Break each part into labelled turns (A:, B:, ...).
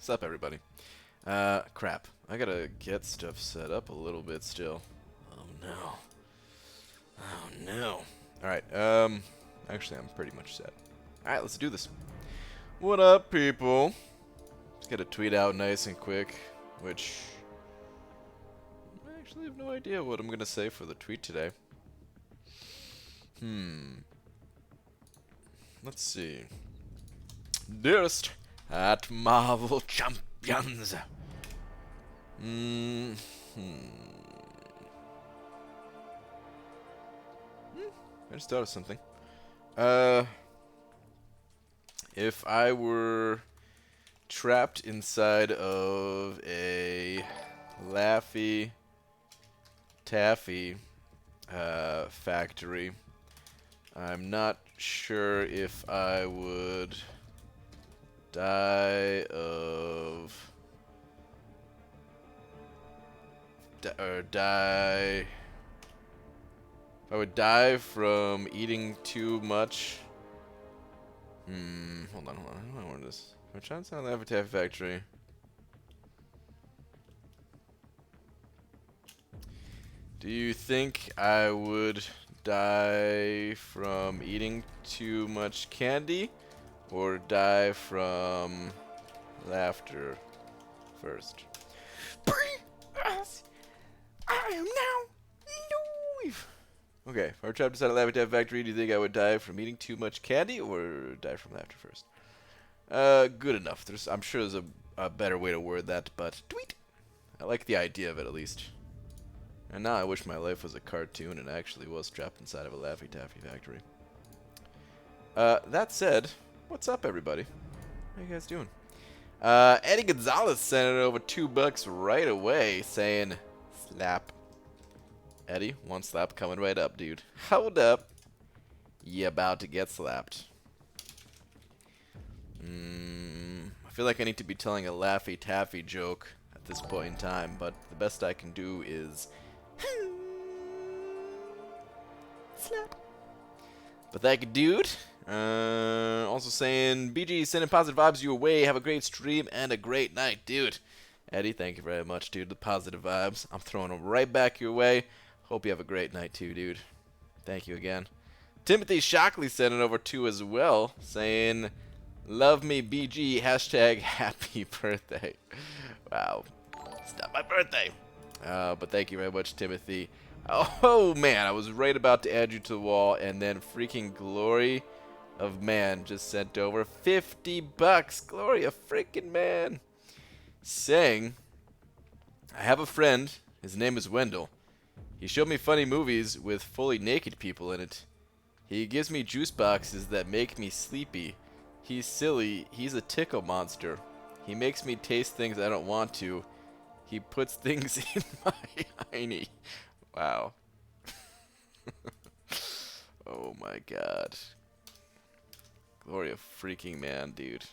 A: What's up, everybody? Crap. I gotta get stuff set up a little bit still. Oh no. Oh no. Alright, actually I'm pretty much set. Alright, let's do this. What up, people? Let's get a tweet out nice and quick, which I actually have no idea what I'm gonna say for the tweet today. Let's see. Dearest at Marvel Champions. I just thought of something. If I were trapped inside of a laffy taffy factory, I'm not sure if I would die of die. If I would die from eating too much. Hold on. I don't know where this. I'm trying to sound like a taffy factory. Do you think I would die from eating too much candy, or die from laughter first? I am now alive. Okay, if I were trapped inside a Labyrinth factory, do you think I would die from eating too much candy or die from laughter first? Good enough. I'm sure there's a better way to word that, but tweet. I like the idea of it at least. And now I wish my life was a cartoon and actually was trapped inside of a Laffy Taffy factory. That said, what's up, everybody? How you guys doing? Eddie Gonzalez sent it over $2 right away, saying, "Slap." Eddie, one slap coming right up, dude. Hold up. You about to get slapped. I feel like I need to be telling a Laffy Taffy joke at this point in time, but the best I can do is slap. But thank you, dude. Also saying, BG, sending positive vibes your way. Have a great stream and a great night, dude. Eddie, thank you very much, dude. The positive vibes. I'm throwing them right back your way. Hope you have a great night, too, dude. Thank you again. Timothy Shockley sent it over, too, as well, saying, love me, BG, hashtag happy birthday. Wow. It's not my birthday. But thank you very much, Timothy. Oh, man, I was right about to add you to the wall, and then freaking Glory of Man just sent over $50. Glory of freaking Man. Saying, I have a friend. His name is Wendell. He showed me funny movies with fully naked people in it. He gives me juice boxes that make me sleepy. He's silly. He's a tickle monster. He makes me taste things I don't want to. He puts things in my hiney. Wow. Oh my god. Glory of freaking Man, dude.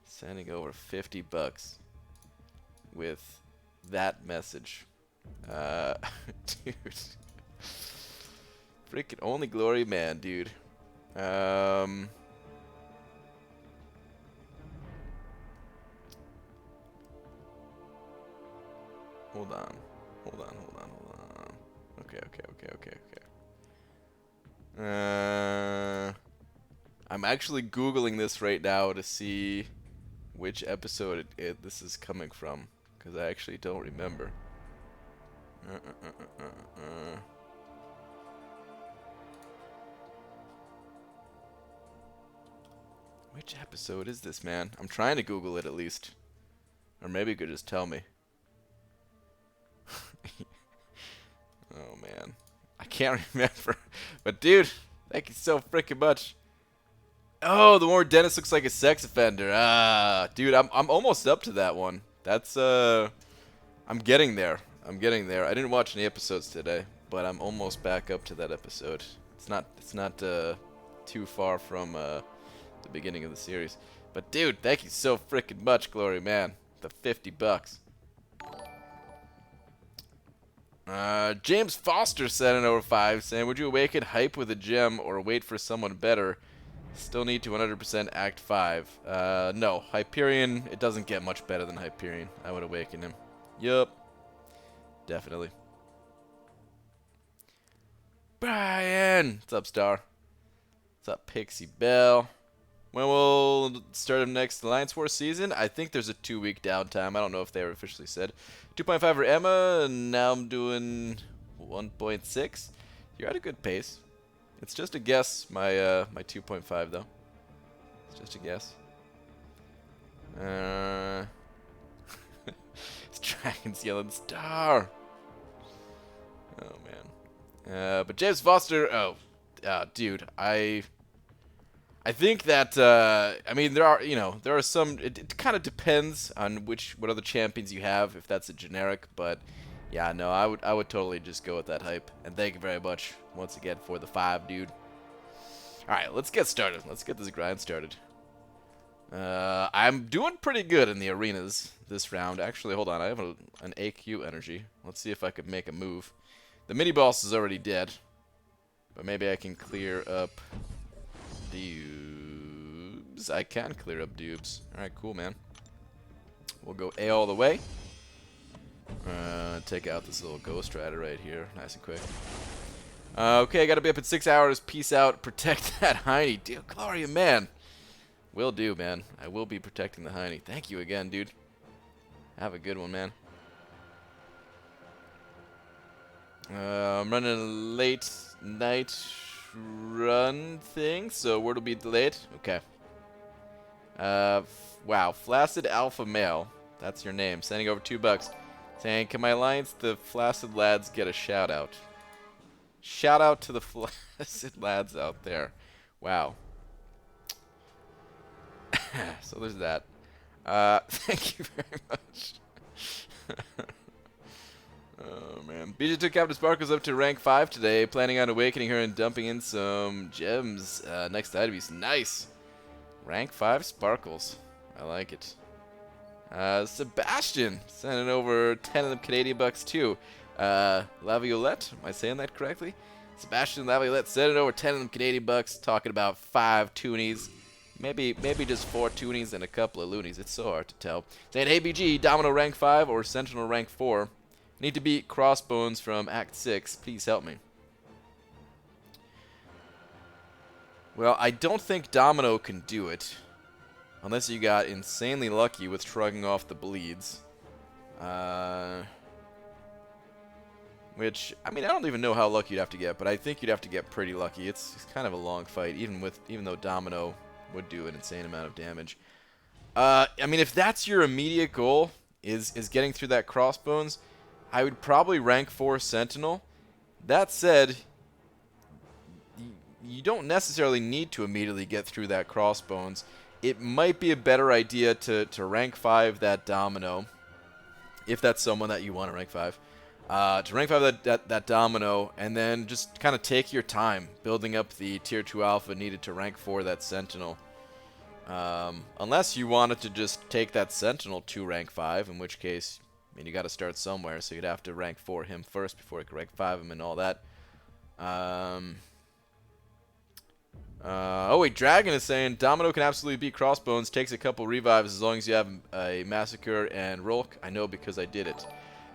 A: Sending over $50 with that message. Dude. Freaking only Glory Man, dude. Hold on. Okay. I'm actually Googling this right now to see which episode this is coming from, because I actually don't remember. Which episode is this, man? I'm trying to Google it at least. Or maybe you could just tell me. Oh, man. I can't remember. But, dude, thank you so freaking much. Oh, the one where Dennis looks like a sex offender. Dude, I'm almost up to that one. That's, I'm getting there. I didn't watch any episodes today, but I'm almost back up to that episode. It's not too far from the beginning of the series. But dude, thank you so freaking much, Glory Man. The $50. James Foster sent an over 5 saying, would you awaken hype with a gem or wait for someone better? Still need to 100% Act 5. No, Hyperion, it doesn't get much better than Hyperion. I would awaken him. Yup. Definitely. Brian! What's up, Star? What's up, Pixie Bell? When will start of next Alliance War season? I think there's a 2-week downtime. I don't know if they were officially said. 2.5 for Emma, and now I'm doing 1.6. You're at a good pace. It's just a guess, my 2.5 though. It's just a guess. It's Dragon's Yelling Star. Oh man. But James Foster. Oh, dude. I think that I mean there are some. It kind of depends on what other champions you have if that's a generic, but. Yeah, no, I would totally just go with that hype. And thank you very much once again for the 5, dude. Alright, let's get started. Let's get this grind started. I'm doing pretty good in the arenas this round. Actually, hold on. I have an AQ energy. Let's see if I could make a move. The mini-boss is already dead. But maybe I can clear up dubes. I can clear up dubes. Alright, cool, man. We'll go A all the way. Take out this little Ghost Rider right here. Nice and quick. Okay, I gotta be up in 6 hours. Peace out. Protect that Heine. Dude, Gloria, man. Will do, man. I will be protecting the Heine. Thank you again, dude. Have a good one, man. I'm running a late night run thing, so word will be delayed. Okay. Wow. Flaccid Alpha Male. That's your name. Sending over $2. Saying, can my alliance, the Flaccid Lads, get a shout out? Shout out to the Flaccid Lads out there. Wow. So there's that. Thank you very much. Oh, man. BJ took Captain Sparkles up to rank 5 today, planning on awakening her and dumping in some gems. Next item's nice. Rank 5 Sparkles. I like it. Sebastian sending over 10 of them Canadian bucks too. Laviolette, am I saying that correctly? Sebastian Laviolette sending over 10 of them Canadian bucks, talking about 5 toonies. Maybe just 4 toonies and a couple of loonies. It's so hard to tell. Saying, hey BG, Domino rank 5 or Sentinel rank 4. Need to beat Crossbones from Act 6. Please help me. Well, I don't think Domino can do it. Unless you got insanely lucky with shrugging off the bleeds. Which, I mean, I don't even know how lucky you'd have to get, but I think you'd have to get pretty lucky. It's kind of a long fight, even though Domino would do an insane amount of damage. I mean, if that's your immediate goal, is getting through that Crossbones, I would probably rank 4 Sentinel. That said, you don't necessarily need to immediately get through that Crossbones. It might be a better idea to rank 5 that Domino, if that's someone that you want to rank 5. To rank 5 that Domino, and then just kind of take your time building up the Tier 2 Alpha needed to rank 4 that Sentinel. Unless you wanted to just take that Sentinel to rank 5, in which case, I mean, you got to start somewhere, so you'd have to rank 4 him first before you could rank 5 him and all that. Oh wait, Dragon is saying Domino can absolutely beat Crossbones, takes a couple revives as long as you have a Massacre and Rolk. I know because I did it.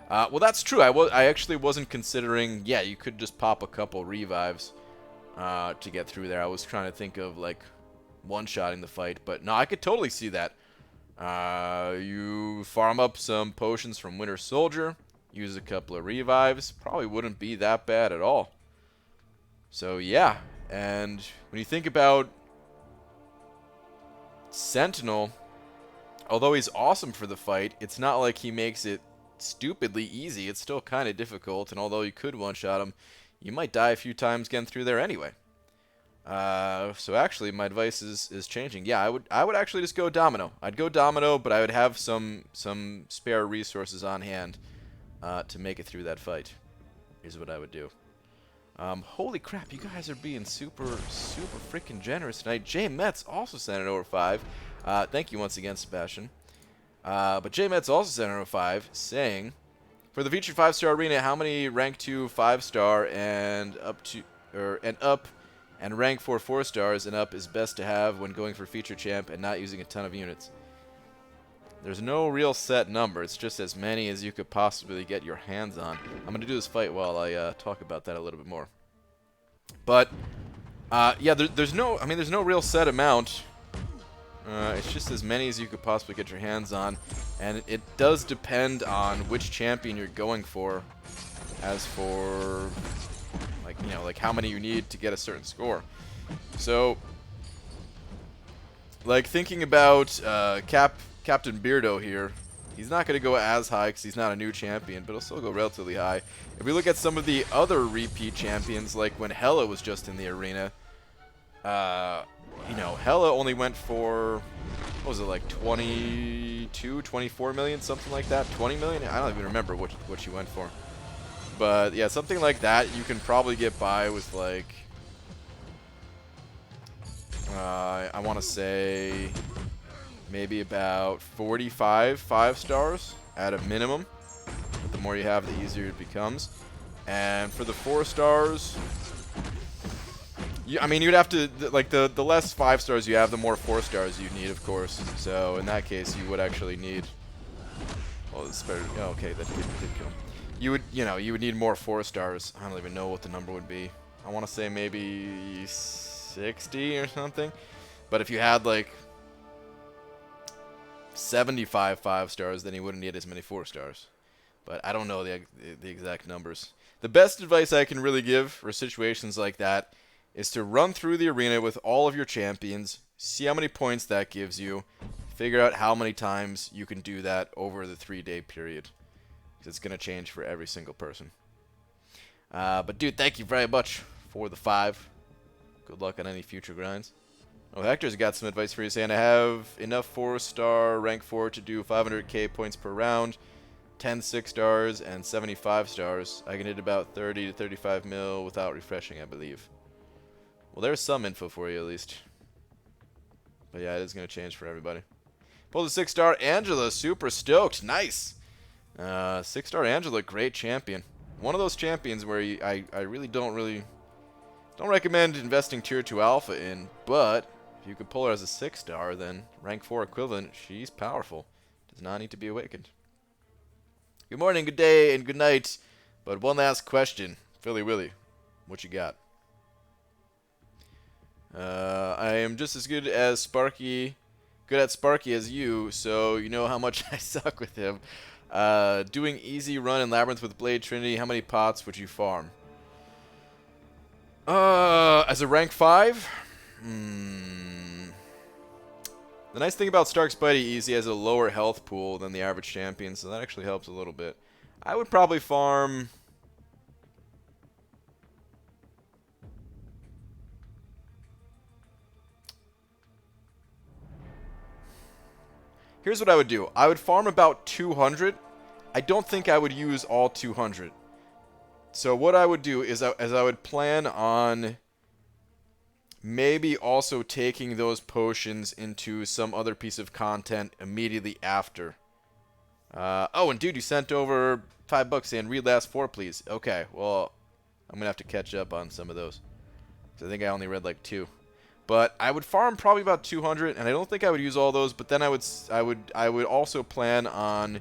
A: Well, that's true. I actually wasn't considering, yeah, you could just pop a couple revives to get through there. I was trying to think of, like, one-shotting the fight, but no, I could totally see that. You farm up some potions from Winter Soldier, use a couple of revives, probably wouldn't be that bad at all. So, yeah. And when you think about Sentinel, although he's awesome for the fight, it's not like he makes it stupidly easy. It's still kind of difficult, and although you could one-shot him, you might die a few times getting through there anyway. So actually, my advice is changing. Yeah, I would actually just go Domino. I'd go Domino, but I would have some spare resources on hand to make it through that fight. Here's what I would do. Holy crap, you guys are being super freaking generous tonight. Jay Metz also sent it over 5. Thank you once again, Sebastian. But Jay Metz also sent it over 5, saying, for the featured 5-star arena, how many rank 2 5-star and up and rank 4 4-stars and up is best to have when going for feature champ and not using a ton of units. There's no real set number. It's just as many as you could possibly get your hands on. I'm going to do this fight while I talk about that a little bit more. But, yeah, there's no real set amount. It's just as many as you could possibly get your hands on. And it does depend on which champion you're going for. As for, like, you know, like how many you need to get a certain score. So, like, thinking about Captain Beardo here, he's not going to go as high because he's not a new champion, but he'll still go relatively high. If we look at some of the other repeat champions, like when Hela was just in the arena, you know, Hela only went for, what was it, like 22, 24 million, something like that? 20 million? I don't even remember what she went for. But yeah, something like that you can probably get by with, like, I want to say maybe about 45 5-stars at a minimum. But the more you have, the easier it becomes. And for the 4-stars, I mean, you'd have to, like, the less 5-stars you have, the more 4-stars you need, of course. So in that case, you would actually need, well, it's better. Oh, okay, that did kill. You would need more 4-stars. I don't even know what the number would be. I want to say maybe 60 or something. But if you had, like, 75 5-stars, then you wouldn't need as many 4-stars. But I don't know the exact numbers. The best advice I can really give for situations like that is to run through the arena with all of your champions, see how many points that gives you, figure out how many times you can do that over the 3-day period. Because it's going to change for every single person. But dude, thank you very much for the 5. Good luck on any future grinds. Oh, Hector's got some advice for you, saying I have enough 4-star rank 4 to do 500k points per round, 10 6-stars, and 75 stars. I can hit about 30 to 35 mil without refreshing, I believe. Well, there's some info for you, at least. But yeah, it is going to change for everybody. Pulled a 6-star Angela, super stoked. Nice! 6-star Angela, great champion. One of those champions where I really don't recommend investing tier 2 alpha in, but if you could pull her as a 6-star, then rank 4 equivalent, she's powerful. Does not need to be awakened. Good morning, good day, and good night. But one last question. Philly Willy, what you got? I am just as good at Sparky as you, so you know how much I suck with him. Doing easy run in Labyrinth with Blade Trinity, how many pots would you farm? As a rank 5? The nice thing about Stark Spidey is he has a lower health pool than the average champion, so that actually helps a little bit. I would probably farm... Here's what I would do. I would farm about 200. I don't think I would use all 200. So what I would do is I would plan on maybe also taking those potions into some other piece of content immediately after. Oh, and dude, you sent over $5 saying read last 4, please. Okay, well, I'm gonna have to catch up on some of those. 'Cause I think I only read like 2. But I would farm probably about 200, and I don't think I would use all those. But then I would also plan on,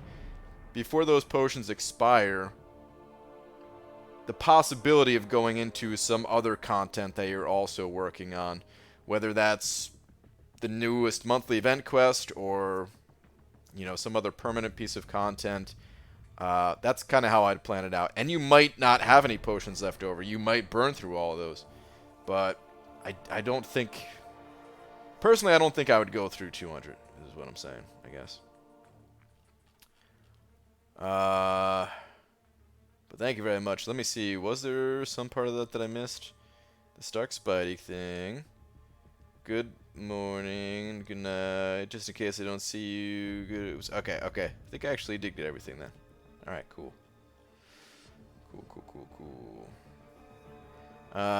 A: before those potions expire, the possibility of going into some other content that you're also working on, whether that's the newest monthly event quest or, you know, some other permanent piece of content. That's kind of how I'd plan it out. And you might not have any potions left over. You might burn through all of those, but I don't think... Personally, I don't think I would go through 200, is what I'm saying, I guess. But thank you very much. Let me see. Was there some part of that I missed? The Stark Spidey thing. Good morning. Good night. Just in case I don't see you. Good. Okay, okay. I think I actually did get everything then. Alright, cool. Cool.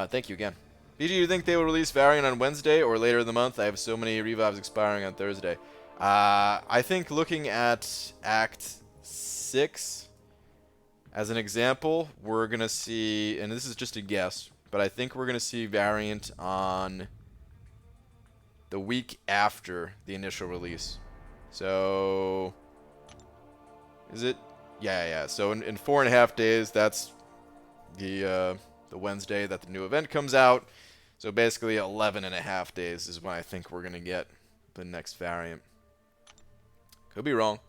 A: Thank you again. BG, do you think they will release Variant on Wednesday or later in the month? I have so many revives expiring on Thursday. I think looking at Act 6 as an example, we're going to see, and this is just a guess, but I think we're going to see variant on the week after the initial release. So, is it? Yeah. So in 4.5 days, that's the Wednesday that the new event comes out. So basically 11.5 days is when I think we're going to get the next variant. Could be wrong.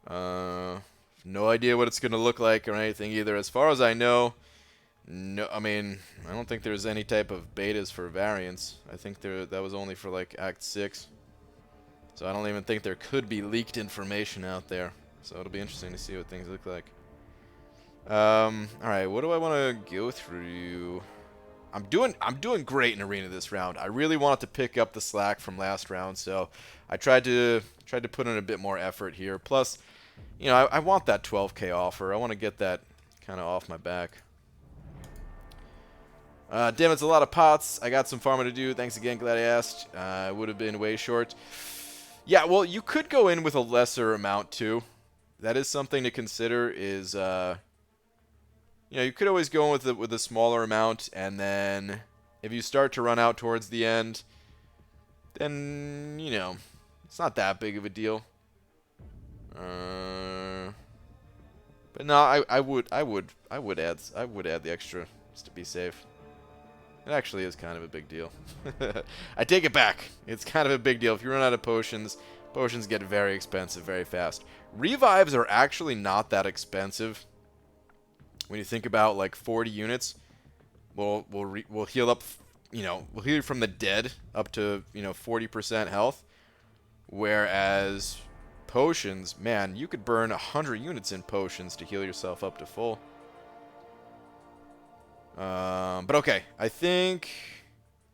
A: No idea what it's going to look like or anything either. As far as I know, no. I mean, I don't think there's any type of betas for variants. I think that was only for like Act 6. So I don't even think there could be leaked information out there. So it'll be interesting to see what things look like. Alright, what do I want to go through? I'm doing great in Arena this round. I really wanted to pick up the slack from last round, so I tried to put in a bit more effort here. Plus, you know, I want that 12K offer. I want to get that kind of off my back. Damn, it's a lot of pots. I got some farming to do. Thanks again, glad I asked. I would have been way short. Yeah, well, you could go in with a lesser amount too. That is something to consider. Is you know, you could always go in with a smaller amount, and then if you start to run out towards the end, then you know it's not that big of a deal. But no, I would add the extra just to be safe. It actually is kind of a big deal. I take it back. It's kind of a big deal. If you run out of potions, potions get very expensive very fast. Revives are actually not that expensive. When you think about like 40 units, we'll heal up, you know, we'll heal you from the dead up to, you know, 40% health. Whereas potions, man, you could burn 100 units in potions to heal yourself up to full. But okay, I think,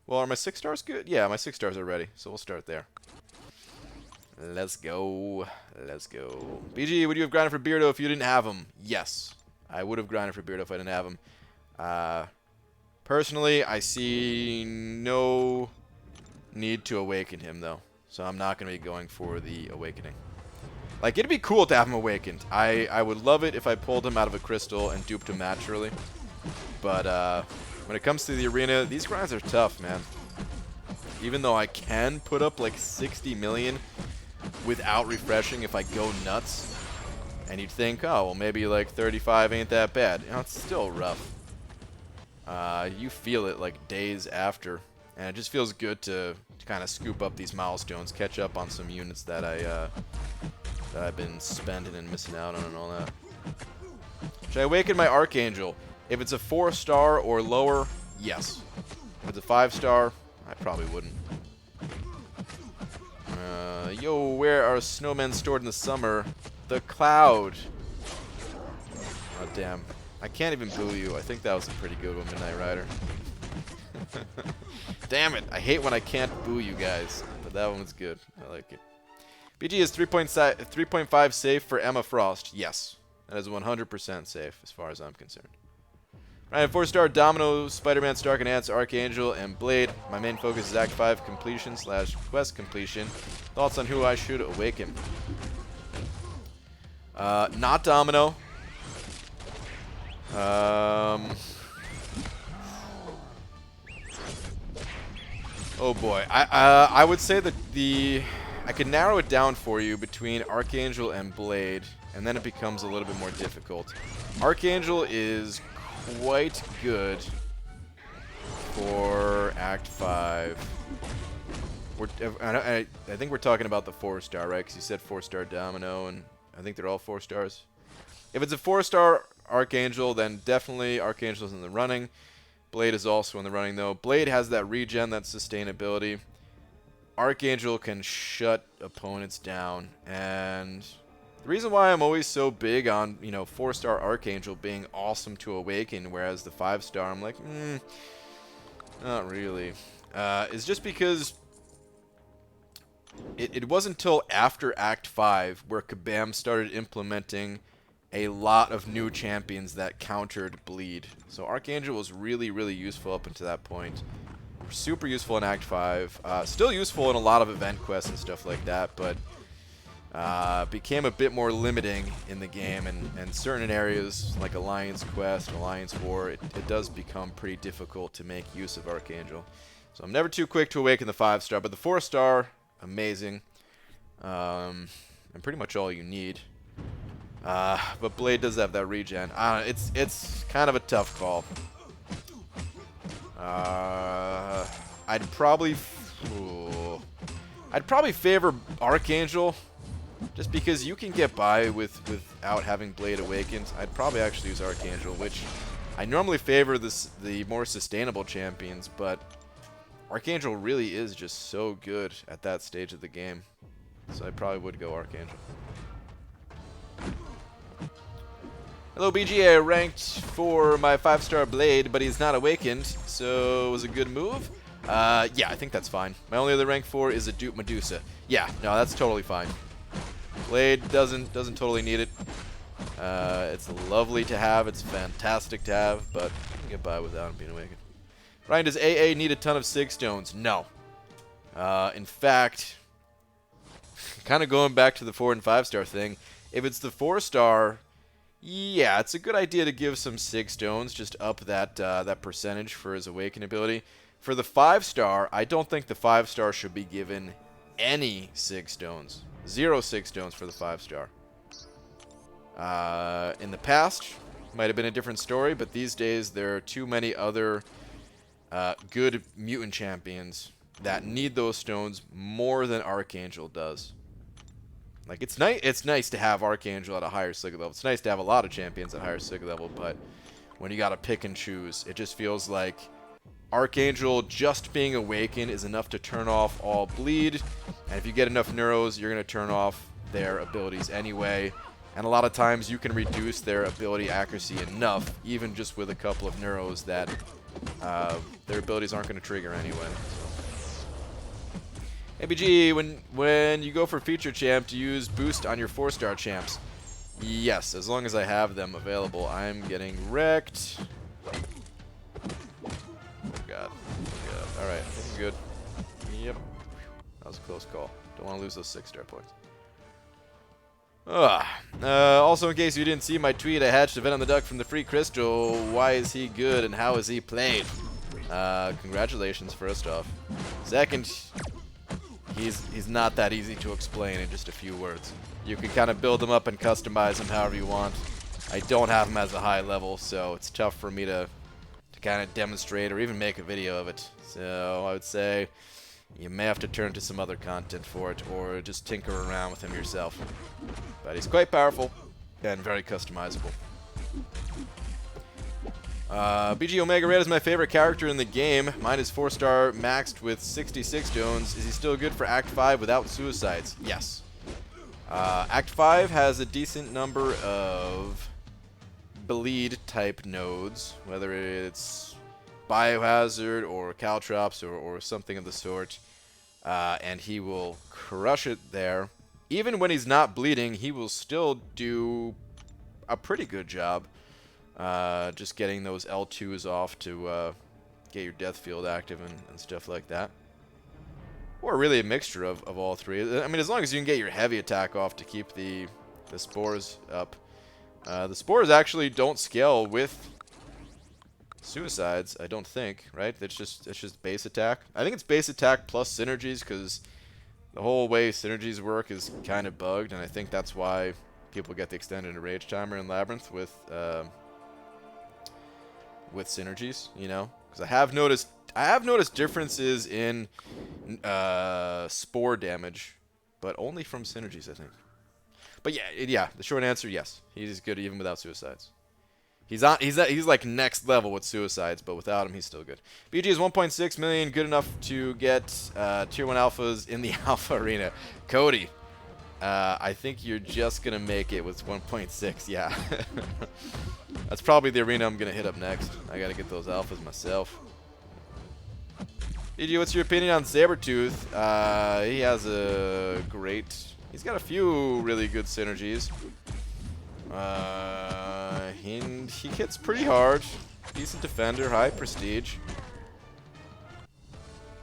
A: well, are my 6 stars good? Yeah, my 6 stars are ready, so we'll start there. Let's go. Let's go. BG, would you have grinded for Beardo if you didn't have him? Yes, I would have grinded for Beardo if I didn't have him. Personally, I see no need to awaken him, though, so I'm not going to be going for the awakening. Like, it'd be cool to have him awakened. I would love it if I pulled him out of a crystal and duped him naturally. But when it comes to the arena, these grinds are tough, man. Even though I can put up like 60 million without refreshing if I go nuts. And you'd think, oh, well, maybe like 35 ain't that bad. You know, it's still rough. You feel it like days after. And it just feels good to kind of scoop up these milestones, catch up on some units that I've been spending and missing out on and all that. Should I awaken my Archangel? If it's a 4-star or lower, yes. If it's a 5-star, I probably wouldn't. Yo, where are snowmen stored in the summer? The cloud. Oh, damn. I can't even boo you. I think that was a pretty good one, Midnight Rider. Damn it. I hate when I can't boo you guys. But that one was good. I like it. BG is 3.5 safe for Emma Frost. Yes. That is 100% safe as far as I'm concerned. Alright, 4-star Domino, Spider-Man, Stark and Ants, Archangel, and Blade. My main focus is Act 5 completion / quest completion. Thoughts on who I should awaken? Not Domino. Oh boy, I would say that I could narrow it down for you between Archangel and Blade, and then it becomes a little bit more difficult. Archangel is quite good for Act 5. I think we're talking about the 4-star, right? Because you said 4-star Domino, and I think they're all 4 stars. If it's a 4-star Archangel, then definitely Archangel's in the running. Blade is also in the running, though. Blade has that regen, that sustainability. Archangel can shut opponents down, and the reason why I'm always so big on, you know, 4-star Archangel being awesome to awaken, whereas the 5-star, I'm like, not really, is just because it wasn't until after Act 5 where Kabam started implementing a lot of new champions that countered bleed. So Archangel was really, really useful up until that point. Super useful in Act 5. Still useful in a lot of event quests and stuff like that, but became a bit more limiting in the game, and certain areas like Alliance Quest, Alliance War, it does become pretty difficult to make use of Archangel. So I'm never too quick to awaken the 5-star, but the 4-star, amazing. And pretty much all you need. But Blade does have that regen. It's kind of a tough call. I'd probably favor Archangel, just because you can get by without having Blade awakened. I'd probably actually use Archangel, which I normally favor the more sustainable champions, but Archangel really is just so good at that stage of the game. So I probably would go Archangel. Hello BG, I ranked for my 5-star Blade, but he's not awakened, so it was a good move. Yeah, I think that's fine. My only other rank 4 is a Dupe Medusa. Yeah, no, that's totally fine. Blade doesn't totally need it. It's lovely to have, it's fantastic to have, but you can get by without him being awakened. Ryan, does AA need a ton of Sig Stones? No. In fact, kind of going back to the 4 and 5-star thing, if it's the 4-star, yeah, it's a good idea to give some Sig Stones, just up that that percentage for his Awaken ability. For the 5-star, I don't think the 5-star should be given any Sig Stones. 0 Sig Stones for the 5-star. In the past, might have been a different story, but these days there are too many other good mutant champions that need those stones more than Archangel does. Like, it's nice to have Archangel at a higher Sig level. It's nice to have a lot of champions at higher Sig level, but when you gotta pick and choose, it just feels like Archangel just being awakened is enough to turn off all bleed, and if you get enough Neuros, you're gonna turn off their abilities anyway. And a lot of times you can reduce their ability accuracy enough, even just with a couple of Neuros, that their abilities aren't going to trigger anyway. ABG, when you go for feature champ, do you use boost on your 4-star champs? Yes, as long as I have them available. I'm getting wrecked. Oh god. Alright, good. Yep. That was a close call. Don't want to lose those 6-star points. Also, in case you didn't see my tweet, I hatched a Venom the Duck from the free crystal. Why is he good and how is he played? Congratulations, first off. Second, he's not that easy to explain in just a few words. You can kind of build him up and customize him however you want. I don't have him as a high level, so it's tough for me to kind of demonstrate or even make a video of it. So I would say you may have to turn to some other content for it, or just tinker around with him yourself. But he's quite powerful and very customizable. BG Omega Red is my favorite character in the game. Mine is 4-star maxed with 66 stones. Is he still good for Act 5 without suicides? Yes. Act 5 has a decent number of bleed type nodes, whether it's Biohazard or Caltrops or something of the sort, and he will crush it there. Even when he's not bleeding, he will still do a pretty good job just getting those L2s off to get your death field active and stuff like that. Or really a mixture of all three. I mean, as long as you can get your heavy attack off to keep the spores up. The spores actually don't scale with suicides, I don't think, right? It's just base attack. I think it's base attack plus synergies, because the whole way synergies work is kind of bugged, and I think that's why people get the extended rage timer in Labyrinth with synergies, you know? Because I have noticed differences in spore damage, but only from synergies, I think. But yeah, the short answer, yes. He's good even without suicides. He's like next level with suicides, but without him, he's still good. BG is 1.6 million, good enough to get tier 1 alphas in the alpha arena. Cody, I think you're just gonna make it with 1.6. Yeah, that's probably the arena I'm gonna hit up next. I gotta get those alphas myself. BG, what's your opinion on Sabretooth? He has a great. He's got a few really good synergies. He hits pretty hard. Decent defender, high prestige.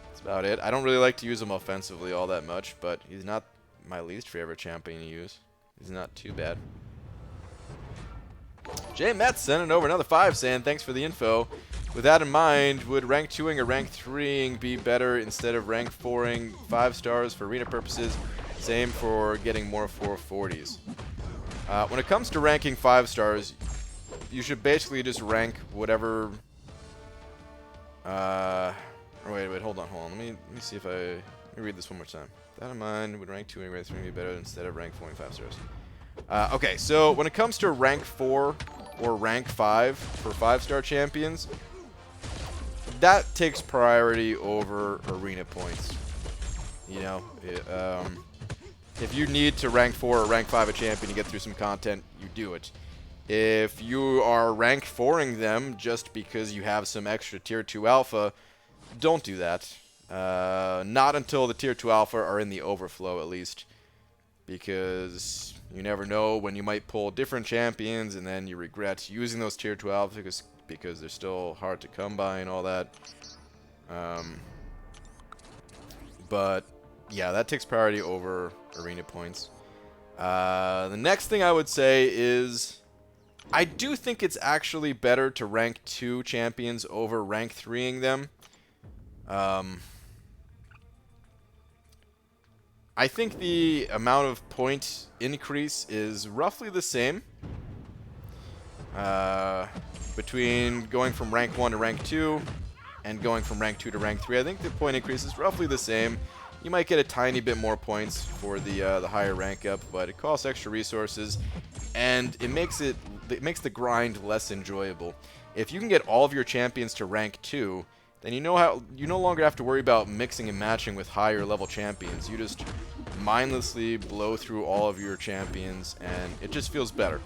A: That's about it. I don't really like to use him offensively all that much, but he's not my least favorite champion to use. He's not too bad. J Metz sending over another 5 saying thanks for the info. With that in mind, would rank 2ing or rank 3ing be better instead of rank 4ing 5 stars for arena purposes? Same for getting more 440s. When it comes to ranking 5 stars, you should basically just rank whatever. Wait, hold on. Let me see if let me read this one more time. With that in mind, would rank 2ing or rank 3ing be better instead of rank 4ing 5 stars? Okay, so when it comes to rank 4 or rank 5 for 5-star champions, that takes priority over arena points. You know, if you need to rank 4 or rank 5 a champion to get through some content, you do it. If you are rank 4ing them just because you have some extra tier 2 alpha, don't do that. Not until the tier 2 alpha are in the overflow at least, because you never know when you might pull different champions and then you regret using those tier 2 alpha because they're still hard to come by and all that. But yeah, that takes priority over arena points. The next thing I would say is I do think it's actually better to rank 2 champions over rank 3ing them. I think the amount of point increase is roughly the same between going from rank 1 to rank 2 and going from rank 2 to rank 3. I think the point increase is roughly the same. You might get a tiny bit more points for the higher rank up, but it costs extra resources, and it makes the grind less enjoyable. If you can get all of your champions to rank 2, then you no longer have to worry about mixing and matching with higher level champions. You just mindlessly blow through all of your champions, and it just feels better.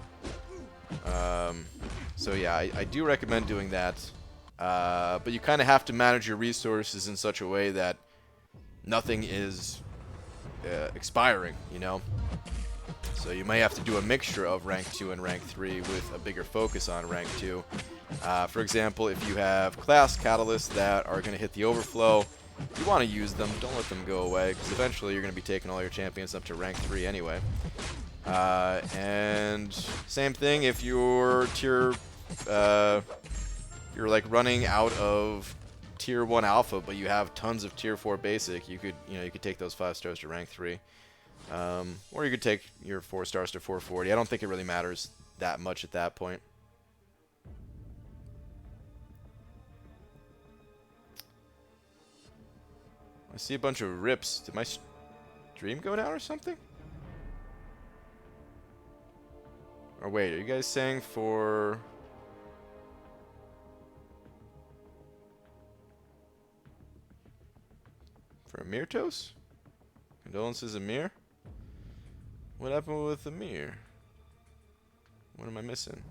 A: So yeah, I do recommend doing that, but you kind of have to manage your resources in such a way that nothing is expiring, you know? So you may have to do a mixture of rank 2 and rank 3 with a bigger focus on rank 2. For example, if you have class catalysts that are going to hit the overflow, you want to use them. Don't let them go away, because eventually you're going to be taking all your champions up to rank 3 anyway. And same thing if you're you're like running out of tier 1 alpha, but you have tons of tier 4 basic, you could take those 5 stars to rank 3. Or you could take your 4 stars to 440. I don't think it really matters that much at that point. I see a bunch of rips. Did my stream go down or something? Or wait, are you guys saying for Amir Toast? Condolences, Amir? What happened with Amir? What am I missing?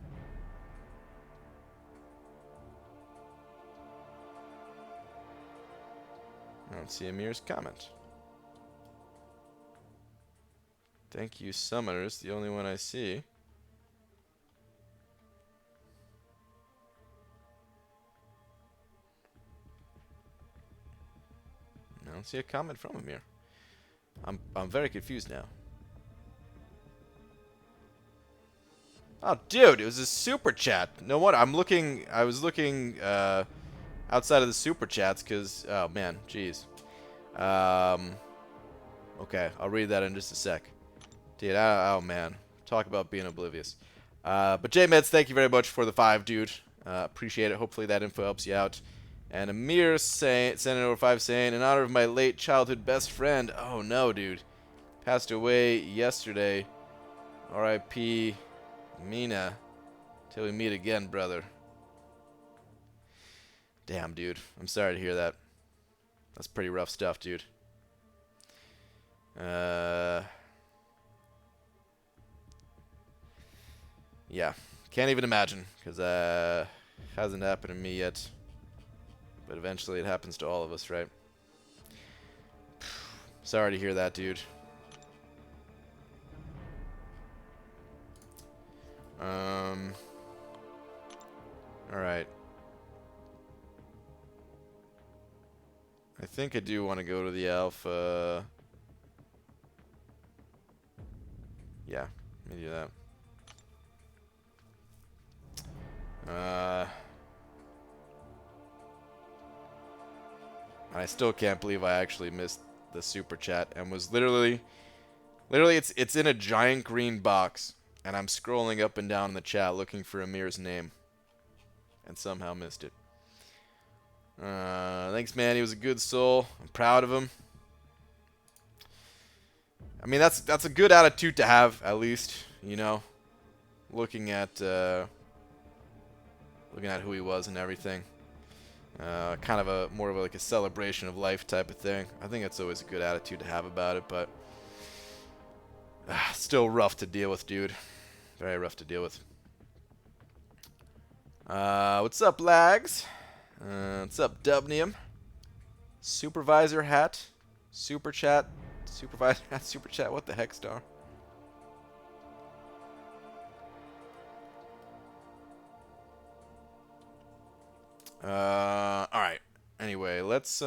A: I don't see Amir's comment. Thank you, Summoners. The only one I see. I don't see a comment from Amir. I'm very confused now. Oh, dude, it was a super chat. No wonder. I was looking outside of the super chats because, oh man, jeez. Okay, I'll read that in just a sec. Dude, oh man, talk about being oblivious. But J-Meds, thank you very much for the 5, dude. Appreciate it. Hopefully that info helps you out. And Amir sent over 5 saying, in honor of my late childhood best friend. Oh no, dude. Passed away yesterday. R.I.P. Mina. Till we meet again, brother. Damn, dude. I'm sorry to hear that. That's pretty rough stuff, dude. Yeah. Can't even imagine, because hasn't happened to me yet. But eventually it happens to all of us, right? Sorry to hear that, dude. Alright. I think I do want to go to the alpha. Yeah, let me do that. I still can't believe I actually missed the super chat and was literally it's in a giant green box, and I'm scrolling up and down in the chat looking for Amir's name, and somehow missed it. Thanks, man. He was a good soul. I'm proud of him. I mean, that's a good attitude to have, at least, you know, looking at who he was and everything. Kind of more of like a celebration of life type of thing. I think that's always a good attitude to have about it, but still rough to deal with, dude. Very rough to deal with. What's up, Lags? What's up, Dubnium? Supervisor hat, super chat, supervisor hat, super chat. What the heck, Star? All right. Anyway, let's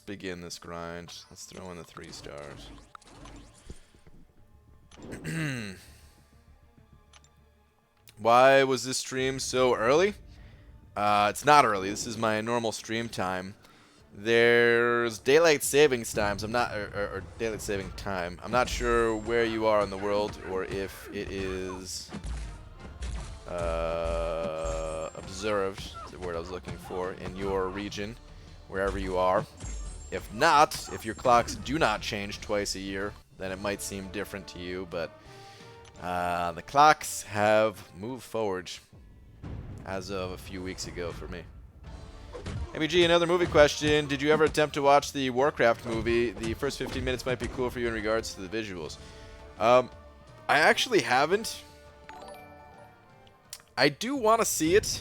A: begin this grind. Let's throw in the 3 stars. Why was this stream so early? It's not early. This is my normal stream time. There's daylight savings times. I'm not, or daylight saving time. I'm not sure where you are in the world, or if it is observed. Is the word I was looking for, in your region, wherever you are. If not, if your clocks do not change twice a year, then it might seem different to you. But the clocks have moved forward as of a few weeks ago for me. ABG, another movie question. Did you ever attempt to watch the Warcraft movie? The first 15 minutes might be cool for you in regards to the visuals. I actually haven't. I do want to see it.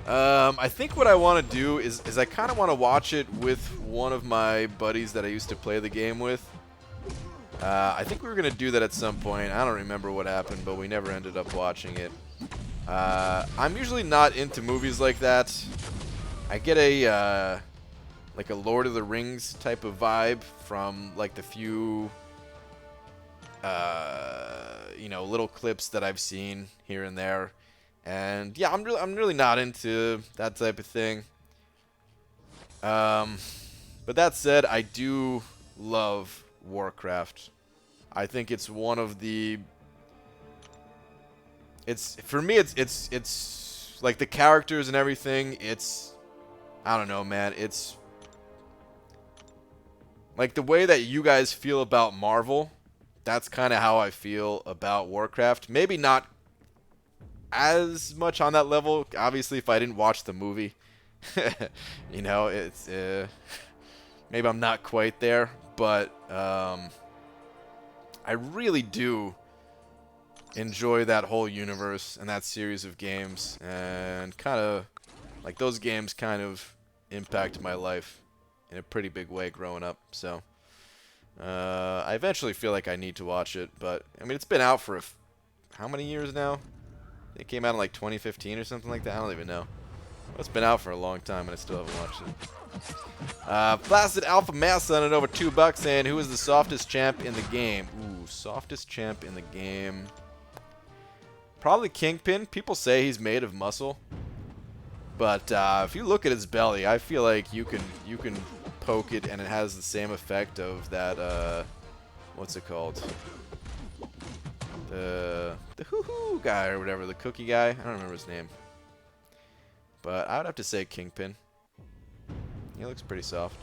A: I think what I want to do is I kind of want to watch it with one of my buddies that I used to play the game with. I think we were going to do that at some point. I don't remember what happened, but we never ended up watching it. I'm usually not into movies like that. I get a like a Lord of the Rings type of vibe from like the few you know, little clips that I've seen here and there. And yeah, I'm really not into that type of thing. But that said, I do love Warcraft. I think it's one of the for me it's like the characters and everything, I don't know, man. It's like the way that you guys feel about Marvel, that's kind of how I feel about Warcraft. Maybe not as much on that level. Obviously, if I didn't watch the movie, you know, it's maybe I'm not quite there, but I really do enjoy that whole universe and that series of games, and kind of like those games kind of impacted my life in a pretty big way growing up. So I eventually feel like I need to watch it, but I mean, it's been out for how many years now? It came out in like 2015 or something like that. I don't even know. Well, it's been out for a long time, and I still haven't watched it. Placid Alpha Massa on it over $2 saying, who is the softest champ in the game? Ooh, softest champ in the game. Probably Kingpin. People say he's made of muscle, but if you look at his belly, I feel like you can poke it and it has the same effect of that. What's it called? The hoo-hoo guy or whatever, the cookie guy. I don't remember his name, but I would have to say Kingpin. He looks pretty soft.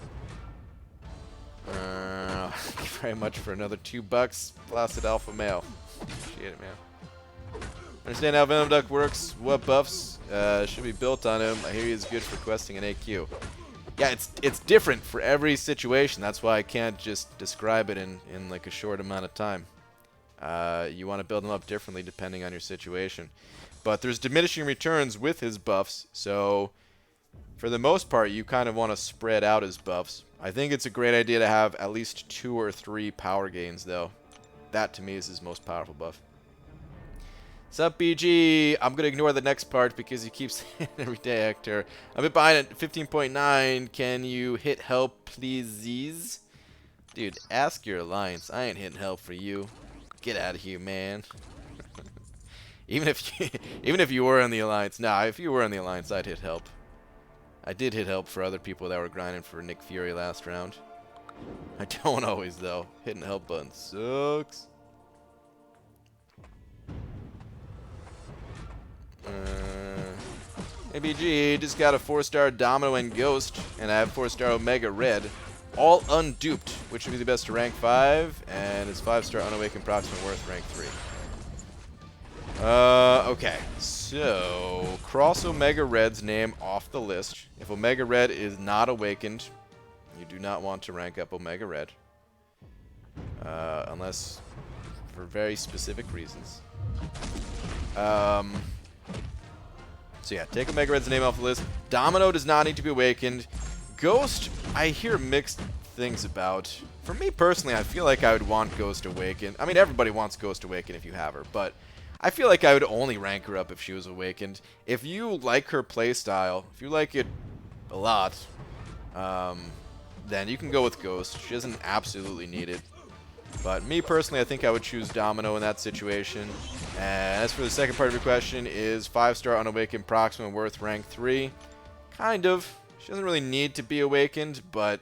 A: Thank you very much for another $2. Placid Alpha Male. Appreciate it, man. Understand how Venom Duck works. What buffs should be built on him? I hear he is good for questing an AQ. Yeah, it's different for every situation. That's why I can't just describe it in like a short amount of time. You want to build them up differently depending on your situation. But there's diminishing returns with his buffs, so for the most part, you kind of want to spread out his buffs. I think it's a great idea to have at least 2 or 3 power gains, though. That, to me, is his most powerful buff. Sup, BG? I'm going to ignore the next part because he keeps saying it every day, Hector. I'm a bit behind at 15.9. Can you hit help, please? Dude, ask your alliance. I ain't hitting help for you. Get out of here, man. even if you were in the alliance. Nah, if you were in the alliance, I'd hit help. I did hit help for other people that were grinding for Nick Fury last round. I don't always, though. Hitting the help button sucks. ABG just got a 4-star Domino and Ghost, and I have 4-star Omega Red. All unduped, which would be the best to rank 5, and it's 5-star Unawakened Proximate Worth rank 3. Okay, so cross Omega Red's name off the list. If Omega Red is not awakened, you do not want to rank up Omega Red. Unless for very specific reasons. So yeah, take Omega Red's name off the list. Domino does not need to be awakened. Ghost, I hear mixed things about. For me personally, I feel like I would want Ghost awakened. I mean, everybody wants Ghost awakened if you have her, but I feel like I would only rank her up if she was awakened. If you like her playstyle, if you like it a lot, then you can go with Ghost. She doesn't absolutely need it. But me personally, I think I would choose Domino in that situation. And as for the second part of your question, is 5-star Unawakened Proximate Worth rank 3? Kind of. She doesn't really need to be awakened, but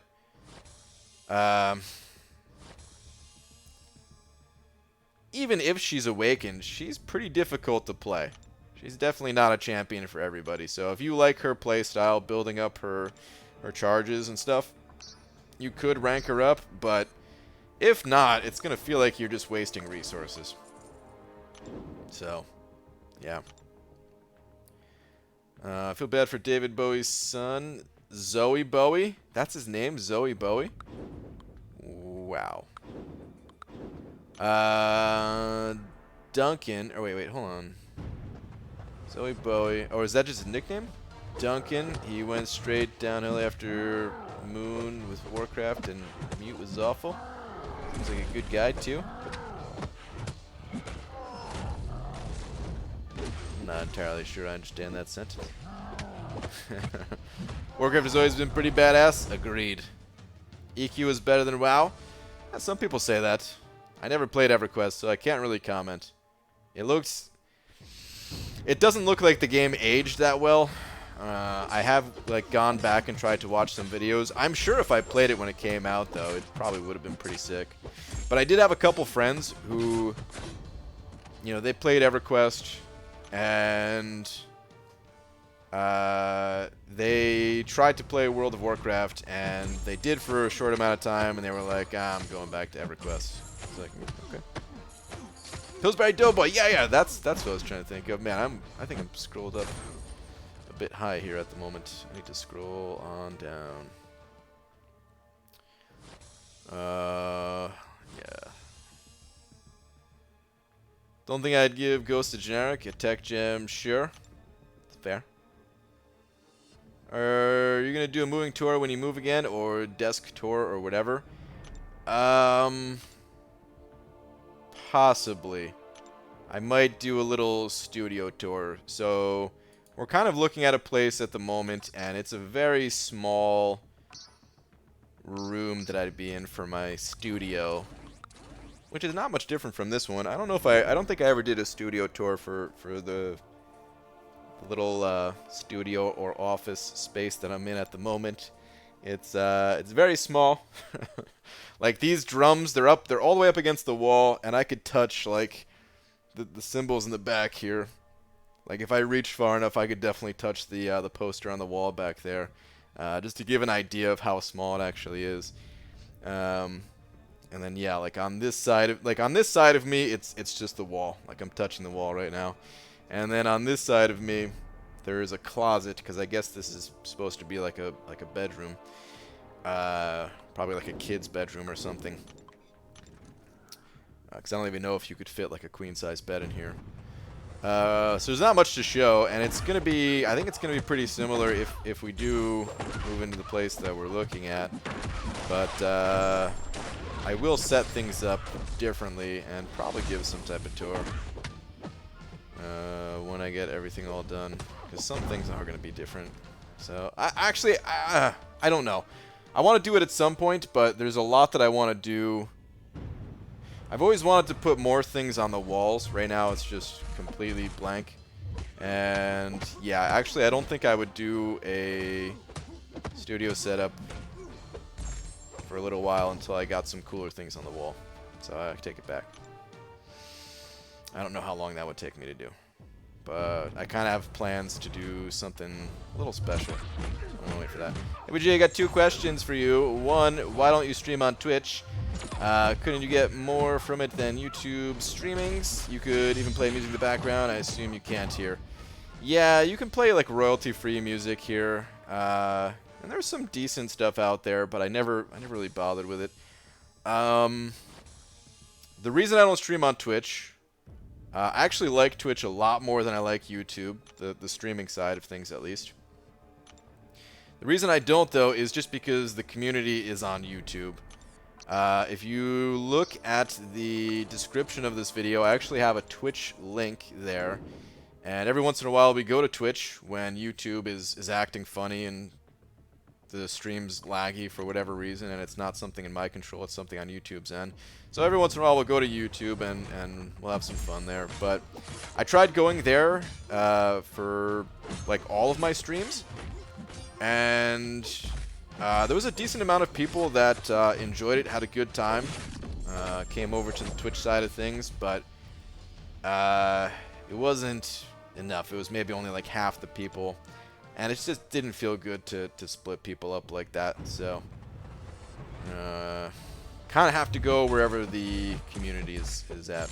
A: even if she's awakened, she's pretty difficult to play. She's definitely not a champion for everybody. So if you like her playstyle, building up her charges and stuff, you could rank her up, but if not, it's going to feel like you're just wasting resources. So, yeah. I feel bad for David Bowie's son, Zoe Bowie. That's his name, Zoe Bowie. Wow. Duncan. Oh, wait, hold on. Zoe Bowie. Oh, is that just his nickname? Duncan. He went straight downhill after Moon with Warcraft, and Mute was awful. Seems like a good guy, too. I'm not entirely sure I understand that sentence. Warcraft has always been pretty badass. Agreed. EQ is better than WoW. Yeah, some people say that. I never played EverQuest, so I can't really comment. It doesn't look like the game aged that well. I have gone back and tried to watch some videos. I'm sure if I played it when it came out, though, it probably would have been pretty sick. But I did have a couple friends who, they played EverQuest, and they tried to play World of Warcraft, and they did for a short amount of time, and they were like, I'm going back to EverQuest. I was like, okay. Pillsbury Doughboy, yeah, that's what I was trying to think of. Man, I think I'm scrolled up a bit high here at the moment. I need to scroll on down. Yeah. Don't think I'd give Ghost a generic. A tech gem, sure. It's fair. Are you gonna do a moving tour when you move again, or desk tour, or whatever? Possibly. I might do a little studio tour. So we're kind of looking at a place at the moment, and it's a very small room that I'd be in for my studio, which is not much different from this one. I don't know if I don't think I ever did a studio tour for the little studio or office space that I'm in at the moment. It's very small. Like these drums, they're all the way up against the wall, and I could touch like the symbols in the back here. Like if I reached far enough, I could definitely touch the poster on the wall back there, just to give an idea of how small it actually is. And then yeah, like on this side of me, it's just the wall. Like I'm touching the wall right now. And then on this side of me, there is a closet, because I guess this is supposed to be like a bedroom. Probably like a kid's bedroom or something. Because I don't even know if you could fit like a queen-size bed in here. So there's not much to show, and it's gonna be, I think it's gonna be pretty similar if we do move into the place that we're looking at. But I will set things up differently and probably give some type of tour when I get everything all done, because some things are gonna be different. So I don't know. I want to do it at some point, but there's a lot that I want to do. I've always wanted to put more things on the walls. Right now it's just completely blank. And yeah, actually I don't think I would do a studio setup for a little while until I got some cooler things on the wall. So I take it back. I don't know how long that would take me to do. But I kind of have plans to do something a little special. So I'm going to wait for that. Hey, BJ, I got 2 questions for you. One, why don't you stream on Twitch? Couldn't you get more from it than YouTube streamings? You could even play music in the background. I assume you can't here. Yeah, you can play like royalty-free music here. And there's some decent stuff out there, but I never really bothered with it. The reason I don't stream on Twitch... I actually like Twitch a lot more than I like YouTube, the streaming side of things at least. The reason I don't, though, is just because the community is on YouTube. If you look at the description of this video, I actually have a Twitch link there. And every once in a while we go to Twitch when YouTube is acting funny and the stream's laggy for whatever reason, and it's not something in my control, it's something on YouTube's end. So every once in a while we'll go to YouTube and we'll have some fun there. But I tried going there for like all of my streams, and there was a decent amount of people that enjoyed it, had a good time, came over to the Twitch side of things, but it wasn't enough. It was maybe only like half the people. And it just didn't feel good to split people up like that, so kind of have to go wherever the community is at.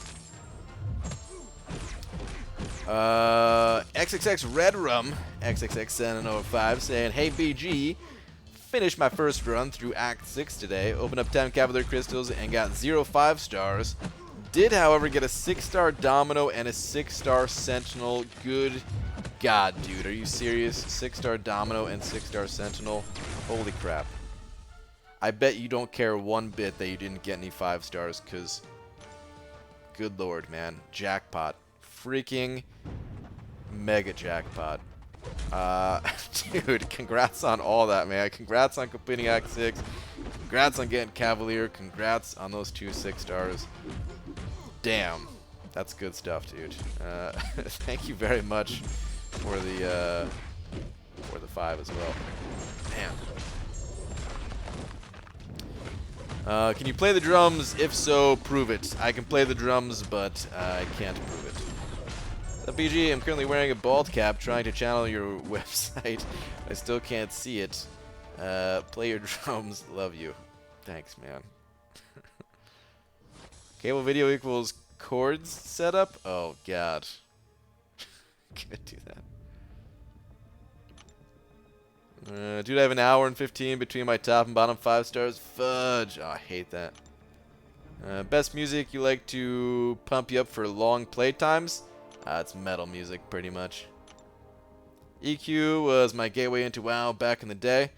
A: XXX Red Rum, XXX705 saying, hey BG, finished my first run through Act 6 today, opened up 10 Cavalier crystals and got 0 5-stars. Did, however, get a 6-star Domino and a 6-star Sentinel. Good God, dude, are you serious? 6-star Domino and 6-star Sentinel? Holy crap. I bet you don't care one bit that you didn't get any 5-stars, because good lord, man. Jackpot. Freaking mega jackpot. Dude, congrats on all that, man. Congrats on completing Act 6. Congrats on getting Cavalier. Congrats on those 2 6-stars. Damn. That's good stuff, dude. Thank you very much for the 5 as well. Man. Can you play the drums? If so, prove it. I can play the drums, but I can't prove it. BG, I'm currently wearing a bald cap trying to channel your website. I still can't see it. Play your drums. Love you. Thanks, man. Cable video equals chords setup? Oh, God. Can't do that. Dude, I have an hour and 15 between my top and bottom 5-stars. Fudge. Oh, I hate that. Best music you like to pump you up for long playtimes? It's metal music, pretty much. EQ was my gateway into WoW back in the day.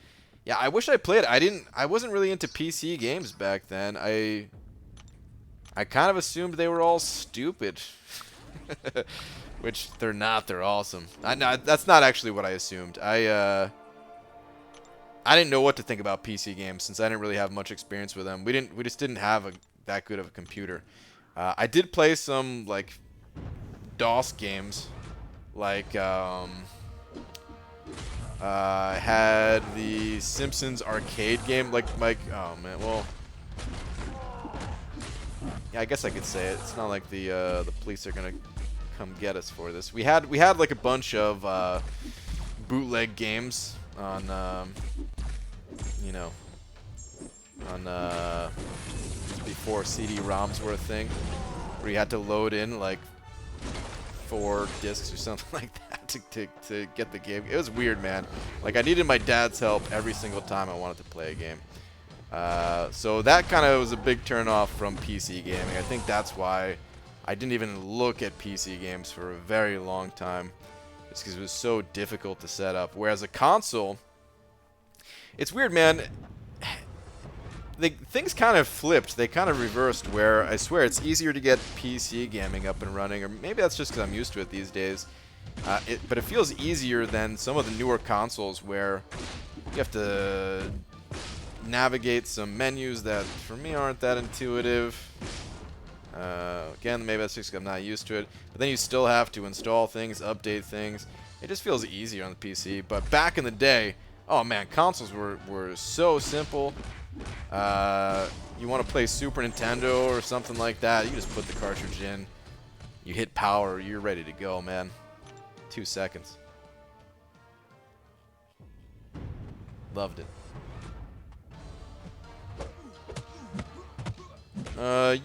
A: Yeah, I wish I played it. I wasn't really into PC games back then. I kind of assumed they were all stupid. Which they're not. They're awesome. No, that's not actually what I assumed. I didn't know what to think about PC games since I didn't really have much experience with them. We just didn't have that good of a computer. I did play some like DOS games, like I had the Simpsons arcade game, like oh man, well, yeah, I guess I could say it. It's not like the police are gonna come get us for this. We had like a bunch of bootleg games on you know, on before CD-ROMs were a thing, where you had to load in like 4 discs or something like that to get the game. It was weird, man. Like, I needed my dad's help every single time I wanted to play a game. So that kind of was a big turn off from PC gaming. I think that's why I didn't even look at PC games for a very long time. It's because it was so difficult to set up. Whereas a console, it's weird, man. Things kind of flipped. They kind of reversed, where I swear it's easier to get PC gaming up and running, or maybe that's just because I'm used to it these days. But it feels easier than some of the newer consoles where you have to navigate some menus that, for me, aren't that intuitive. Again, maybe that's just 'cause I'm not used to it. But then you still have to install things, update things. It just feels easier on the PC. But back in the day, oh man, consoles were so simple. You want to play Super Nintendo or something like that, you just put the cartridge in, you hit power, you're ready to go, man. 2 seconds. Loved it.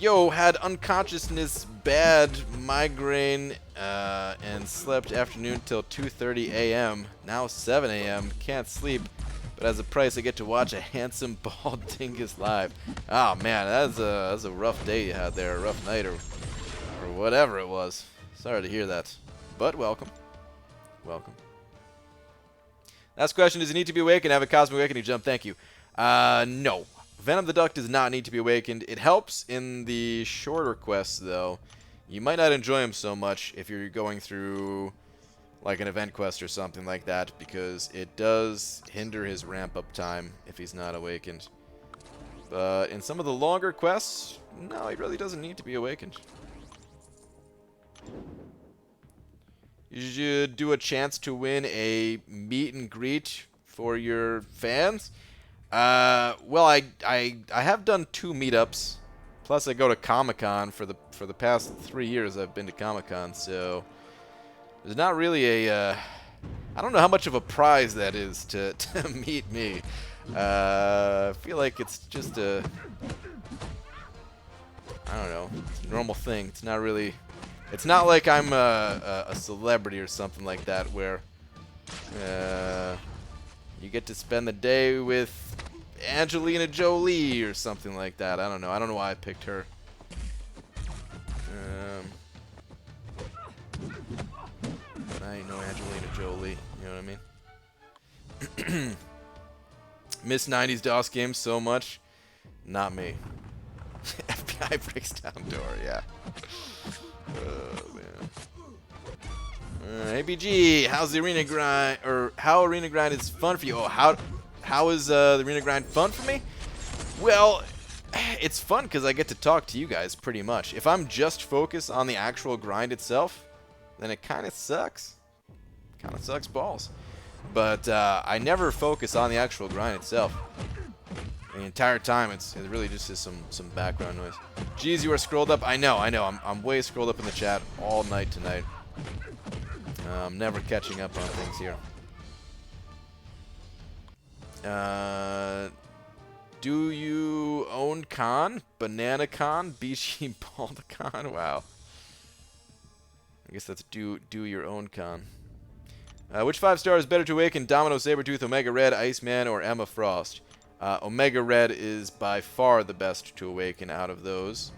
A: Yo, had unconsciousness, bad migraine, and slept afternoon till 2:30 a.m. Now 7 a.m. Can't sleep, but as a price, I get to watch a handsome bald dingus live. Oh man, that's a rough day you had there, a rough night, or whatever it was. Sorry to hear that, but welcome, welcome. Last question: does it need to be awakened? Have a cosmic awakening jump? Thank you. No. Venom the Duck does not need to be awakened. It helps in the shorter quests, though. You might not enjoy him so much if you're going through like an event quest or something like that, because it does hinder his ramp-up time if he's not awakened. But in some of the longer quests, no, he really doesn't need to be awakened. You should do a chance to win a meet and greet for your fans. Well, I have done 2 meetups, plus I go to Comic-Con for the past 3 years. I've been to Comic-Con, so there's not really a I don't know how much of a prize that is to meet me. I feel like it's just a I don't know, it's a normal thing. It's not really. It's not like I'm a celebrity or something like that where you get to spend the day with Angelina Jolie or something like that. I don't know. I don't know why I picked her. I ain't no Angelina Jolie. You know what I mean? Miss 90s DOS games so much. Not me. FBI breaks down door. Yeah. Oh man. ABG, how's the arena grind, or how arena grind is fun for you? Oh, how is the arena grind fun for me? Well, it's fun because I get to talk to you guys pretty much. If I'm just focused on the actual grind itself, then it kind of sucks. Kind of sucks balls. But I never focus on the actual grind itself. The entire time, it really just is some background noise. Geez, you are scrolled up. I know. I'm way scrolled up in the chat all night tonight. I'm never catching up on things here. Do you own Con? Banana Con? BG Bald Con? Wow. I guess that's do your own Con. Which 5 stars better to awaken? Domino, Sabretooth, Omega Red, Iceman, or Emma Frost? Omega Red is by far the best to awaken out of those.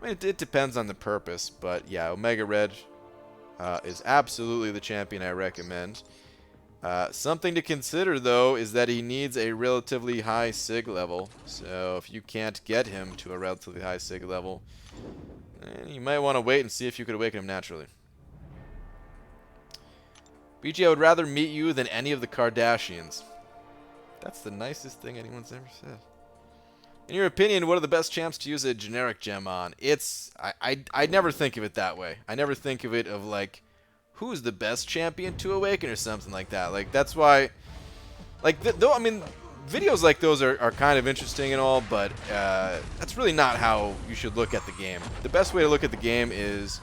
A: I mean, it depends on the purpose, but yeah, Omega Red is absolutely the champion I recommend. Something to consider, though, is that he needs a relatively high SIG level. So if you can't get him to a relatively high SIG level, then you might want to wait and see if you could awaken him naturally. BG, I would rather meet you than any of the Kardashians. That's the nicest thing anyone's ever said. In your opinion, what are the best champs to use a generic gem on? I never think of it that way. I never think of it of like, who's the best champion to awaken or something like that. Like, that's why, like, though, I mean, videos like those are kind of interesting and all, but that's really not how you should look at the game. The best way to look at the game is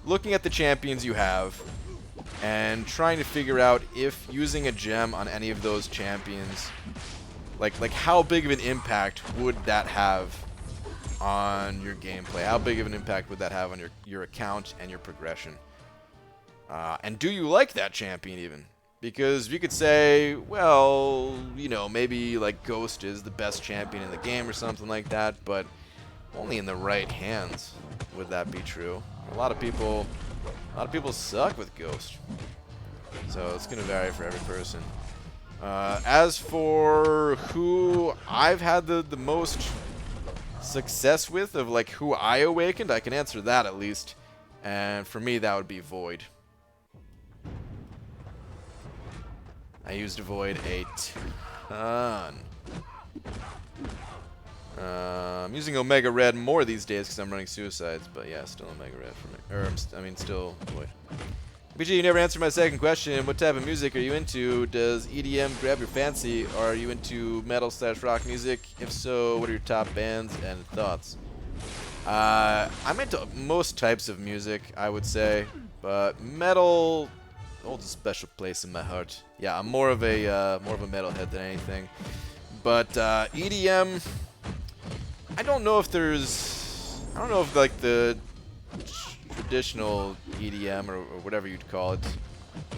A: looking at the champions you have and trying to figure out if using a gem on any of those champions, like how big of an impact would that have on your gameplay? How big of an impact would that have on your account and your progression? And do you like that champion even? Because you could say, well, you know, maybe like Ghost is the best champion in the game or something like that, but only in the right hands would that be true. A lot of people suck with Ghost, so it's gonna vary for every person. As for who I've had the most success with, of like who I awakened, I can answer that at least, and for me that would be Void. I used Void a ton. I'm using Omega Red more these days because I'm running Suicides, but yeah, still Omega Red for me. Or, I mean, still Void. BG, you never answered my second question. What type of music are you into? Does EDM grab your fancy? Or are you into metal/rock music? If so, what are your top bands and thoughts? I'm into most types of music, I would say, but metal holds a special place in my heart. Yeah, I'm more of a metalhead than anything. But EDM, I don't know if like the traditional EDM or whatever you'd call it.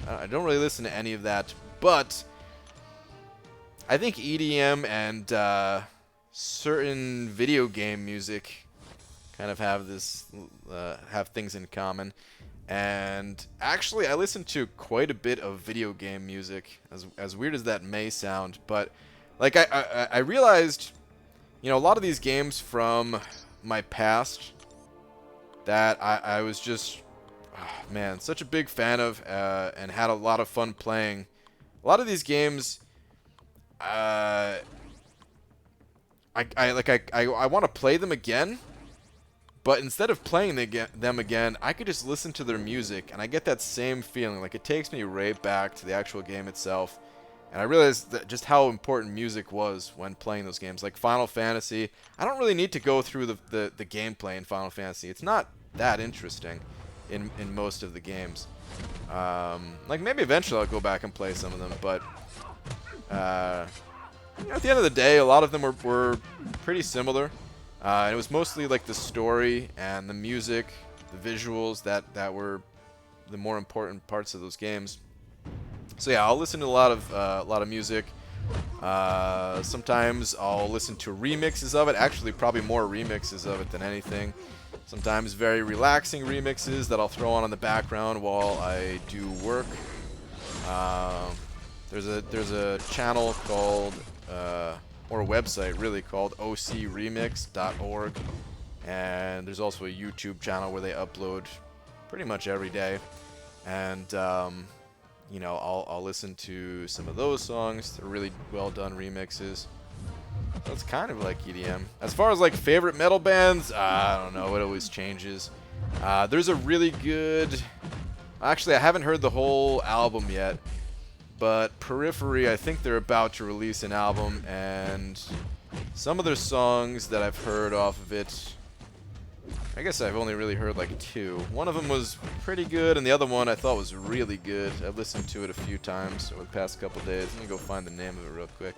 A: I don't really listen to any of that, but I think EDM and certain video game music kind of have things in common. And actually, I listen to quite a bit of video game music, as weird as that may sound. But like I realized, a lot of these games from my past that I was just, man, such a big fan of and had a lot of fun playing. A lot of these games, I want to play them again. But instead of playing them again, I could just listen to their music, and I get that same feeling. Like, it takes me right back to the actual game itself. And I realized that just how important music was when playing those games. Like Final Fantasy, I don't really need to go through the gameplay in Final Fantasy. It's not that interesting in most of the games. Like, maybe eventually I'll go back and play some of them, but at the end of the day, a lot of them were pretty similar. And it was mostly like the story and the music, the visuals that were the more important parts of those games. So yeah, I'll listen to a lot of music. Sometimes I'll listen to remixes of it. Actually, probably more remixes of it than anything. Sometimes very relaxing remixes that I'll throw on in the background while I do work. There's a channel called or a website really called ocremix.org, and there's also a YouTube channel where they upload pretty much every day, and I'll listen to some of those songs. They're really well done remixes. So it's kind of like EDM. As far as like favorite metal bands, I don't know, it always changes. There's a really good, actually I haven't heard the whole album yet, but Periphery, I think they're about to release an album, and some of their songs that I've heard off of it, I guess I've only really heard like two. One of them was pretty good, and the other one I thought was really good. I've listened to it a few times over the past couple days. Let me go find the name of it real quick,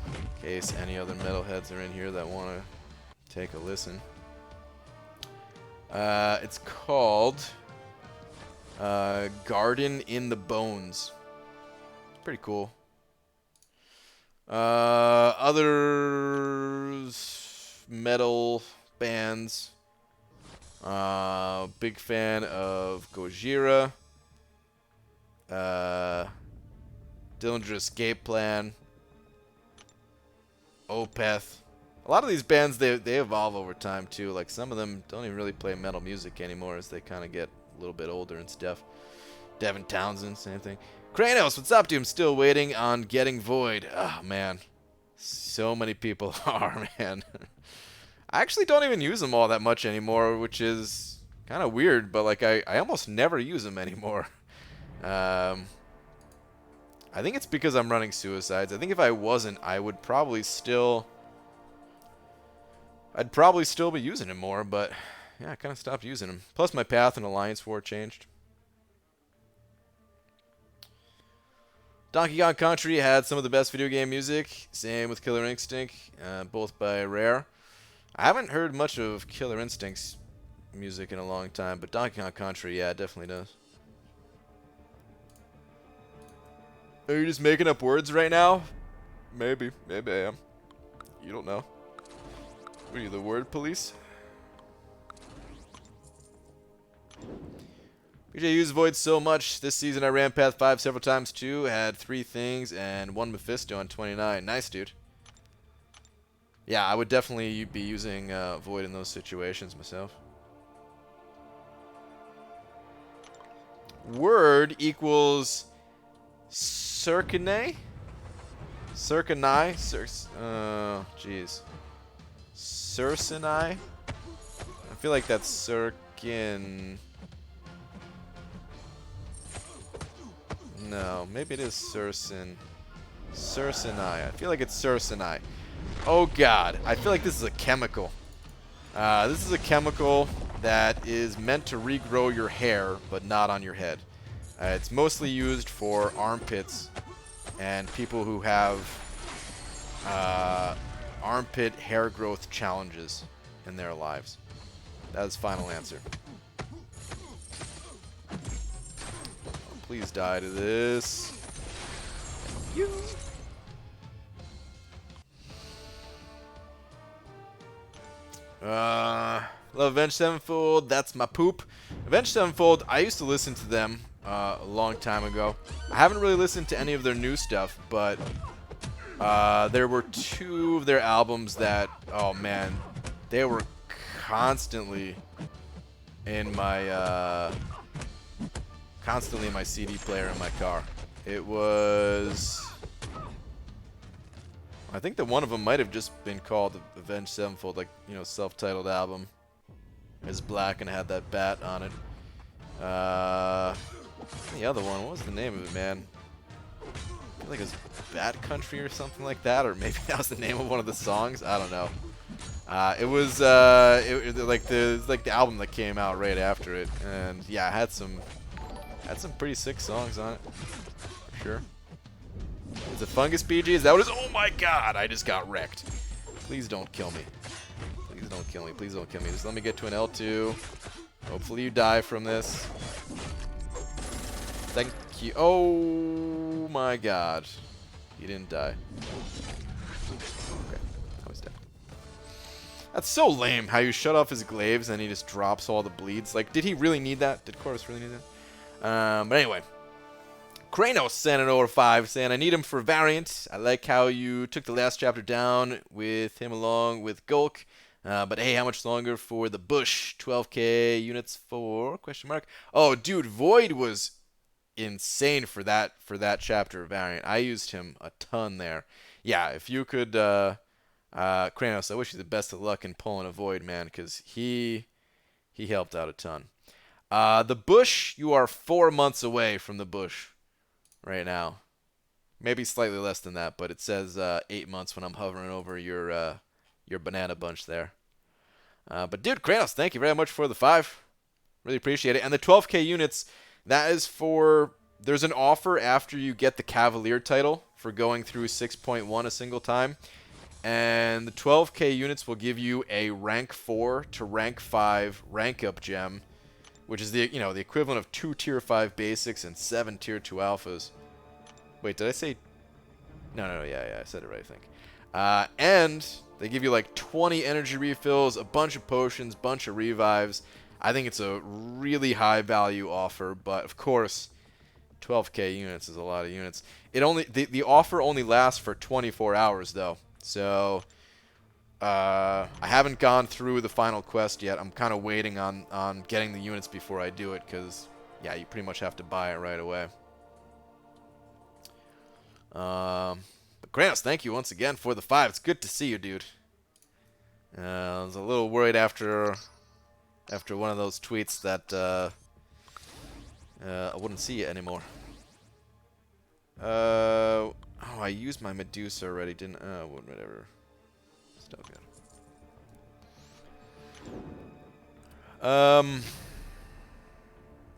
A: in case any other metalheads are in here that want to take a listen. It's called Garden in the Bones. Pretty cool. Other metal bands. Big fan of Gojira. Dillinger Escape Plan. Opeth. A lot of these bands, they evolve over time too. Like, some of them don't even really play metal music anymore as they kind of get a little bit older and stuff. Devin Townsend, same thing. Kranos, what's up, dude? I'm still waiting on getting Void. Oh, man. So many people are, man. I actually don't even use them all that much anymore, which is kind of weird, but like I almost never use them anymore. I think it's because I'm running Suicides. I think if I wasn't, I'd probably still be using him more, but yeah, I kind of stopped using him. Plus my path in Alliance War changed. Donkey Kong Country had some of the best video game music. Same with Killer Instinct, both by Rare. I haven't heard much of Killer Instinct's music in a long time, but Donkey Kong Country, yeah, it definitely does. Are you just making up words right now? Maybe I am. You don't know. What are you, the word police? BJ used Void so much this season. I ran Path 5 several times too. Had 3 things and 1 Mephisto on 29. Nice, dude. Yeah, I would definitely be using Void in those situations myself. Word equals Circane? Circani? Jeez. Sursenai? I feel like that's Sirkin. No, maybe it is Sursen. Sursenai. I feel like it's Sursenai. Oh god, I feel like this is a chemical. This is a chemical that is meant to regrow your hair, but not on your head. It's mostly used for armpits and people who have armpit hair growth challenges in their lives. That is final answer. Oh, please die to this. Thank you. Love Avenged Sevenfold, that's my poop. Avenged Sevenfold, I used to listen to them a long time ago. I haven't really listened to any of their new stuff, but there were 2 of their albums that, oh man, they were constantly in my CD player in my car. It was, I think that one of them might have just been called Avenged Sevenfold, like, you know, self-titled album. It's black and had that bat on it. The other one, what was the name of it, man? I feel like it was Bat Country or something like that, or maybe that was the name of one of the songs. I don't know. It was like the album that came out right after it, and yeah, it had some pretty sick songs on it, for sure. Is it Fungus BG? Is that what it is? Oh my god, I just got wrecked. Please don't kill me. Please don't kill me. Please don't kill me. Just let me get to an L2. Hopefully you die from this. Thank you. Oh my god. He didn't die. Okay. I was dead. That's so lame how you shut off his glaives and he just drops all the bleeds. Like, did he really need that? Did Corvus really need that? But anyway. Kranos sent an over 5 saying, I need him for Variant. I like how you took the last chapter down with him along with Gulk. But hey, how much longer for the Bush? 12k units for ? Oh, dude, Void was insane for that chapter of Variant. I used him a ton there. Yeah, if you could, Kranos, I wish you the best of luck in pulling a Void, man, because he helped out a ton. The Bush, you are 4 months away from the Bush right now. Maybe slightly less than that, but it says 8 months when I'm hovering over your banana bunch there. But dude, Kranos, thank you very much for the 5. Really appreciate it. And the 12k units, that is for, there's an offer after you get the Cavalier title for going through 6.1 a single time. And the 12k units will give you a rank 4 to rank 5 rank up gem, which is the, you know, the equivalent of 2 tier 5 basics and 7 tier 2 alphas. Wait, did I say? No, yeah, I said it right, I think. And they give you like 20 energy refills, a bunch of potions, bunch of revives. I think it's a really high value offer, but of course, 12k units is a lot of units. It only the offer only lasts for 24 hours though. So I haven't gone through the final quest yet. I'm kind of waiting on getting the units before I do it, because yeah, you pretty much have to buy it right away. But Kranos, thank you once again for the 5. It's good to see you, dude. I was a little worried after one of those tweets that I wouldn't see you anymore. Oh, I used my Medusa already, didn't I? Oh, whatever. Still good.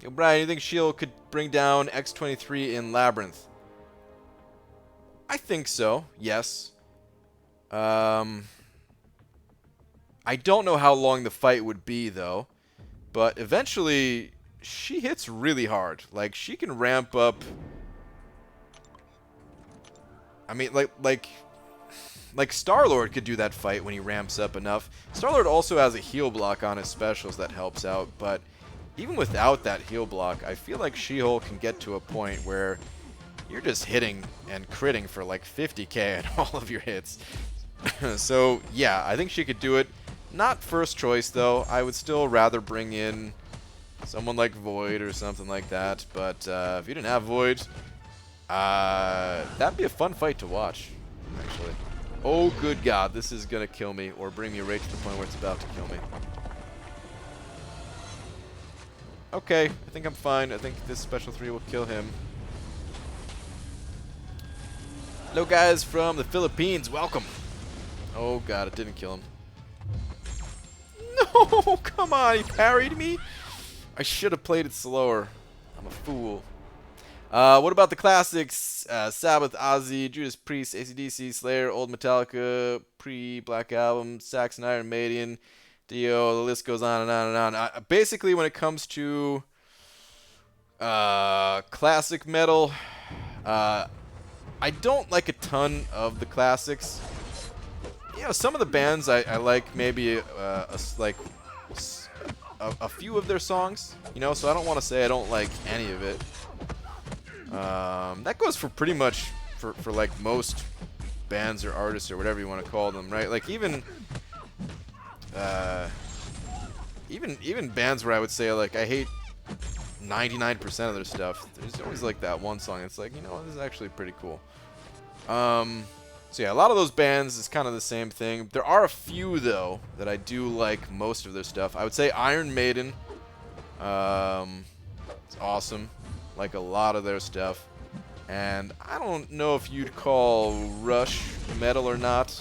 A: Yo, Brian, you think Shield could bring down X-23 in Labyrinth? I think so, yes. I don't know how long the fight would be, though. But eventually, she hits really hard. Like, she can ramp up. I mean, like Star-Lord could do that fight when he ramps up enough. Star-Lord also has a heal block on his specials that helps out. But even without that heal block, I feel like She-Hulk can get to a point where you're just hitting and critting for like 50k at all of your hits. So, yeah, I think she could do it. Not first choice, though. I would still rather bring in someone like Void or something like that. But if you didn't have Void, that'd be a fun fight to watch, actually. Oh, good God. This is going to kill me or bring me right to the point where it's about to kill me. Okay, I think I'm fine. I think this special 3 will kill him. Hello, guys from the Philippines. Welcome. Oh, God, it didn't kill him. No, come on. He parried me. I should have played it slower. I'm a fool. What about the classics? Sabbath, Ozzy, Judas Priest, AC/DC, Slayer, Old Metallica, pre-Black Album, Saxon, Iron Maiden, Dio. The list goes on and on and on. Basically, when it comes to classic metal, I don't like a ton of the classics. You know, some of the bands I like maybe a few of their songs. You know, so I don't want to say I don't like any of it. That goes for pretty much for like most bands or artists or whatever you want to call them, right? Like even bands where I would say like I hate 99% of their stuff. There's always like that one song. It's like, you know, this is actually pretty cool. So yeah, a lot of those bands is kind of the same thing. There are a few though that I do like most of their stuff. I would say Iron Maiden. It's awesome. Like a lot of their stuff. And I don't know if you'd call Rush metal or not.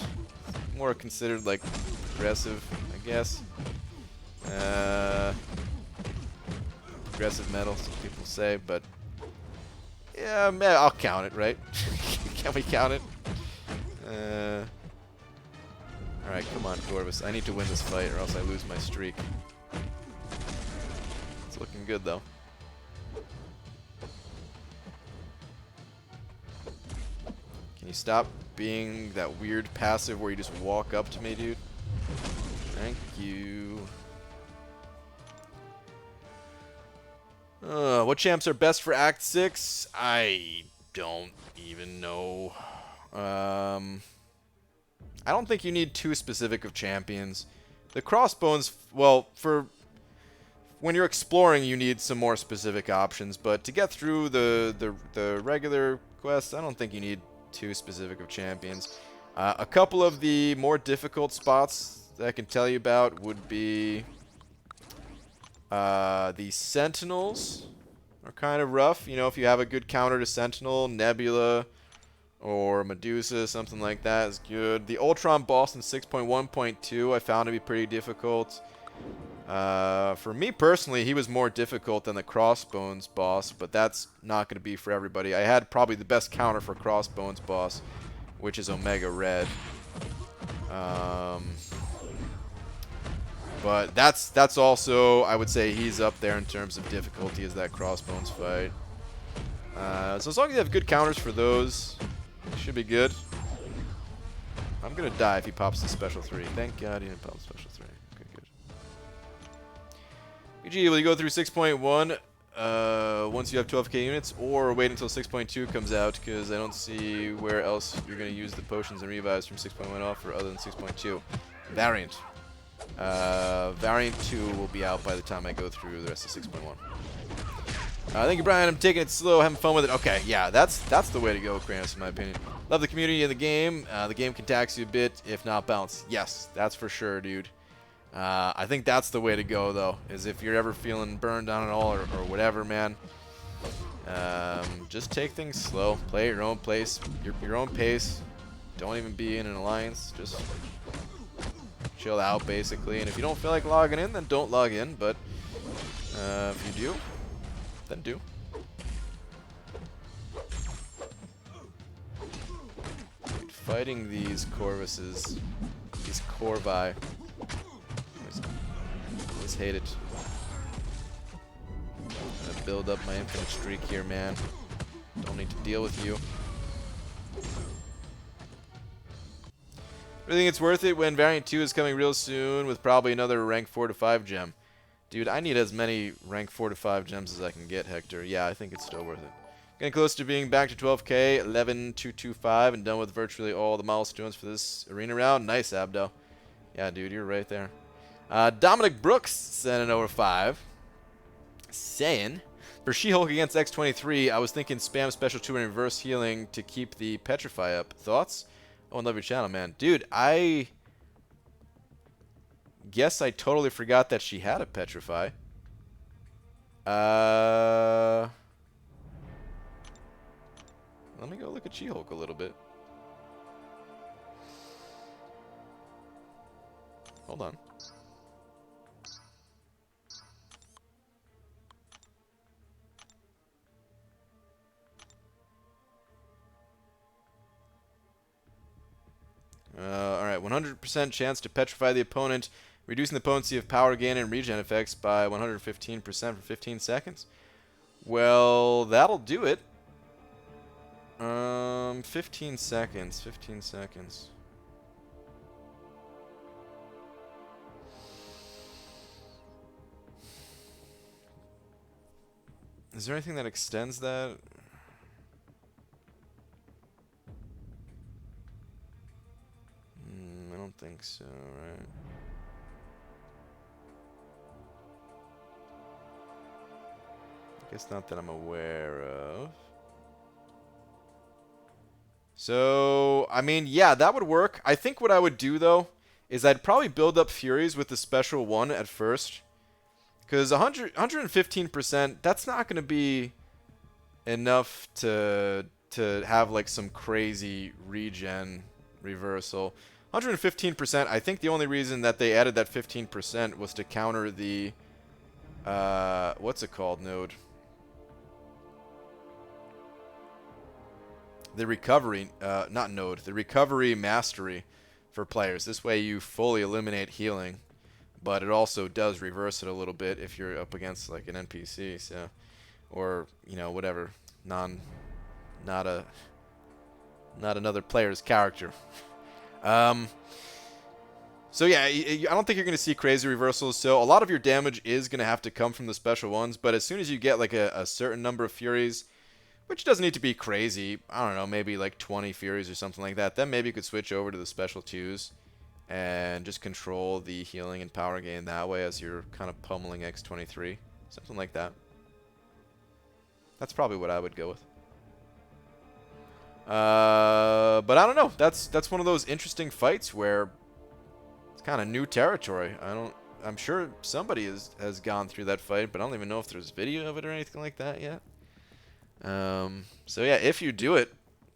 A: More considered like progressive, I guess. Progressive metal, some people say, but yeah, man, I'll count it, right? Can we count it? Alright, come on, Corvus. I need to win this fight or else I lose my streak. It's looking good, though. Can you stop being that weird passive where you just walk up to me, dude? Thank you. What champs are best for Act 6? I don't even know. I don't think you need too specific of champions. The crossbones, well, for when you're exploring, you need some more specific options. But to get through the regular quests, I don't think you need too specific of champions. A couple of the more difficult spots that I can tell you about would be the Sentinels are kind of rough. You know, if you have a good counter to Sentinel, Nebula, or Medusa, something like that is good. The Ultron boss in 6.1.2 I found to be pretty difficult. For me personally, he was more difficult than the Crossbones boss, but that's not going to be for everybody. I had probably the best counter for Crossbones boss, which is Omega Red. But that's also, I would say he's up there in terms of difficulty as that Crossbones fight. So as long as you have good counters for those, it should be good. I'm going to die if he pops the special 3. Thank God he didn't pop the special 3. Okay, good. BG, will you go through 6.1 once you have 12k units, or wait until 6.2 comes out, because I don't see where else you're going to use the potions and revives from 6.1 offer other than 6.2. Variant. Variant 2 will be out by the time I go through the rest of 6.1. Thank you, Brian. I'm taking it slow, having fun with it. Okay, yeah, that's the way to go, Kranos, in my opinion. Love the community in the game. The game can tax you a bit, if not bounce. Yes, that's for sure, dude. I think that's the way to go, though, is if you're ever feeling burned down at all or whatever, man. Just take things slow. Play at your own pace. Your own pace. Don't even be in an alliance. Just chill out, basically. And if you don't feel like logging in, then don't log in. But if you do, then do. Dude, fighting these Corvuses, these Corvi, I just hate it. I'm gonna build up my infinite streak here, man. Don't need to deal with you. I think it's worth it when Variant 2 is coming real soon with probably another rank 4 to 5 gem. Dude, I need as many rank 4 to 5 gems as I can get, Hector. Yeah, I think it's still worth it. Getting close to being back to 12k, 11,225, and done with virtually all the milestones for this arena round. Nice, Abdo. Yeah, dude, you're right there. Dominic Brooks sent an over 5. Saying, for She-Hulk against X-23, I was thinking spam special 2 and reverse healing to keep the Petrify up. Thoughts? Oh, and love your channel, man. Dude, I guess I totally forgot that she had a Petrify. Let me go look at She-Hulk a little bit. Hold on. Alright, 100% chance to petrify the opponent, reducing the potency of power gain and regen effects by 115% for 15 seconds. Well, that'll do it. 15 seconds. 15 seconds. Is there anything that extends that? I don't think so, right? I guess not that I'm aware of. So, I mean, yeah, that would work. I think what I would do, though, is I'd probably build up Furies with the special one at first. Because 115%, that's not going to be enough to have, like, some crazy regen reversal. 115%, I think the only reason that they added that 15% was to counter the, what's it called, node? The recovery, not node, the recovery mastery for players. This way you fully eliminate healing, but it also does reverse it a little bit if you're up against like an NPC, so, or, you know, whatever, not another player's character. So yeah, I don't think you're going to see crazy reversals, so a lot of your damage is going to have to come from the special ones, but as soon as you get like a certain number of Furies, which doesn't need to be crazy, I don't know, maybe like 20 Furies or something like that, then maybe you could switch over to the special 2s and just control the healing and power gain that way as you're kind of pummeling X23, something like that. That's probably what I would go with. But I don't know. That's one of those interesting fights where it's kind of new territory. I'm sure somebody has gone through that fight, but I don't even know if there's video of it or anything like that yet. So yeah, if you do it,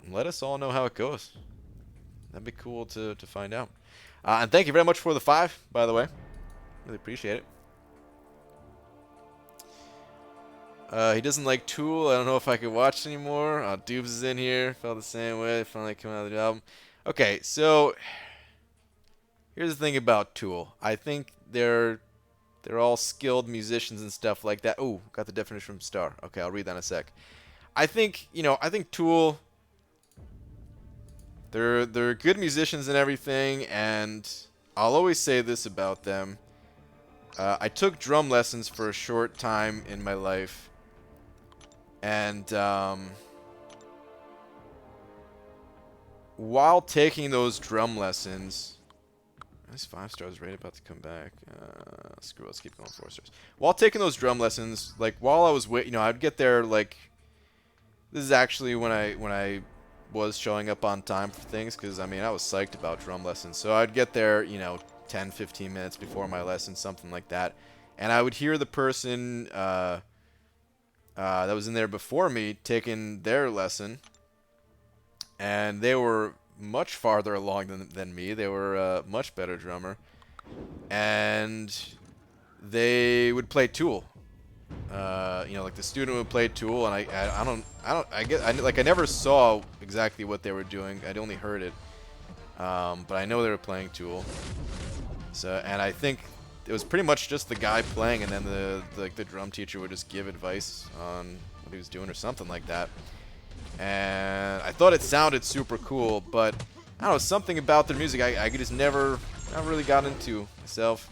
A: let us all know how it goes. That'd be cool to find out. And thank you very much for the 5, by the way. Really appreciate it. He doesn't like Tool. I don't know if I could watch anymore. Dubes is in here. Felt the same way. Finally coming out of the album. Okay, so here's the thing about Tool. I think they're all skilled musicians and stuff like that. Oh, got the definition from Star. Okay, I'll read that in a sec. I think Tool, they're good musicians and everything, and I'll always say this about them. I took drum lessons for a short time in my life, and while taking those drum lessons, this 5 stars rated, about to come back. Screw it, let's keep going 4 stars. While taking those drum lessons, like while I was I'd get there like. This is actually when I was showing up on time for things, because I mean I was psyched about drum lessons. So I'd get there, 10, 15 minutes before my lesson, something like that, and I would hear the person that was in there before me taking their lesson, and they were much farther along than me. They were a much better drummer, and they would play Tool. Like the student would play Tool, and I never saw exactly what they were doing. I'd only heard it, but I know they were playing Tool. So, and I think it was pretty much just the guy playing, and then the drum teacher would just give advice on what he was doing or something like that. And I thought it sounded super cool, but I don't know, something about their music I just never really got into myself.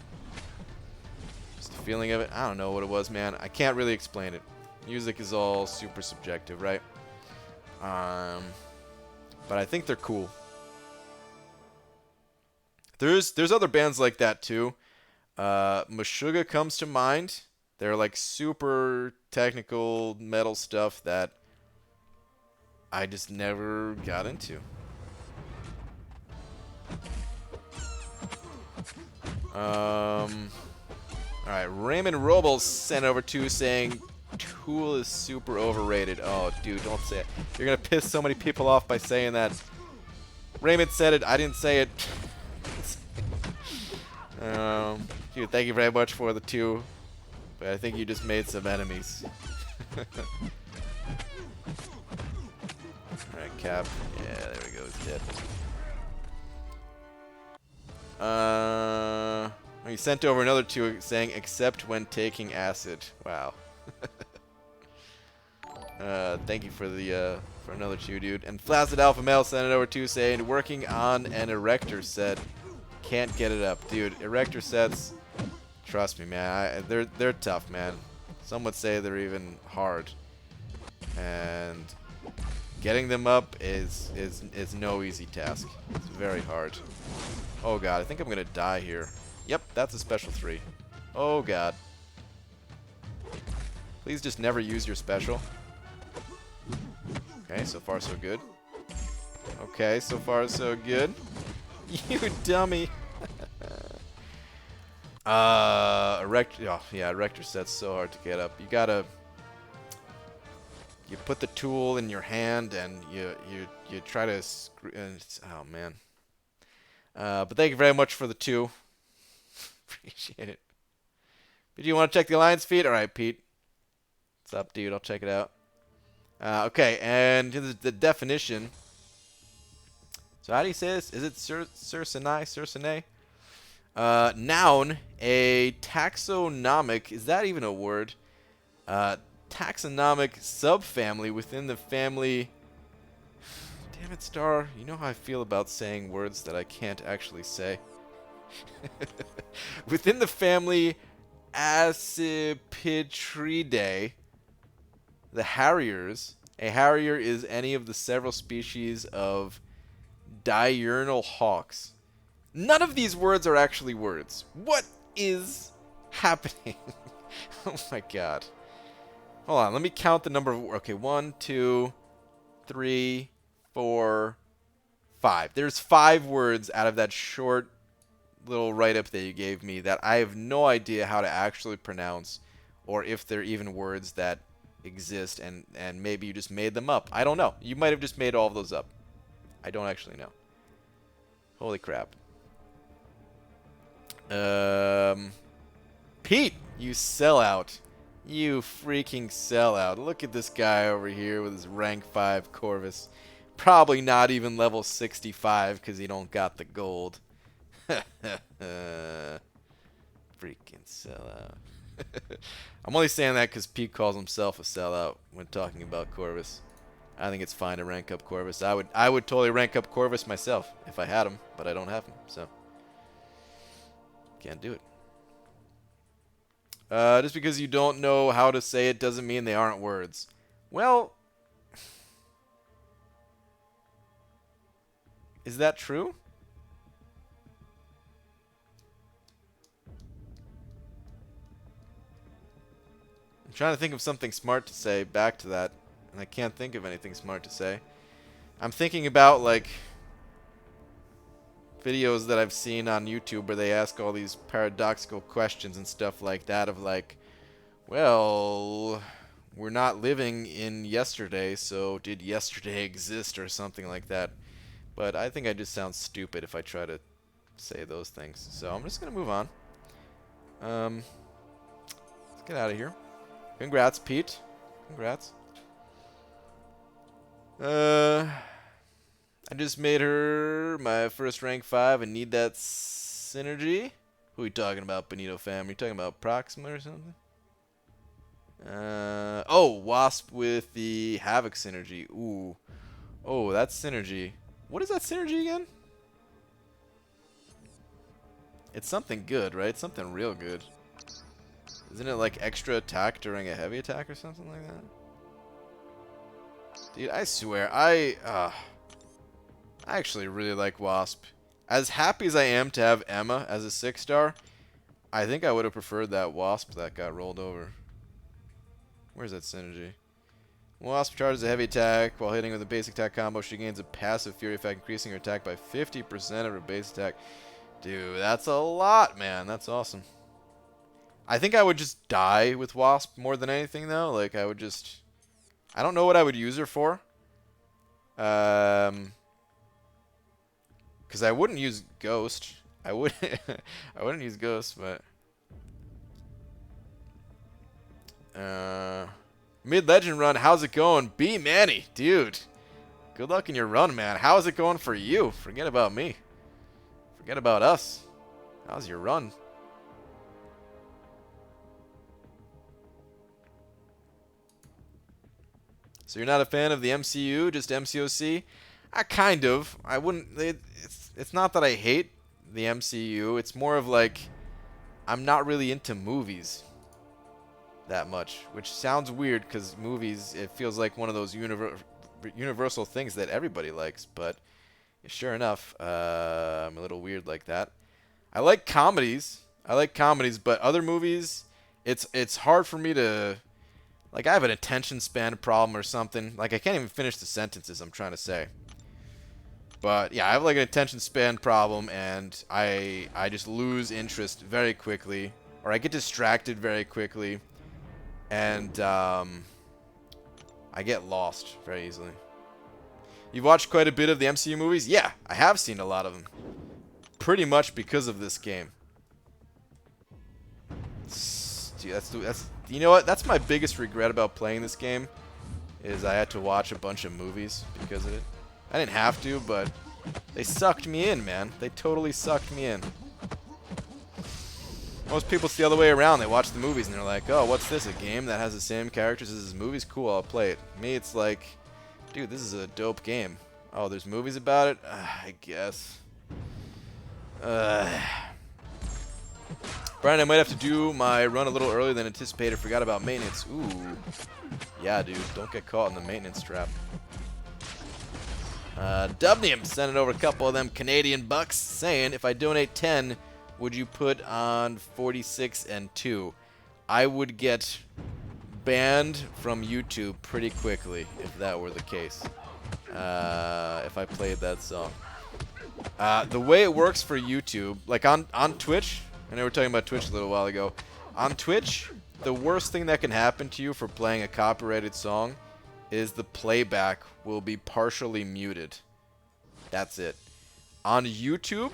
A: Feeling of it, I don't know what it was, man. I can't really explain it. Music is all super subjective, right? But I think they're cool. There's other bands like that too. Meshuggah comes to mind. They're like super technical metal stuff that I just never got into. Alright, Raymond Robles sent over 2 saying Tool is super overrated. Oh, dude, don't say it. You're gonna piss so many people off by saying that. Raymond said it. I didn't say it. Dude, thank you very much for the 2. But I think you just made some enemies. Alright, Cap. Yeah, there we go. He's dead. He sent over another 2 saying, except when taking acid. Wow. Thank you for the for another 2, dude. And Flaccid Alpha Male sent it over 2 saying, working on an erector set. Can't get it up. Dude, erector sets, trust me, man. They're tough, man. Some would say they're even hard. And getting them up is no easy task. It's very hard. Oh god, I think I'm gonna die here. Yep, that's a special 3. Oh god. Please just never use your special. Okay, so far so good. Okay, so far so good. You dummy. Erector. Oh, yeah, erector set's so hard to get up. You gotta. You put the tool in your hand and you try to screw. Oh man. But thank you very much for the 2. Appreciate it. But do you want to check the alliance feed? All right, Pete. What's up, dude? I'll check it out. Okay, and the definition. So how do you say this? Is it Cercinae? Noun, a taxonomic, is that even a word? Taxonomic subfamily within the family. Damn it, Star. You know how I feel about saying words that I can't actually say. Within the family Accipitridae, the harriers. A harrier is any of the several species of diurnal hawks. None of these words are actually words. What is happening? Oh my god. Hold on, let me count the number of... Okay, 1, 2, 3, 4, 5. There's 5 words out of that short little write-up that you gave me that I have no idea how to actually pronounce, or if they're even words that exist, and maybe you just made them up. I don't know. You might have just made all of those up. I don't actually know. Holy crap. Pete, you sellout. You freaking sellout. Look at this guy over here with his rank 5 Corvus. Probably not even level 65 because he don't got the gold. Freaking sellout. I'm only saying that because Pete calls himself a sellout when talking about Corvus. I think it's fine to rank up Corvus. I would totally rank up Corvus myself if I had him, but I don't have him, so can't do it. Just because you don't know how to say it doesn't mean they aren't words. Well, is that true? I'm trying to think of something smart to say back to that, and I can't think of anything smart to say. I'm thinking about, like, videos that I've seen on YouTube where they ask all these paradoxical questions and stuff like that of like, well, we're not living in yesterday, so did yesterday exist or something like that. But I think I just sound stupid if I try to say those things. So I'm just going to move on. Let's get out of here. Congrats, Pete. Congrats. I just made her my first rank 5 and need that synergy. Who are you talking about, Benito fam? Are you talking about Proxima or something? Oh, Wasp with the Havoc synergy. Ooh. Oh, that's synergy. What is that synergy again? It's something good, right? Something real good. Isn't it like extra attack during a heavy attack or something like that? Dude, I swear, I actually really like Wasp. As happy as I am to have Emma as a 6-star, I think I would have preferred that Wasp that got rolled over. Where's that synergy? Wasp charges a heavy attack. While hitting with a basic attack combo, she gains a passive fury effect, increasing her attack by 50% of her base attack. Dude, that's a lot, man. That's awesome. I think I would just die with Wasp more than anything, though. Like, I would just... I don't know what I would use her for. Because I wouldn't use Ghost. I would I wouldn't use Ghost, but mid-legend run, how's it going? B Manny, dude. Good luck in your run, man. How's it going for you? Forget about me. Forget about us. How's your run? So you're not a fan of the MCU, just MCOC? Kind of. I wouldn't. It's not that I hate the MCU. It's more of like I'm not really into movies that much, which sounds weird because movies, it feels like one of those universal things that everybody likes. But sure enough, I'm a little weird like that. I like comedies. But other movies, it's hard for me to. Like, I have an attention span problem or something. Like, I can't even finish the sentences I'm trying to say. But, yeah, I have, like, an attention span problem, and I just lose interest very quickly. Or I get distracted very quickly. And, I get lost very easily. You've watched quite a bit of the MCU movies? Yeah, I have seen a lot of them. Pretty much because of this game. Dude, that's you know what? That's my biggest regret about playing this game, is I had to watch a bunch of movies because of it. I didn't have to, but they sucked me in, man. They totally sucked me in. Most people, it's the other way around. They watch the movies and they're like, oh, what's this? A game that has the same characters as this movie's? Cool, I'll play it. Me, it's like, dude, this is a dope game. Oh, there's movies about it? I guess. Brian, I might have to do my run a little earlier than anticipated. Forgot about maintenance. Ooh. Yeah, dude. Don't get caught in the maintenance trap. Dubnium sending over a couple of them Canadian bucks saying, if I donate 10, would you put on 46 and 2? I would get banned from YouTube pretty quickly if that were the case. If I played that song. The way it works for YouTube, like on Twitch, I know we were talking about Twitch a little while ago. On Twitch, the worst thing that can happen to you for playing a copyrighted song is the playback will be partially muted. That's it. On YouTube,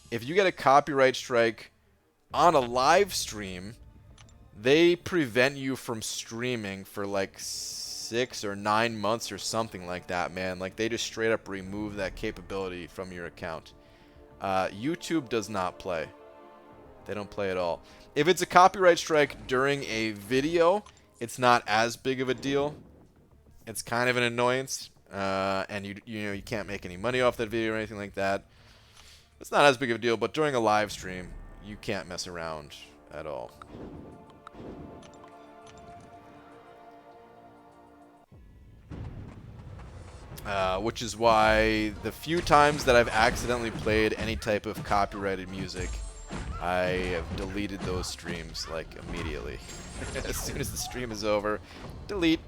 A: if you get a copyright strike on a live stream, they prevent you from streaming for like 6 or 9 months or something like that, man. Like, they just straight up remove that capability from your account. YouTube does not play. They don't play at all. If it's a copyright strike during a video, it's not as big of a deal. It's kind of an annoyance, and you know, you can't make any money off that video or anything like that. It's not as big of a deal, but during a live stream, you can't mess around at all. Which is why the few times that I've accidentally played any type of copyrighted music, I have deleted those streams, like, immediately. As soon as the stream is over, delete.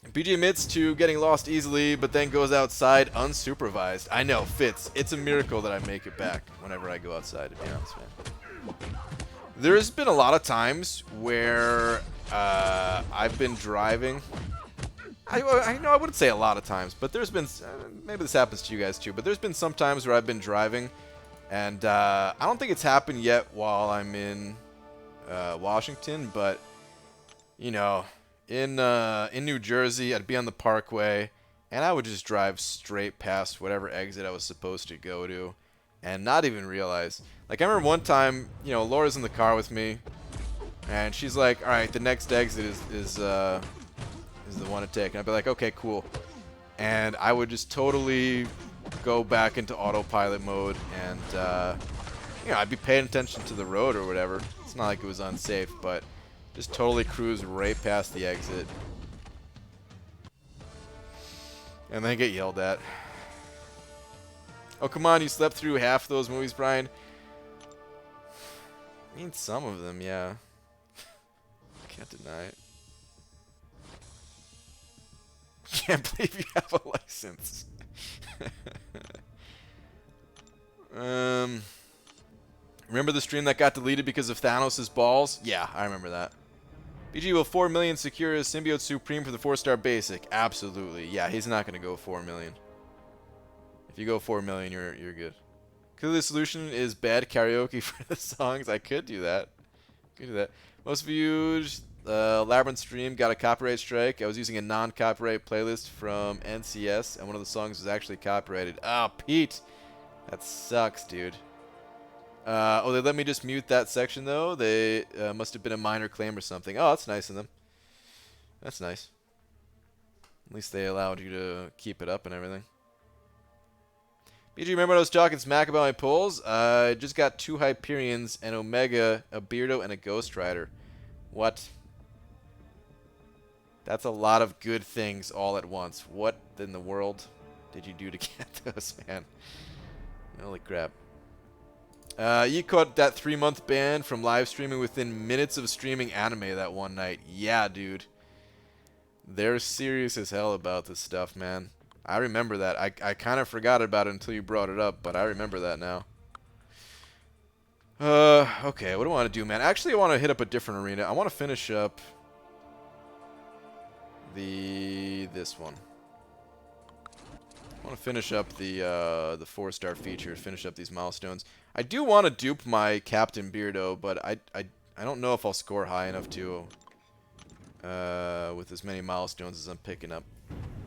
A: BG admits to getting lost easily, but then goes outside unsupervised. I know, Fitz. It's a miracle that I make it back whenever I go outside, to be honest, man. There's been a lot of times where I've been driving. I know I wouldn't say a lot of times, but there's been, maybe this happens to you guys too, but there's been some times where I've been driving, and I don't think it's happened yet while I'm in Washington, but, you know, in New Jersey, I'd be on the Parkway, and I would just drive straight past whatever exit I was supposed to go to, and not even realize. Like, I remember one time, you know, Laura's in the car with me, and she's like, all right, the next exit is the one to take. And I'd be like, okay, cool. And I would just totally go back into autopilot mode, and, you know, I'd be paying attention to the road or whatever. It's not like it was unsafe, but just totally cruise right past the exit. And then get yelled at. Oh, come on, you slept through half those movies, Brian. I mean, some of them, yeah. Can't deny it. Can't believe you have a license. Remember the stream that got deleted because of Thanos' balls? Yeah, I remember that. BG, will 4 million secure a Symbiote Supreme for the 4-star basic? Absolutely. Yeah, he's not going to go 4 million. If you go 4 million, you're good. Clearly the solution is bad karaoke for the songs. I could do that. Most viewed Labyrinth stream got a copyright strike. I was using a non-copyright playlist from NCS, and one of the songs was actually copyrighted. Oh, Pete! That sucks, dude. Oh, they let me just mute that section, though. They must have been a minor claim or something. Oh, that's nice of them. That's nice. At least they allowed you to keep it up and everything. BG, remember when I was talking smack about my pulls? I just got 2 Hyperions, an Omega, a Beardo, and a Ghost Rider. What? That's a lot of good things all at once. What in the world did you do to get those, man? Holy crap. You caught that 3-month ban from live streaming within minutes of streaming anime that one night. Yeah, dude. They're serious as hell about this stuff, man. I remember that. I kind of forgot about it until you brought it up, but I remember that now. Okay, what do I want to do, man? Actually, I want to hit up a different arena. I want to finish up this one. I want to finish up the 4-star feature, finish up these milestones. I do want to dupe my Captain Beardo, but I don't know if I'll score high enough to with as many milestones as I'm picking up.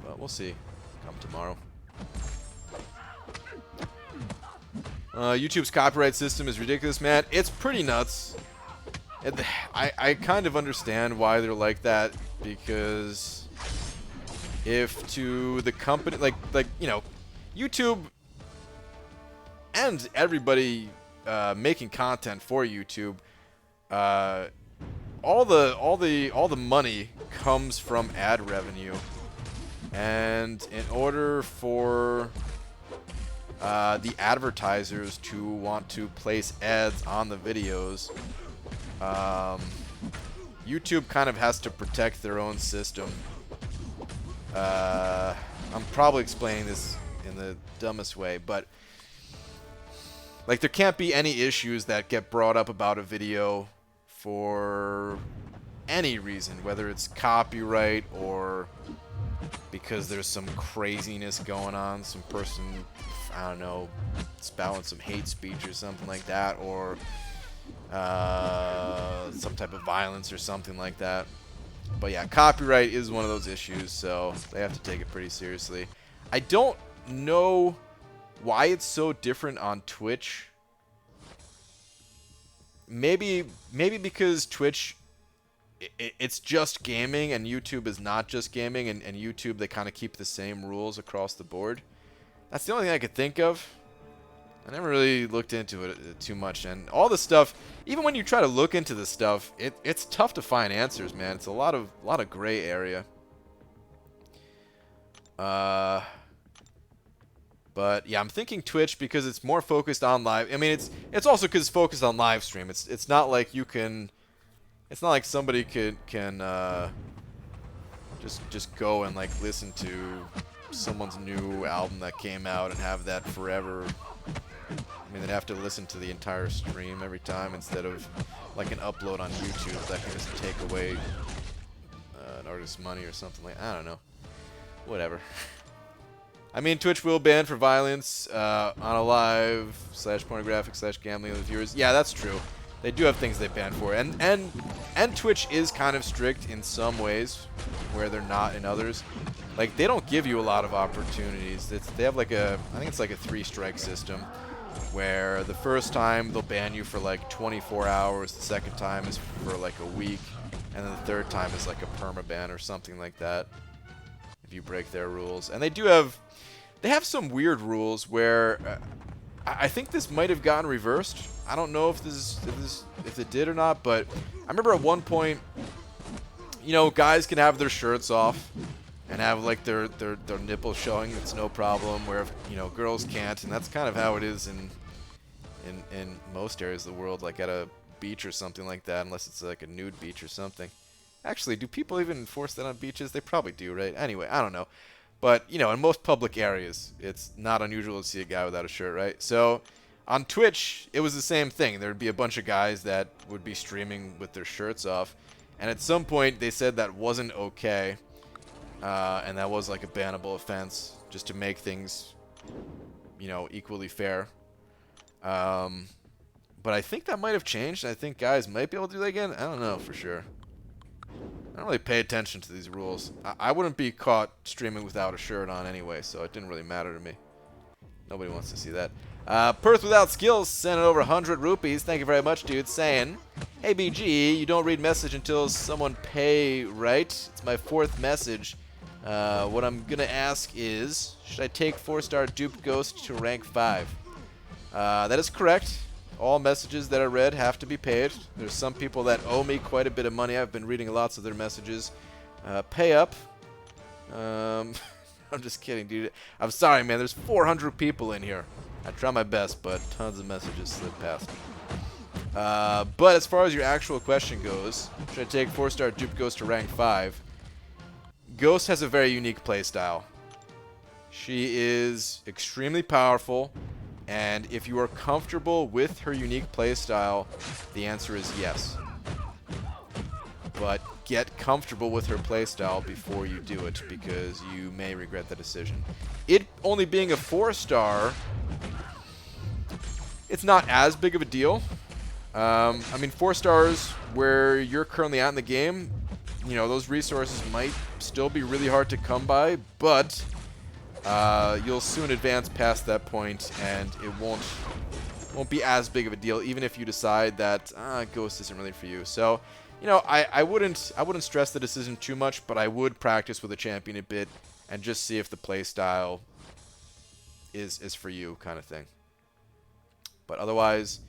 A: But we'll see. Come tomorrow. YouTube's copyright system is ridiculous, man. It's pretty nuts. I kind of understand why they're like that, because if to the company, like you know, YouTube and everybody making content for YouTube, all the money comes from ad revenue, and in order for the advertisers to want to place ads on the videos, YouTube kind of has to protect their own system. I'm probably explaining this in the dumbest way, but like there can't be any issues that get brought up about a video for any reason, whether it's copyright or because there's some craziness going on, some person, I don't know, spouting some hate speech or something like that, or some type of violence or something like that. But yeah, copyright is one of those issues, so they have to take it pretty seriously. I don't know why it's so different on Twitch. Maybe because Twitch, it's just gaming, and YouTube is not just gaming, and YouTube, they kind of keep the same rules across the board. That's the only thing I could think of. I never really looked into it too much, and all the stuff, even when you try to look into this stuff, it's tough to find answers, man. It's a lot of gray area. But yeah, I'm thinking Twitch because it's more focused on live. I mean, it's also because it's focused on live stream. It's not like you can. It's not like somebody can just go and like listen to someone's new album that came out and have that forever. I mean, they'd have to listen to the entire stream every time instead of like an upload on YouTube that can just take away an artist's money or something like. I don't know. Whatever. I mean, Twitch will ban for violence on a live / pornographic / gambling with viewers. Yeah, that's true. They do have things they ban for, and Twitch is kind of strict in some ways, where they're not in others. Like, they don't give you a lot of opportunities. They have like I think it's like a 3-strike system, where the first time they'll ban you for like 24 hours, the second time is for like a week, and then the third time is like a permaban or something like that, if you break their rules. And they have some weird rules where I think this might have gotten reversed. I don't know if it did or not, but I remember at one point, you know, guys can have their shirts off and have like their nipples showing. It's no problem. Where, you know, girls can't, and that's kind of how it is in most areas of the world, like at a beach or something like that, unless it's like a nude beach or something. Actually, do people even enforce that on beaches? They probably do, right? Anyway, I don't know. But, you know, in most public areas, it's not unusual to see a guy without a shirt, right? So, on Twitch, it was the same thing. There'd be a bunch of guys that would be streaming with their shirts off. And at some point, they said that wasn't okay. And that was like a bannable offense, just to make things, you know, equally fair. But I think that might have changed. I think guys might be able to do that again. I don't know for sure. I don't really pay attention to these rules. I wouldn't be caught streaming without a shirt on anyway, so it didn't really matter to me. Nobody wants to see that. Perth Without Skills sent over 100 rupees. Thank you very much, dude. Saying, hey, BG, you don't read message until someone pay, right? It's my 4th message. What I'm going to ask is, should I take 4-star duped ghost to rank 5? That is correct. All messages that are read have to be paid. There's some people that owe me quite a bit of money. I've been reading lots of their messages. Pay up. I'm just kidding, dude. I'm sorry, man. There's 400 people in here. I try my best, but tons of messages slip past. But as far as your actual question goes, should I take 4-star dupe ghost to rank 5? Ghost has a very unique playstyle. She is extremely powerful. And if you are comfortable with her unique playstyle, the answer is yes. But get comfortable with her playstyle before you do it, because you may regret the decision. It only being a 4-star, it's not as big of a deal. I mean, 4 stars where you're currently at in the game, you know, those resources might still be really hard to come by, but you'll soon advance past that point, and it won't be as big of a deal, even if you decide that Ghost isn't really for you. So, you know, I wouldn't stress the decision too much, but I would practice with a champion a bit and just see if the play style is for you, kind of thing. But otherwise,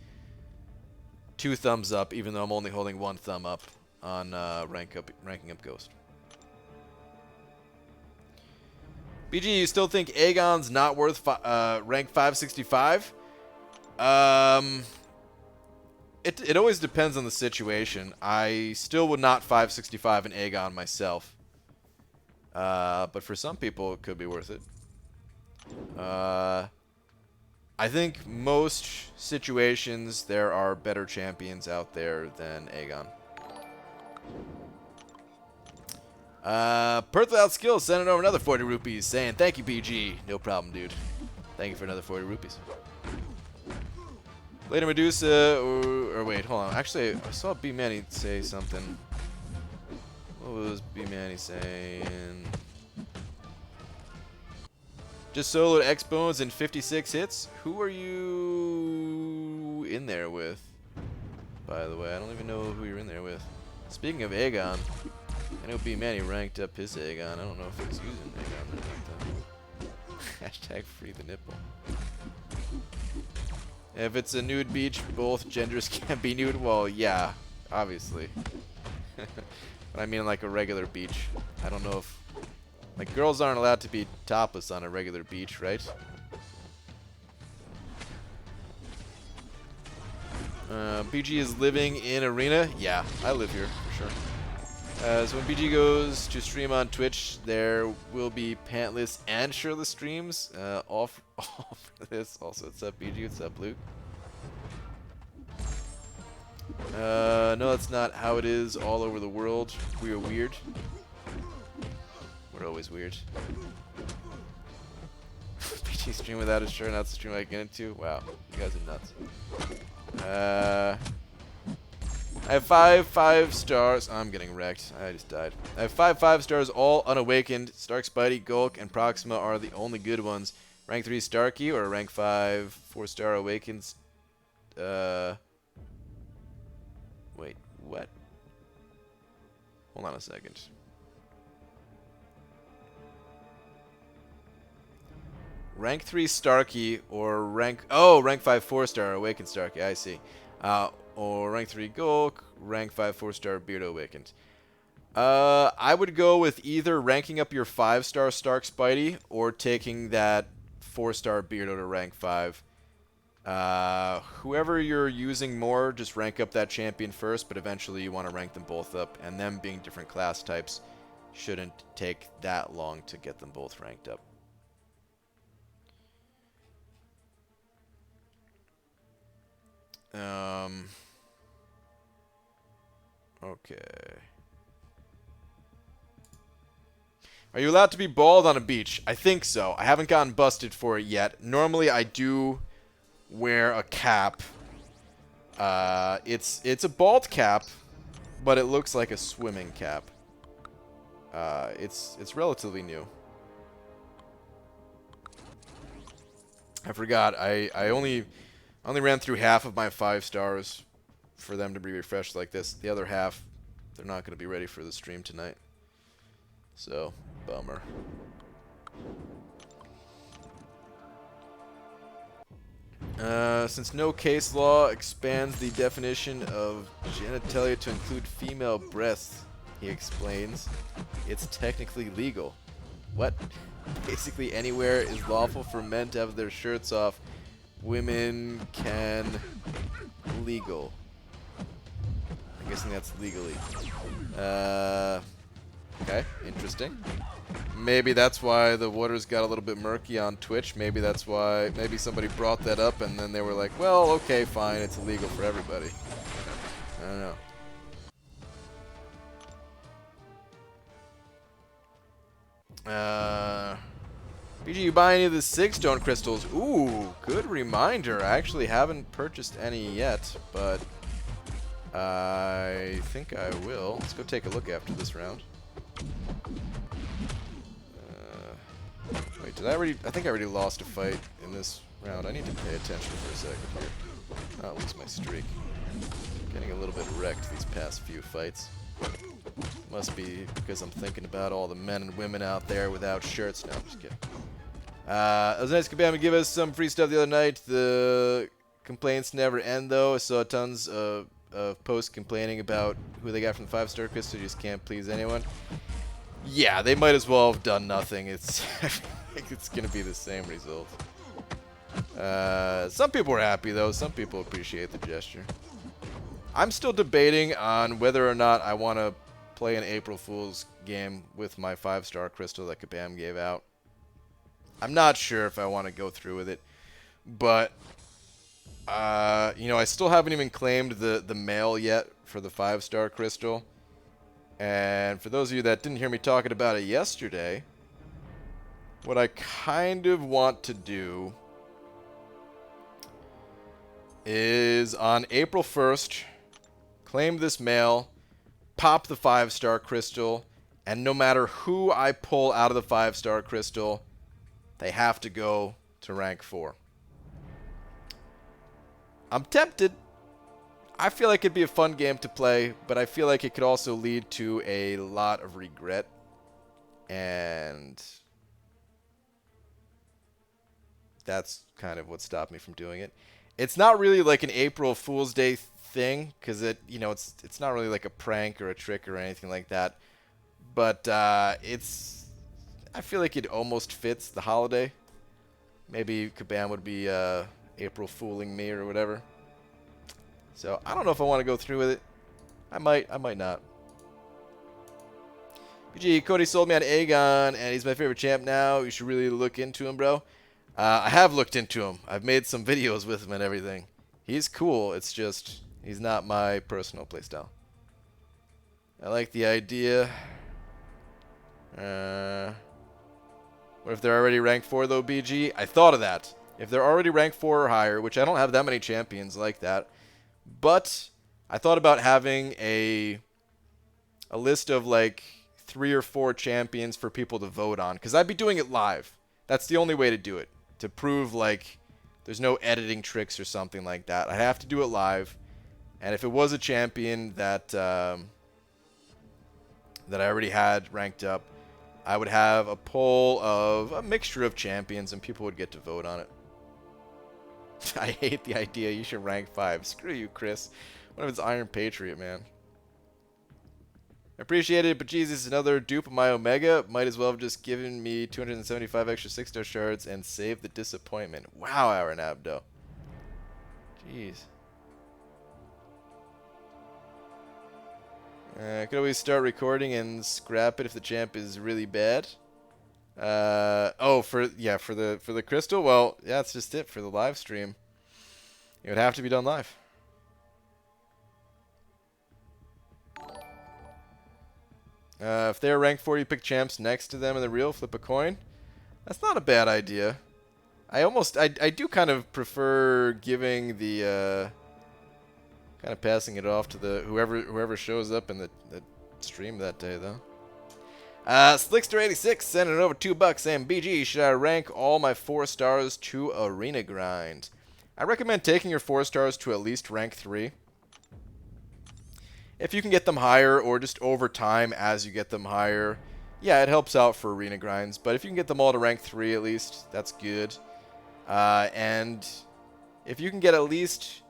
A: 2 thumbs up, even though I'm only holding 1 thumb up on ranking up Ghost. BG, you still think Aegon's not worth rank 565? It always depends on the situation. I still would not 565 an Aegon myself. But for some people, it could be worth it. I think most situations there are better champions out there than Aegon. Perth Without Skills sending over another 40 rupees saying, thank you, BG. No problem, dude. Thank you for another 40 rupees. Later Medusa, or wait, hold on. Actually, I saw B Manny say something. What was B Manny saying? Just soloed X-Bones in 56 hits? Who are you in there with? By the way, I don't even know who you're in there with. Speaking of Aegon, I know B Manny ranked up his Aegon. I don't know if he's using Aegon or not. Hashtag free the nipple. If it's a nude beach, both genders can be nude. Well, yeah, obviously. But I mean like a regular beach. I don't know if... Like, girls aren't allowed to be topless on a regular beach, right? BG is living in Arena. Yeah, I live here, for sure. So when BG goes to stream on Twitch, there will be pantless and shirtless streams. All for this. Also, what's up, BG? What's up, Luke? No, that's not how it is all over the world. We are weird. We're always weird. BG stream without a shirt, not the stream I get into. Wow, you guys are nuts. I have 5 stars. I'm getting wrecked. I just died. I have 5 stars, all unawakened. Stark, Spidey, Gulk, and Proxima are the only good ones. Rank 3 Starkey or rank 5 4-star awakens. Wait, what? Hold on a second. Rank 3 Starkey or rank 5 4-star awakened Starkey. I see. Or rank 3 Gulk, rank 5 4-star Beardo awakened. I would go with either ranking up your 5-star Stark Spidey or taking that 4-star Beardo to rank 5. Whoever you're using more, just rank up that champion first, but eventually you want to rank them both up, and them being different class types shouldn't take that long to get them both ranked up. Okay. Are you allowed to be bald on a beach? I think so. I haven't gotten busted for it yet. Normally I do wear a cap. It's a bald cap, but it looks like a swimming cap. It's relatively new. I forgot. I only ran through half of my 5 stars for them to be refreshed like this. The other half, they're not going to be ready for the stream tonight. So, bummer. Since no case law expands the definition of genitalia to include female breasts, he explains, it's technically legal. What? Basically anywhere is lawful for men to have their shirts off. Women can legal. I'm guessing that's legally. Okay, interesting. Maybe that's why the waters got a little bit murky on Twitch. Maybe that's why, maybe somebody brought that up and then they were like, well, okay, fine, it's illegal for everybody. I don't know. BG, you buy any of the Sig Stone crystals? Ooh, good reminder. I actually haven't purchased any yet, but I think I will. Let's go take a look after this round. Wait, did I already? I think I already lost a fight in this round. I need to pay attention for a second here. Not lose my streak. Getting a little bit wrecked these past few fights. Must be because I'm thinking about all the men and women out there without shirts. No, I'm just kidding. It was nice to give us some free stuff the other night. The complaints never end, though. I saw tons of posts complaining about who they got from the 5-star crystal. You just can't please anyone. Yeah, they might as well have done nothing. It's I think it's gonna be the same result. Some people are happy though. Some people appreciate the gesture. I'm still debating on whether or not I want to play an April Fool's game with my 5-star crystal that Kabam gave out. I'm not sure if I want to go through with it, but you know, I still haven't even claimed the mail yet for the 5-star crystal. And for those of you that didn't hear me talking about it yesterday, what I kind of want to do is on April 1st, claim this mail, pop the 5-star crystal, and no matter who I pull out of the 5-star crystal, they have to go to rank 4. I'm tempted. I feel like it'd be a fun game to play, but I feel like it could also lead to a lot of regret. And that's kind of what stopped me from doing it. It's not really like an April Fool's Day thing, because you know, it's not really like a prank or a trick or anything like that. But I feel like it almost fits the holiday. Maybe Kabam would be April Fooling me or whatever. So I don't know if I want to go through with it. I might not. BG, Cody sold me on Aegon, and he's my favorite champ now. You should really look into him, bro. I have looked into him. I've made some videos with him and everything. He's cool. It's just he's not my personal playstyle. I like the idea. What if they're already rank 4 though, BG? I thought of that. If they're already rank 4 or higher, which I don't have that many champions like that, but I thought about having a list of like 3 or 4 champions for people to vote on, because I'd be doing it live. That's the only way to do it, to prove like there's no editing tricks or something like that. I have to do it live, and if it was a champion that that I already had ranked up, I would have a poll of a mixture of champions, and people would get to vote on it. I hate the idea. You should rank 5. Screw you, Chris. What if it's Iron Patriot, man? Appreciate it, but Jesus, another dupe of my Omega. Might as well have just given me 275 extra 6-star shards and saved the disappointment. Wow, Aaron Abdo. Jeez. I could always start recording and scrap it if the champ is really bad. Oh, for the crystal. Well, yeah, that's just it for the live stream. It would have to be done live. If they're ranked 40, pick champs next to them in the reel. Flip a coin. That's not a bad idea. I do kind of prefer giving the kind of passing it off to the whoever shows up in the stream that day though. Slickster86 sending over $2 saying, BG, should I rank all my 4 stars to arena grind? I recommend taking your 4 stars to at least rank 3. If you can get them higher or just over time as you get them higher, yeah, it helps out for arena grinds. But if you can get them all to rank 3 at least, that's good. And if you can get at least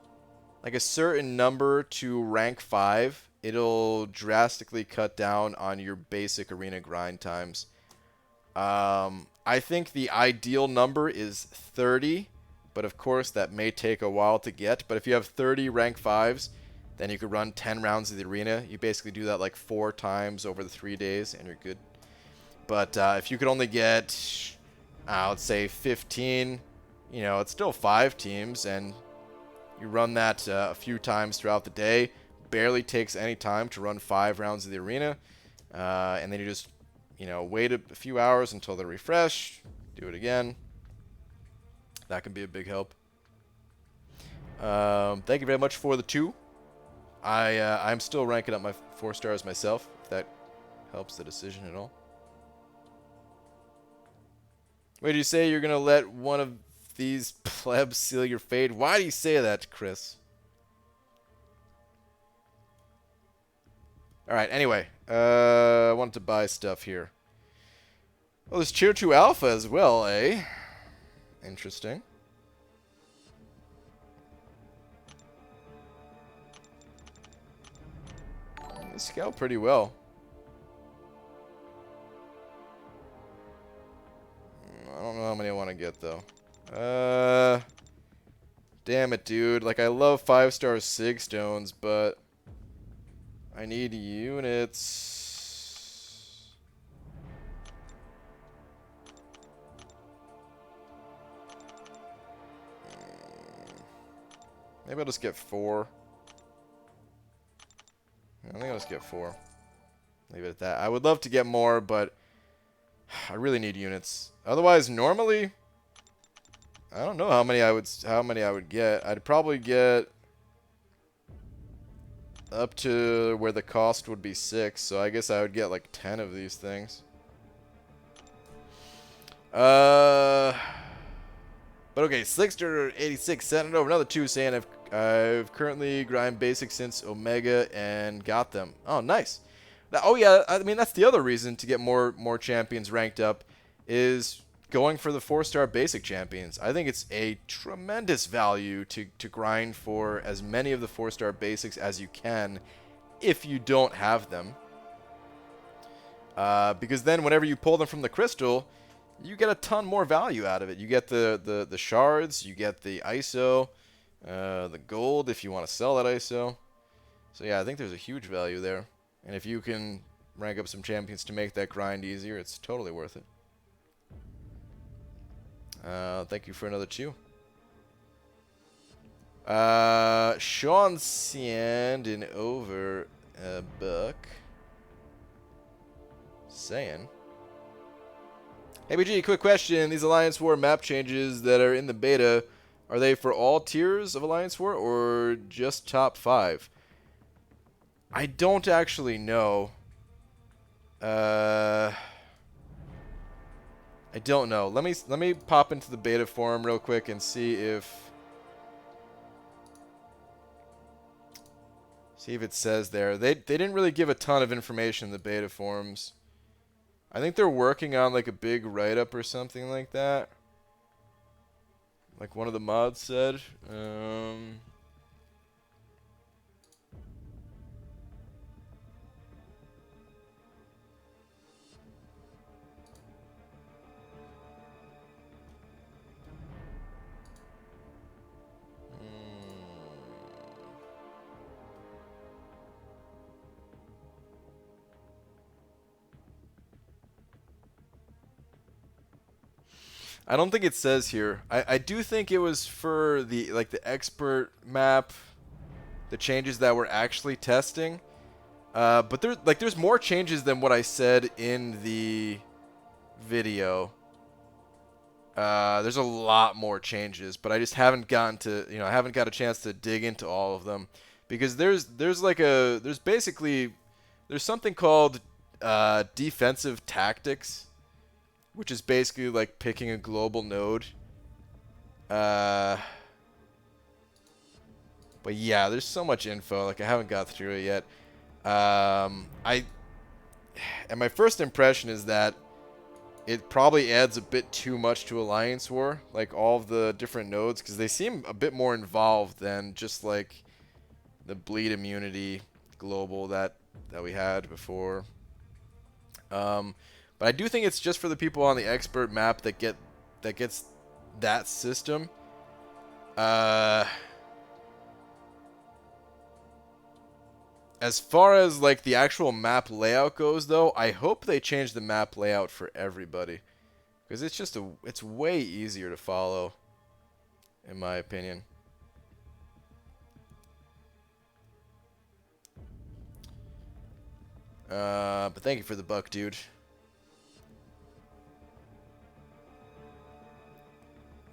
A: like a certain number to rank 5, it'll drastically cut down on your basic arena grind times. I think the ideal number is 30, but of course that may take a while to get. But if you have 30 rank 5s, then you could run 10 rounds of the arena. You basically do that like 4 times over the 3 days, and you're good. But if you could only get, let's say 15, you know, it's still 5 teams, and you run that a few times throughout the day. Barely takes any time to run 5 rounds of the arena, and then you just, you know, wait a few hours until they refresh. Do it again. That can be a big help. Thank you very much for the 2. I'm still ranking up my 4 stars myself, if that helps the decision at all. Wait, did you say you're going to let one of these plebs seal your fate? Why do you say that, Chris? Alright, anyway. I wanted to buy stuff here. Oh, there's Tier 2 Alpha as well, eh? Interesting. They scale pretty well. I don't know how many I want to get, though. Damn it, dude. Like, I love 5-star Sig Stones, but I need units. Maybe I'll just get 4. I think I'll just get 4. Leave it at that. I would love to get more, but I really need units. Otherwise, normally, I don't know how many I would get. I'd probably get up to where the cost would be 6, so I guess I would get like 10 of these things. But okay, Slickster86 sent it over another 2 saying I've currently grind basic since Omega and got them. Oh, nice. Oh yeah, I mean that's the other reason to get more champions ranked up is going for the 4-star basic champions. I think it's a tremendous value to grind for as many of the 4-star basics as you can if you don't have them. Because then whenever you pull them from the crystal, you get a ton more value out of it. You get the shards, you get the ISO, the gold if you want to sell that ISO. So yeah, I think there's a huge value there. And if you can rank up some champions to make that grind easier, it's totally worth it. Thank you for another 2. Sean Sand in over a buck. Saying. Hey BG, quick question. These Alliance War map changes that are in the beta, are they for all tiers of Alliance War or just top 5? I don't actually know. I don't know. Let me pop into the beta forum real quick and see if it says there. They didn't really give a ton of information in the beta forums. I think they're working on like a big write-up or something like that. Like one of the mods said. I don't think it says here. I do think it was for the the expert map, the changes that we're actually testing. But there's more changes than what I said in the video. There's a lot more changes, but I just haven't gotten to, I haven't got a chance to dig into all of them because there's basically something called defensive tactics, which is basically like picking a global node. But yeah, there's so much info. Like I haven't got through it yet. And my first impression is that it probably adds a bit too much to Alliance War, like all of the different nodes, because they seem a bit more involved than just like the bleed immunity global that we had before. But I do think it's just for the people on the expert map that gets that system. As far as like the actual map layout goes, though, I hope they change the map layout for everybody, because it's way easier to follow, in my opinion. But thank you for the buck, dude.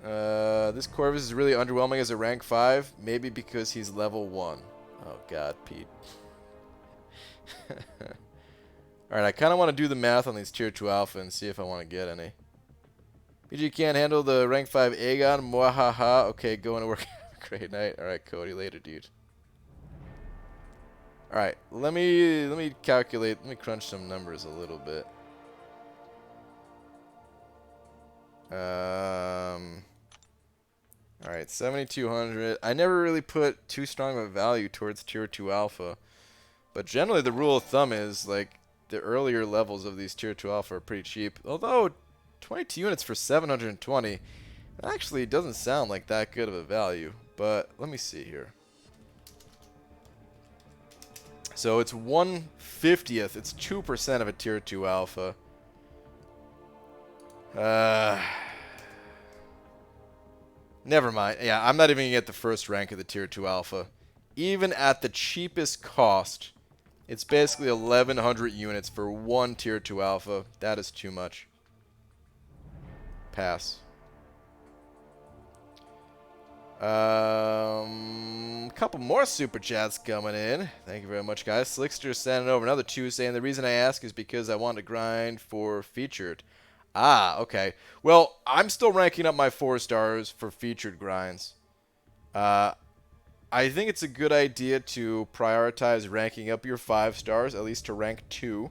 A: This Corvus is really underwhelming as a rank 5, maybe because he's level 1. Oh god, Pete. Alright, I kind of want to do the math on these tier 2 alpha and see if I want to get any. PG can't handle the rank 5 Aegon. Mwahaha. Okay, going to work. Great night. Alright, Cody. Later, dude. Alright, let me calculate. Let me crunch some numbers a little bit. Alright, 7,200. I never really put too strong of a value towards tier 2 alpha. But generally, the rule of thumb is, like, the earlier levels of these tier 2 alpha are pretty cheap. Although, 22 units for 720 actually doesn't sound like that good of a value. But let me see here. So it's 1/50th. It's 2% of a tier 2 alpha. Never mind. Yeah, I'm not even going to get the first rank of the tier 2 alpha. Even at the cheapest cost, it's basically 1,100 units for one tier 2 alpha. That is too much. Pass. Couple more super chats coming in. Thank you very much, guys. Slickster sending over another 2 saying the reason I ask is because I want to grind for featured. Ah, okay. Well, I'm still ranking up my 4 stars for featured grinds. I think it's a good idea to prioritize ranking up your 5 stars, at least to rank 2.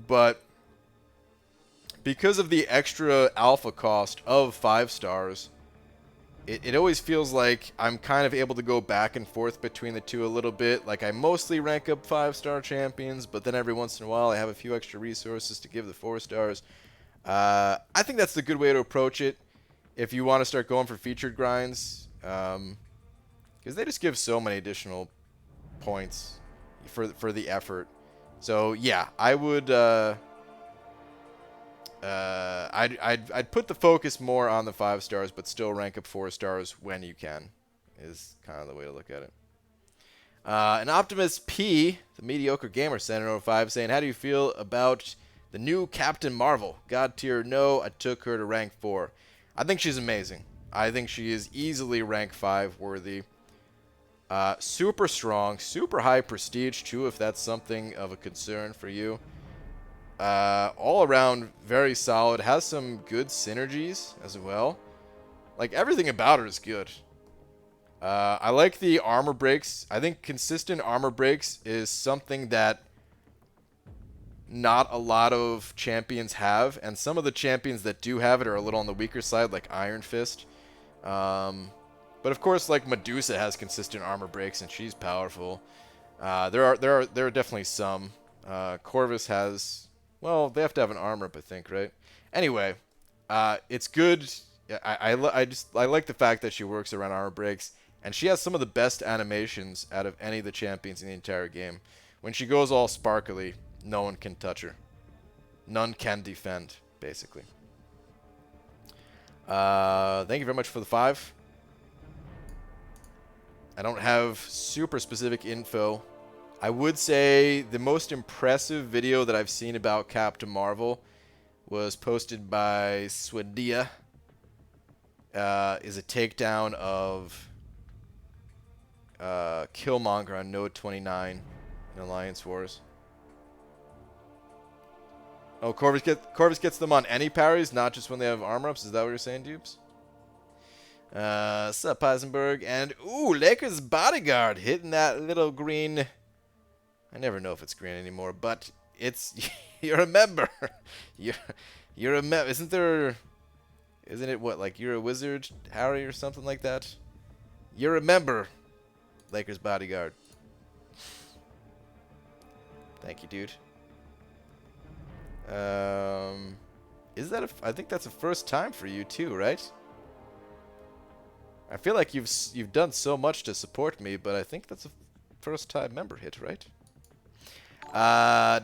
A: But because of the extra alpha cost of 5 stars, it always feels like I'm kind of able to go back and forth between the two a little bit. Like I mostly rank up 5-star champions, but then every once in a while I have a few extra resources to give the 4 stars. I think that's the good way to approach it if you want to start going for featured grinds. Because they just give so many additional points for the effort. So yeah, I would I'd put the focus more on the 5 stars, but still rank up 4 stars when you can. Is kind of the way to look at it. An Optimus P, the mediocre gamer, sent an 05 saying, "How do you feel about the new Captain Marvel? God tier, no. I took her to rank 4. I think she's amazing. I think she is easily rank 5 worthy. Super strong, super high prestige too, if that's something of a concern for you. All around very solid, has some good synergies as well. Like everything about her is good. I like the armor breaks. I think consistent armor breaks is something that not a lot of champions have, and some of the champions that do have it are a little on the weaker side, like Iron Fist. But of course, like Medusa has consistent armor breaks, and she's powerful. There are definitely some. Corvus has, well, they have to have an armor up, I think, right? Anyway, it's good. I like the fact that she works around armor breaks, and she has some of the best animations out of any of the champions in the entire game. When she goes all sparkly, no one can touch her. None can defend, basically. Thank you very much for the 5. I don't have super specific info. I would say the most impressive video that I've seen about Captain Marvel was posted by Swedia. Is a takedown of Killmonger on Node 29 in Alliance Wars. Oh, Corvus gets them on any parries, not just when they have armor ups. Is that what you're saying, Dupes? Sup, Heisenberg. And, ooh, Lakers Bodyguard hitting that little green. I never know if it's green anymore, but it's. You're a member. You're a member. Isn't it what, like you're a wizard, Harry, or something like that? You're a member, Lakers Bodyguard. Thank you, dude. Is that I think that's a first time for you too, right? I feel like you've done so much to support me, but I think that's a first time member hit, right?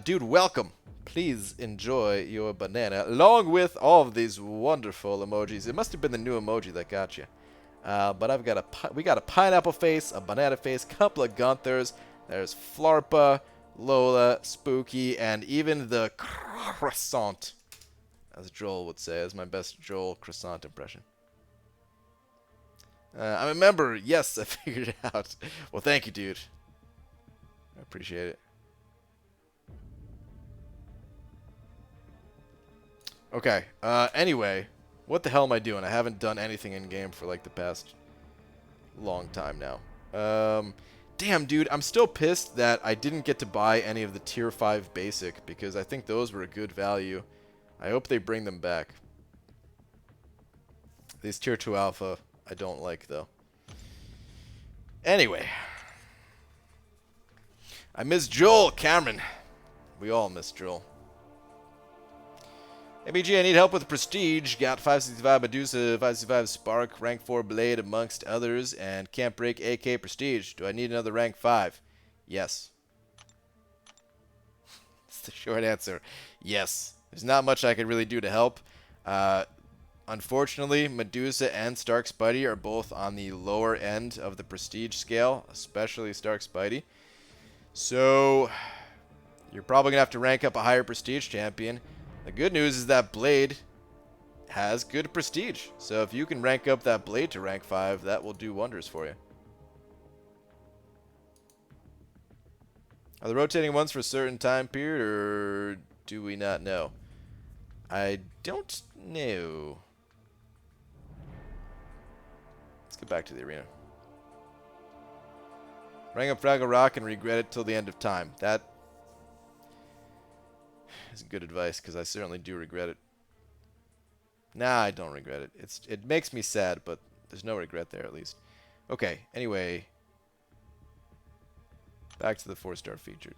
A: Dude, welcome. Please enjoy your banana, along with all of these wonderful emojis. It must have been the new emoji that got you. But we got a pineapple face, a banana face, couple of Gunthers. There's Flarpa, Lola, Spooky, and even the croissant, as Joel would say. That's my best Joel croissant impression. I'm a member. Yes, I figured it out. Well, thank you, dude. I appreciate it. Okay, anyway, what the hell am I doing? I haven't done anything in-game for, like, the past long time now. Damn, dude, I'm still pissed that I didn't get to buy any of the Tier 5 Basic, because I think those were a good value. I hope they bring them back. These Tier 2 Alpha, I don't like, though. Anyway. I miss Joel, Cameron. We all miss Joel. ABG, I need help with Prestige. Got 565 Medusa, 565 Spark, rank 4 Blade, amongst others, and can't break AK Prestige. Do I need another rank 5? Yes. That's the short answer. Yes. There's not much I could really do to help. Unfortunately, Medusa and Stark Spidey are both on the lower end of the Prestige scale, especially Stark Spidey. So, you're probably going to have to rank up a higher Prestige champion. The good news is that Blade has good prestige. So if you can rank up that Blade to rank 5, that will do wonders for you. Are the rotating ones for a certain time period, or do we not know? I don't know. Let's get back to the arena. Rank up Fraggle Rock and regret it till the end of time. That is good advice, because I certainly do regret it. Nah, I don't regret it. It makes me sad, but there's no regret there, at least. Okay, anyway. Back to the 4-star featured.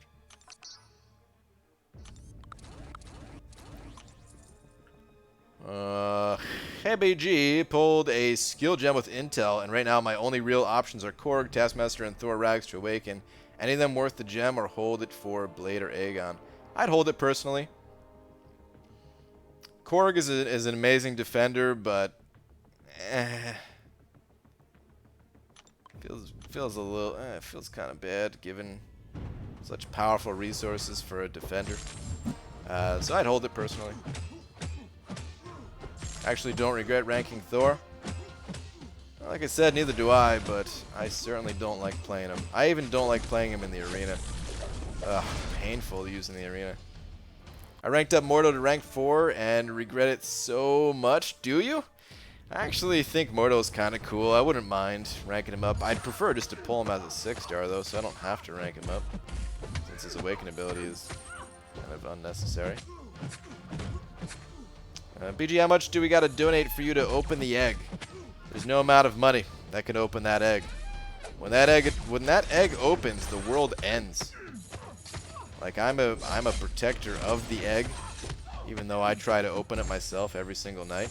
A: BG pulled a skill gem with Intel, and right now my only real options are Korg, Taskmaster, and Thor Rags to awaken. Any of them worth the gem, or hold it for Blade or Aegon? I'd hold it personally. Korg is an amazing defender, but feels a little feels kind of bad given such powerful resources for a defender. So I'd hold it personally. Actually, don't regret ranking Thor. Like I said, neither do I, but I certainly don't like playing him. I even don't like playing him in the arena. Ugh, painful using the arena. I ranked up Mordo to rank 4 and regret it so much. Do you? I actually think Mordo's kind of cool. I wouldn't mind ranking him up. I'd prefer just to pull him as a 6-star, though, so I don't have to rank him up, since his awaken ability is kind of unnecessary. BG, how much do we got to donate for you to open the egg? There's no amount of money that can open that egg. When that egg opens, the world ends. Like, I'm a protector of the egg, even though I try to open it myself every single night.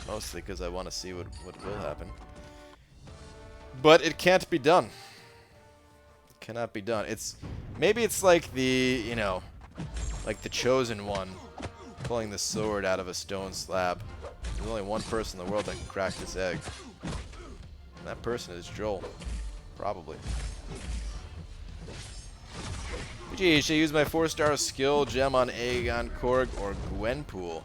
A: Mostly because I want to see what will happen. But it can't be done. It cannot be done. Maybe it's like the, like the Chosen One, pulling the sword out of a stone slab. There's only one person in the world that can crack this egg. And that person is Joel. Probably. Gee, should I use my 4-star skill gem on Aegon, Korg, or Gwenpool?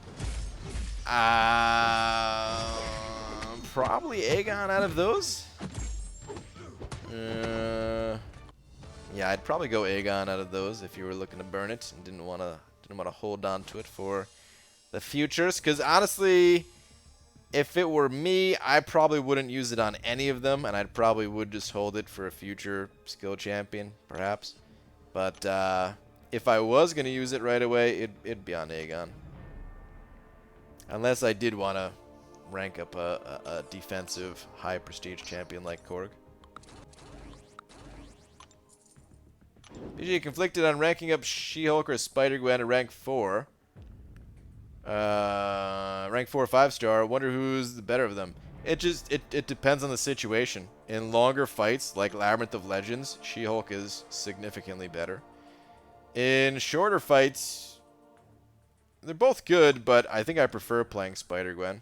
A: Probably Aegon out of those. Yeah, I'd probably go Aegon out of those if you were looking to burn it and didn't want to hold on to it for the futures. Because honestly, if it were me, I probably wouldn't use it on any of them, and I probably would just hold it for a future skill champion, perhaps. But if I was going to use it right away, it'd be on Aegon. Unless I did want to rank up a defensive, high-prestige champion like Korg. BG conflicted on ranking up She-Hulk or Spider-Gwen to rank 4. Rank 4 5-star. Wonder who's the better of them. It depends on the situation. In longer fights, like Labyrinth of Legends, She-Hulk is significantly better. In shorter fights, they're both good, but I think I prefer playing Spider-Gwen.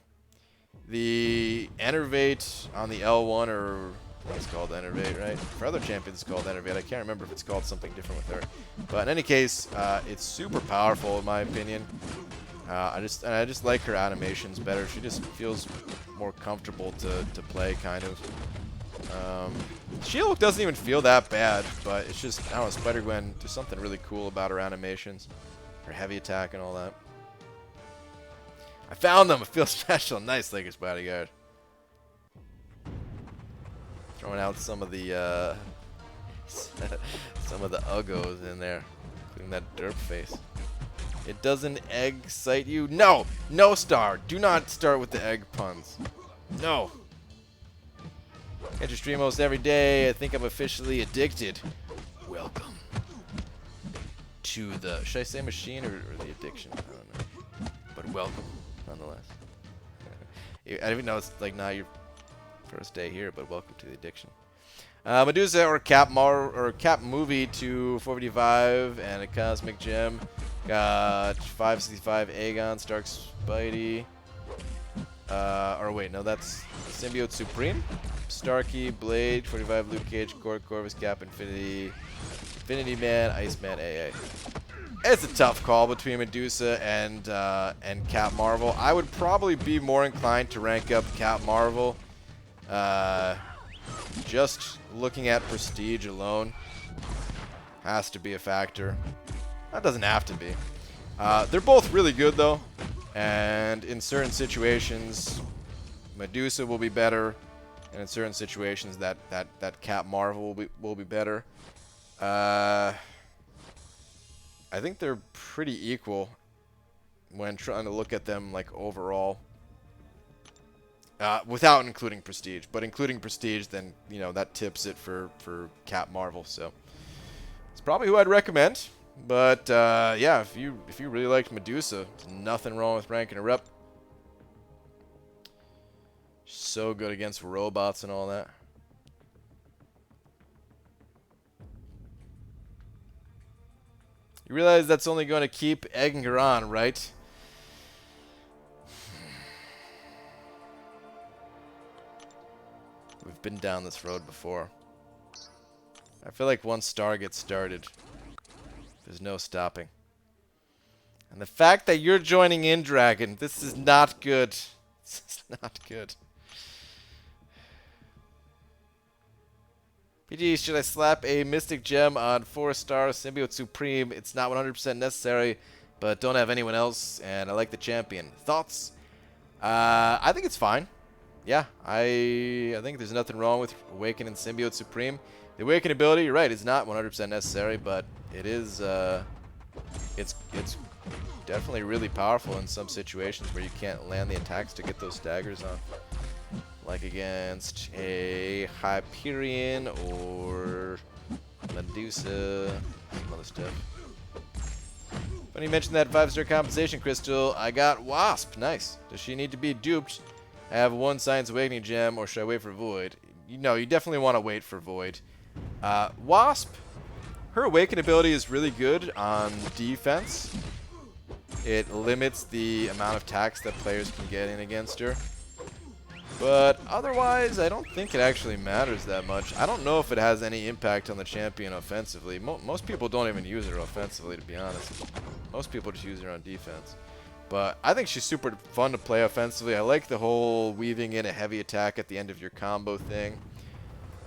A: The Enervate on the L1, or it's called Enervate, right? For other champions, it's called Enervate. I can't remember if it's called something different with her. But in any case, it's super powerful in my opinion. I just like her animations better. She just feels more comfortable to play, kind of. She-Hulk doesn't even feel that bad, but it's just, I don't know, Spider-Gwen, there's something really cool about her animations. Her heavy attack and all that. I found them! I feel special. Nice, Lakers bodyguard. Throwing out some of the, some of the uggos in there. Including that derp face. It doesn't egg sight you? No! No star! Do not start with the egg puns. No! Catch your stream almost every day. I think I'm officially addicted. Welcome to the... Should I say machine or the addiction? I don't know. But welcome, nonetheless. I don't even know it's like not your first day here, but welcome to the addiction. Medusa or Cap movie to 455 and a cosmic gem. Got 565 Aegon, Stark Spidey. Or wait, no, that's Symbiote Supreme. Starkey, Blade, 45 Luke Cage, Corvus, Cap, Infinity Man, Iceman, AA. It's a tough call between Medusa and Cap Marvel. I would probably be more inclined to rank up Cap Marvel. Just looking at prestige alone has to be a factor. That doesn't have to be. They're both really good though, and in certain situations, Medusa will be better, and in certain situations, that Cap Marvel will be better. I think they're pretty equal when trying to look at them like overall. Without including prestige, but including prestige, then you know that tips it for Cap Marvel. So it's probably who I'd recommend. But yeah, if you really liked Medusa, there's nothing wrong with ranking her up. So good against robots and all that. You realize that's only going to keep egging her on, right? We've been down this road before. I feel like once Star gets started, there's no stopping. And the fact that you're joining in, Dragon, this is not good. This is not good. PG, should I slap a Mystic Gem on 4-star Symbiote Supreme? It's not 100% necessary, but don't have anyone else, and I like the champion. Thoughts? I think it's fine. Yeah, I think there's nothing wrong with Awaken and Symbiote Supreme. The Awaken ability, you're right, is not 100% necessary, but it is, it's definitely really powerful in some situations where you can't land the attacks to get those staggers on. Like against a Hyperion or Medusa, some other stuff. When you mentioned that 5-star compensation crystal, I got Wasp. Nice. Does she need to be duped? I have one Science Awakening gem, or should I wait for Void? You definitely want to wait for Void. Wasp, her Awaken ability is really good on defense. It limits the amount of attacks that players can get in against her. But otherwise, I don't think it actually matters that much. I don't know if it has any impact on the champion offensively. Most people don't even use her offensively, to be honest. Most people just use her on defense. But I think she's super fun to play offensively. I like the whole weaving in a heavy attack at the end of your combo thing.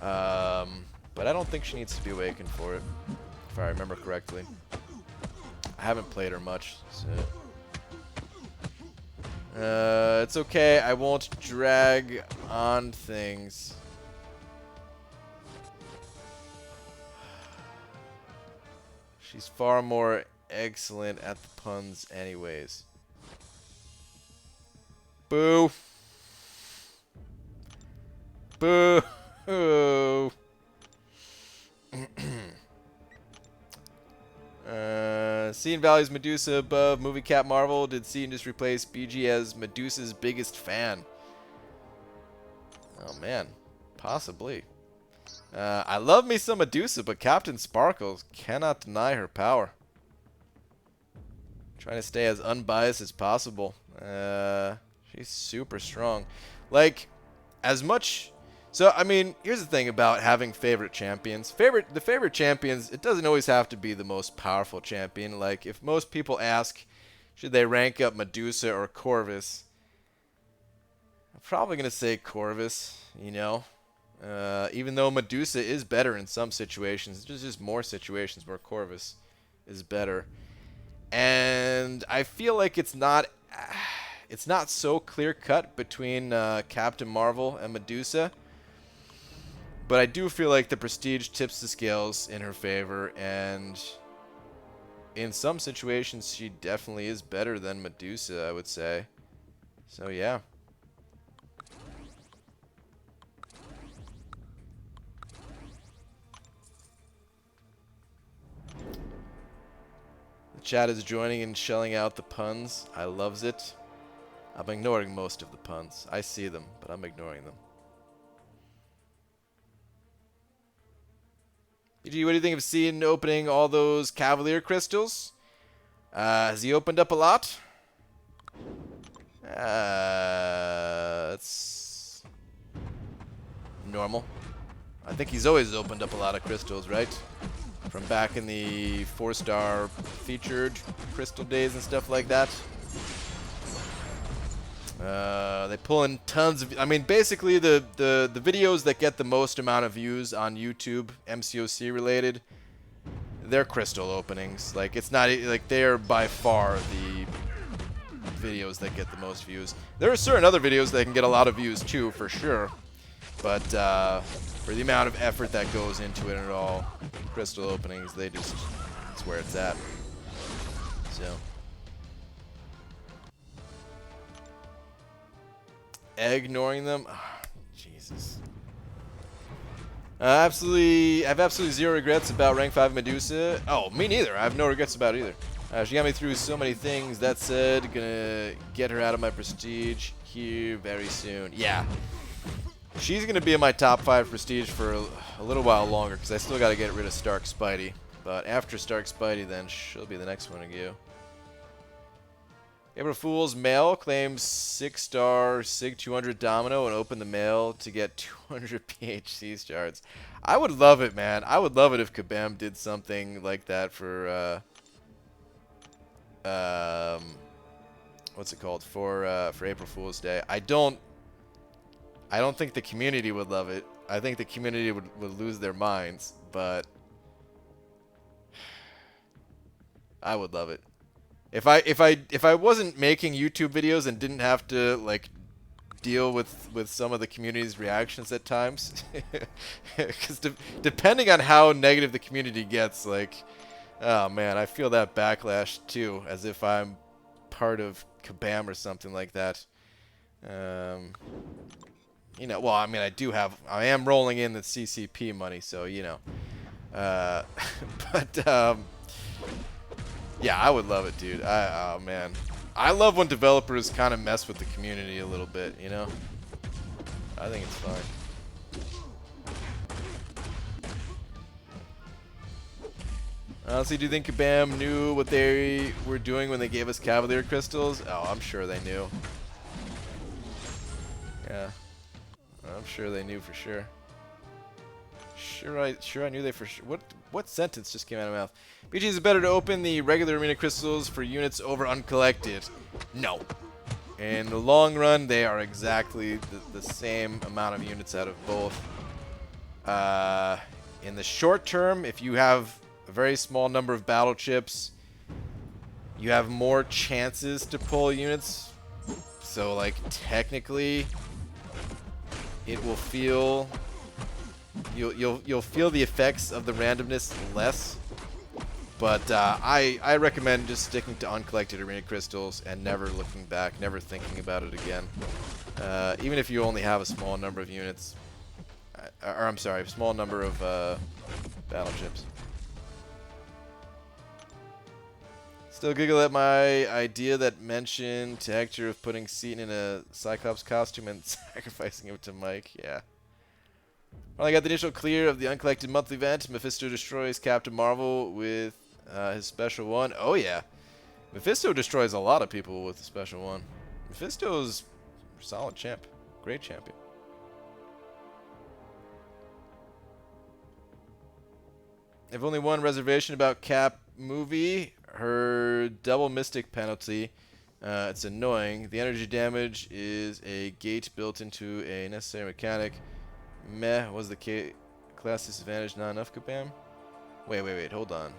A: But I don't think she needs to be awakened for it, if I remember correctly. I haven't played her much, so... it's okay, I won't drag on things. She's far more excellent at the puns anyways. Boo. Boo. Seeing values Medusa above movie Cap Marvel. Did Seeing just replace BG as Medusa's biggest fan? Oh man, possibly. I love me some Medusa, but Captain Sparkles cannot deny her power. Trying to stay as unbiased as possible. She's super strong. Like, as much... So, I mean, here's the thing about having favorite champions. The favorite champions, it doesn't always have to be the most powerful champion. Like, if most people ask, should they rank up Medusa or Corvus? I'm probably going to say Corvus, you know. Even though Medusa is better in some situations. There's just more situations where Corvus is better. And I feel like it's not so clear-cut between Captain Marvel and Medusa. But I do feel like the prestige tips the scales in her favor, and in some situations she definitely is better than Medusa, I would say. So yeah. The chat is joining and shelling out the puns. I loves it. I'm ignoring most of the puns. I see them, but I'm ignoring them. BG, what do you think of seeing opening all those Cavalier crystals? Has he opened up a lot? It's normal. I think he's always opened up a lot of crystals, right? From back in the 4-star featured crystal days and stuff like that. They pull in tons of... I mean, basically, the videos that get the most amount of views on YouTube, MCOC related, they're crystal openings. Like, it's not... Like, they're by far the videos that get the most views. There are certain other videos that can get a lot of views, too, for sure. But, for the amount of effort that goes into it and all, crystal openings, they just... That's where it's at. So... Ignoring them? Oh, Jesus. I have absolutely zero regrets about rank 5 Medusa. Oh, me neither. I have no regrets about it either. She got me through so many things. That said, gonna get her out of my prestige here very soon. Yeah. She's gonna be in my top 5 prestige for a little while longer, because I still gotta get rid of Stark Spidey. But after Stark Spidey, then she'll be the next one to go. April Fool's mail claims 6-star Sig 200 Domino and open the mail to get 200 PHC shards. I would love it, man. I would love it if Kabam did something like that for what's it called? For April Fool's Day. I don't think the community would love it. I think the community would lose their minds, but I would love it. If I wasn't making YouTube videos and didn't have to like deal with some of the community's reactions at times, because depending on how negative the community gets, like, oh man, I feel that backlash too, as if I'm part of Kabam or something like that. You know, well, I mean, I am rolling in the CCP money, so you know, but yeah, I would love it, dude. Oh, man. I love when developers kind of mess with the community a little bit, you know? I think it's fine. Honestly, do you think Kabam knew what they were doing when they gave us Cavalier crystals? Oh, I'm sure they knew. Yeah. I'm sure they knew for sure. Sure I knew they for sure. What sentence just came out of my mouth? BG, is it better to open the regular arena crystals for units over uncollected? No. In the long run, they are exactly the same amount of units out of both. In the short term, if you have a very small number of battle chips, you have more chances to pull units. So, like, technically, it will feel... You'll feel the effects of the randomness less. But I recommend just sticking to uncollected arena crystals and never looking back, never thinking about it again. Even if you only have a small number of units. Or I'm sorry, a small number of battle chips. Still giggle at my idea that mentioned to Hector of putting Seaton in a Cyclops costume and sacrificing him to Mike. Yeah. Well, I got the initial clear of the uncollected monthly event. Mephisto destroys Captain Marvel with his special one. Oh, yeah. Mephisto destroys a lot of people with the special one. Mephisto's a solid champ. Great champion. I've only one reservation about Cap movie. Her double mystic penalty. It's annoying. The energy damage is a gate built into a necessary mechanic. Meh, was the class disadvantage not enough, Kabam? Wait, hold on.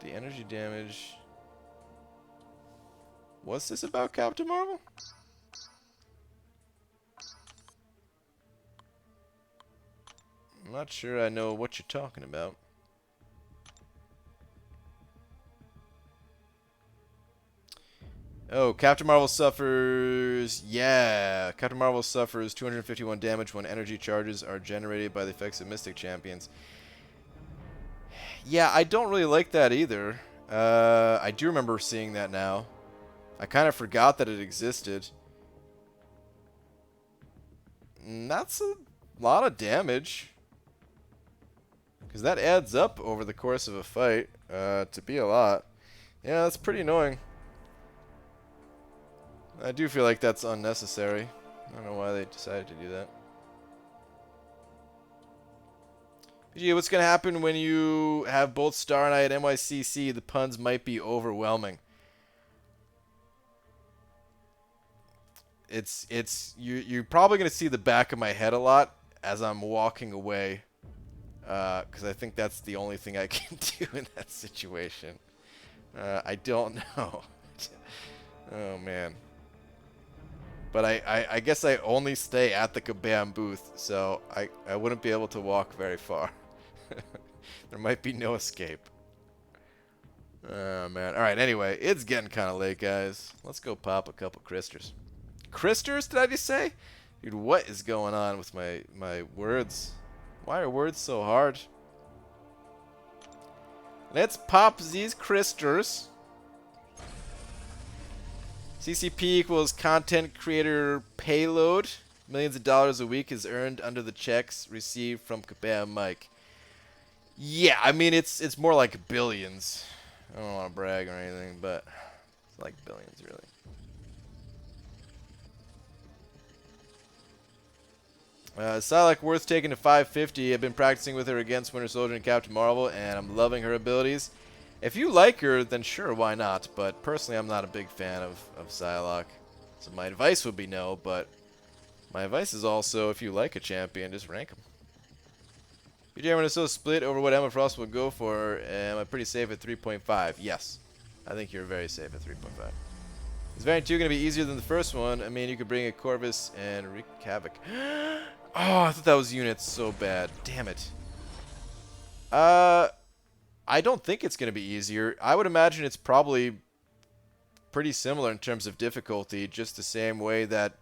A: The energy damage... What's this about Captain Marvel? I'm not sure I know what you're talking about. Oh, Captain Marvel suffers... Yeah, Captain Marvel suffers 251 damage when energy charges are generated by the effects of Mystic Champions. Yeah, I don't really like that either. I do remember seeing that now. I kind of forgot that it existed. And that's a lot of damage. Because that adds up over the course of a fight to be a lot. Yeah, that's pretty annoying. I do feel like that's unnecessary. I don't know why they decided to do that. Gee, what's going to happen when you have both Star Knight and NYCC? The puns might be overwhelming. You're probably going to see the back of my head a lot as I'm walking away. Because I think that's the only thing I can do in that situation. I don't know. Oh, man. But I guess I only stay at the Kabam booth, so I wouldn't be able to walk very far. There might be no escape. Oh, man. Alright, anyway, it's getting kind of late, guys. Let's go pop a couple crysters. Crysters, did I just say? Dude, what is going on with my words? Why are words so hard? Let's pop these crysters. CCP equals content creator payload. Millions of dollars a week is earned under the checks received from Kabam Mike. Yeah, I mean, it's more like billions. I don't want to brag or anything, but it's like billions, really. Psylocke worth taking to 550. I've been practicing with her against Winter Soldier and Captain Marvel, and I'm loving her abilities. If you like her, then sure, why not? But personally, I'm not a big fan of Psylocke. So my advice would be no, but my advice is also, if you like a champion, just rank him. BJ, when it's so split over what Emma Frost would go for, am I pretty safe at 3.5? Yes. I think you're very safe at 3.5. Is Variant 2 going to be easier than the first one? I mean, you could bring a Corvus and wreak havoc. Oh, I thought that was units so bad. Damn it. I don't think it's going to be easier. I would imagine it's probably pretty similar in terms of difficulty, just the same way that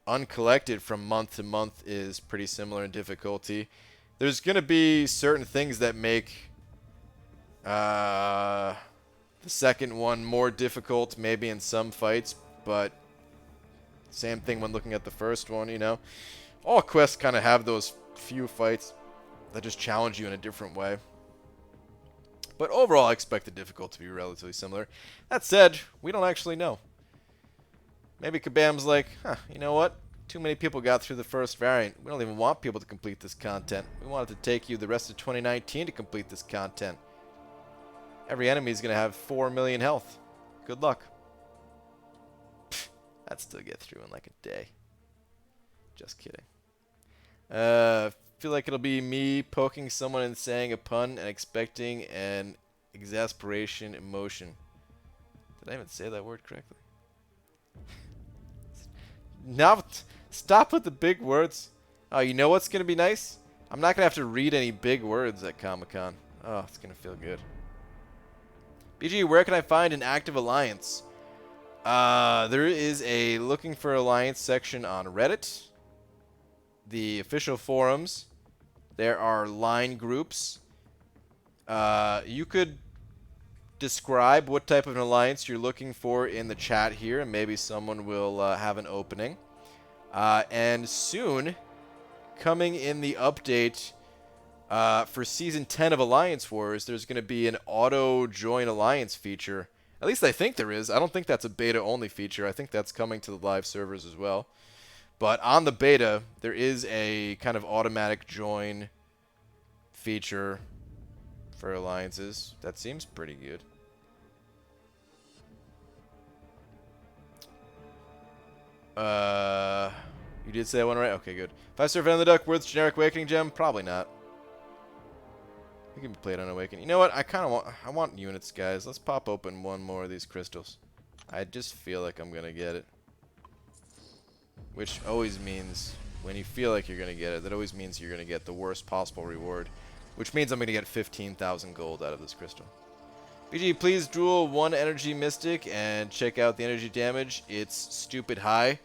A: Uncollected from month to month is pretty similar in difficulty. There's going to be certain things that make the second one more difficult, maybe in some fights, but same thing when looking at the first one, you know. All quests kind of have those few fights that just challenge you in a different way. But overall, I expect the difficulty to be relatively similar. That said, we don't actually know. Maybe Kabam's like, huh, you know what? Too many people got through the first variant. We don't even want people to complete this content. We want it to take you the rest of 2019 to complete this content. Every enemy is going to have 4 million health. Good luck. Pfft, I'd still get through in like a day. Just kidding. Feel like it'll be me poking someone and saying a pun and expecting an exasperation emotion. Did I even say that word correctly? Now, stop with the big words. Oh, you know what's going to be nice? I'm not going to have to read any big words at Comic-Con. Oh, it's going to feel good. BG, where can I find an active alliance? There is a looking for alliance section on Reddit. The official forums. There are line groups. You could describe what type of an alliance you're looking for in the chat here, and maybe someone will have an opening. And soon, coming in the update for Season 10 of Alliance Wars, there's going to be an auto-join alliance feature. At least I think there is. I don't think that's a beta-only feature. I think that's coming to the live servers as well. But on the beta, there is a kind of automatic join feature for alliances. That seems pretty good. You did say that one right? Okay, good. 5-star Venom the Duck, worth generic Awakening Gem? Probably not. We can be played on Awakening. You know what? I want units, guys. Let's pop open one more of these crystals. I just feel like I'm gonna get it. Which always means, when you feel like you're gonna get it, that always means you're gonna get the worst possible reward. Which means I'm gonna get 15,000 gold out of this crystal. BG, please duel one energy mystic and check out the energy damage. It's stupid high.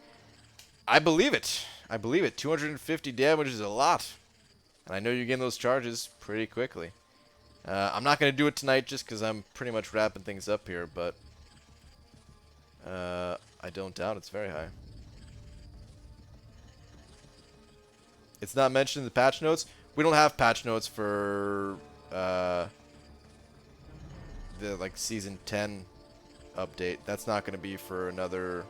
A: I believe it. I believe it. 250 damage is a lot. And I know you're getting those charges pretty quickly. I'm not going to do it tonight just because I'm pretty much wrapping things up here, but I don't doubt it's very high. It's not mentioned in the patch notes. We don't have patch notes for the Season 10 update. That's not going to be for another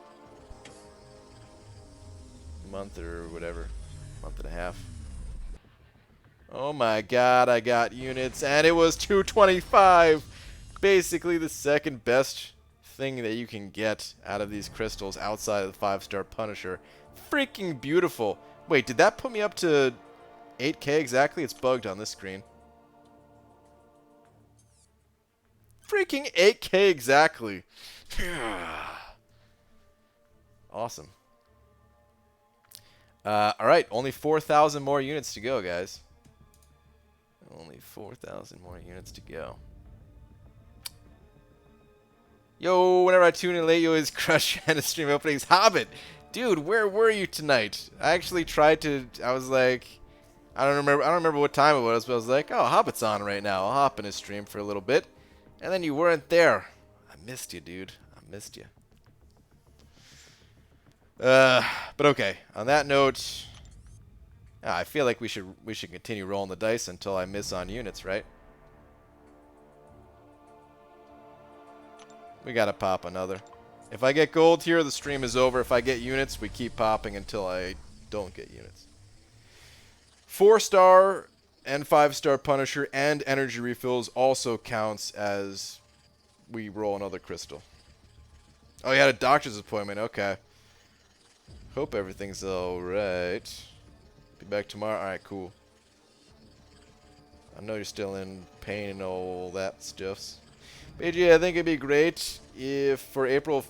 A: month or whatever. Month and a half. Oh my god, I got units, and it was 225! Basically the second best thing that you can get out of these crystals outside of the 5-star Punisher. Freaking beautiful. Wait, did that put me up to 8k exactly? It's bugged on this screen. Freaking 8k exactly. Awesome. Alright, only 4,000 more units to go, guys. Only 4,000 more units to go. Yo, whenever I tune in late, you always crush and stream openings. Hobbit! Dude, where were you tonight? I actually tried to, I was like, I don't remember what time it was, but I was like, oh, Hobbit's on right now. I'll hop in his stream for a little bit. And then you weren't there. I missed you, dude. I missed you. But okay. On that note, I feel like we should continue rolling the dice until I miss on units, right? We gotta pop another. If I get gold here, the stream is over. If I get units, we keep popping until I don't get units. 4-star and 5-star Punisher and energy refills also counts as we roll another crystal. Oh, you had a doctor's appointment. Okay. Hope everything's alright. Be back tomorrow. Alright, cool. I know you're still in pain and all that stuff. But yeah, I think it'd be great if for April's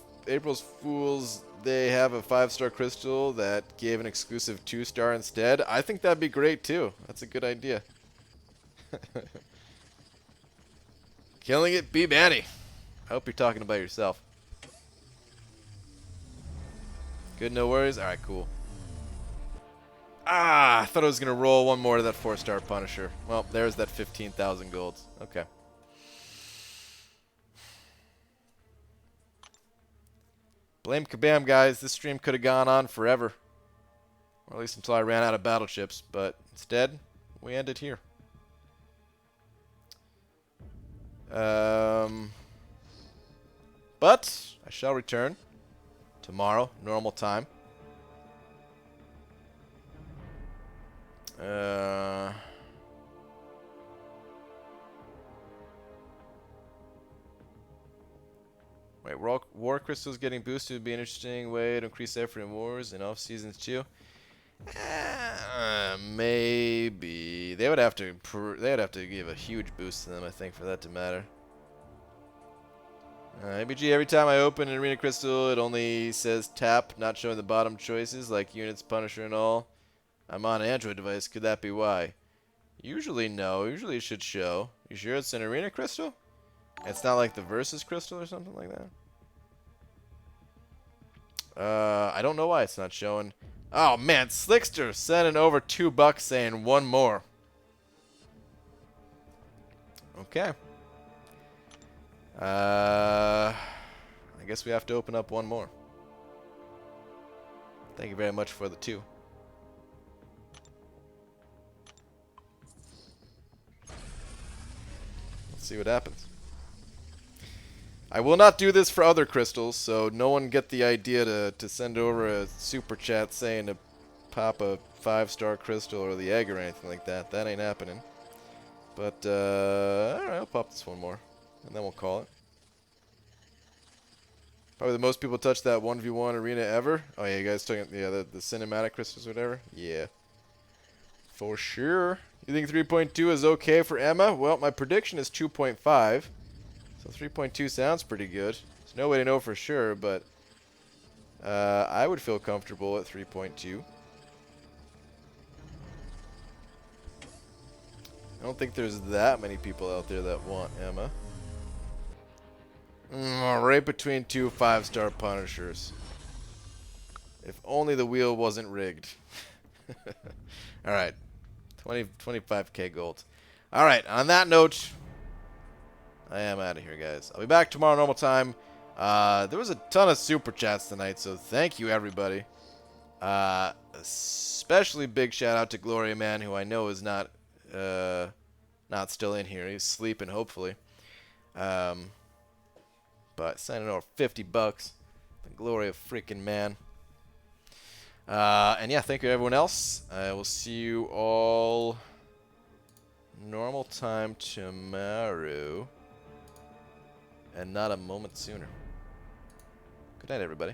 A: Fools they have a 5-star crystal that gave an exclusive 2-star instead. I think that'd be great too. That's a good idea. Killing it, B Manny. I hope you're talking about yourself. Good, no worries. Alright, cool. Ah, I thought I was going to roll one more to that 4-star Punisher. Well, there's that 15,000 golds. Okay. Blame Kabam, guys. This stream could have gone on forever. Or at least until I ran out of battle chips. But instead, we end it here. But I shall return tomorrow, normal time. Wait, war crystals getting boosted would be an interesting way to increase effort in wars and off seasons too. Maybe they would have to give a huge boost to them, I think, for that to matter. ABG, every time I open an arena crystal, it only says tap, not showing the bottom choices like units, Punisher, and all. I'm on an Android device. Could that be why? Usually no. Usually it should show. You sure it's an arena crystal? It's not like the versus crystal or something like that? I don't know why it's not showing. Oh man, Slickster sending over $2 saying one more. Okay. I guess we have to open up one more. Thank you very much for the 2. Let's see what happens. I will not do this for other crystals, so no one get the idea to send over a super chat saying to pop a 5-star crystal or the egg or anything like that. That ain't happening. But, alright, I'll pop this one more, and then we'll call it. Probably the most people touch that 1v1 arena ever. Oh yeah, you guys talking the cinematic crystals or whatever? Yeah. For sure. You think 3.2 is okay for Emma? Well, my prediction is 2.5. So 3.2 sounds pretty good. There's no way to know for sure, but I would feel comfortable at 3.2. I don't think there's that many people out there that want Emma. Right between 2 5-star Punishers. If only the wheel wasn't rigged. Alright. 25k gold. Alright, on that note, I am out of here, guys. I'll be back tomorrow normal time. There was a ton of super chats tonight, so thank you, everybody. Especially big shout out to Gloria Man, who I know is not still in here. He's sleeping, hopefully. But sending over $50. The Gloria freaking man. And yeah, thank you to everyone else. I will see you all normal time tomorrow. And not a moment sooner. Good night, everybody.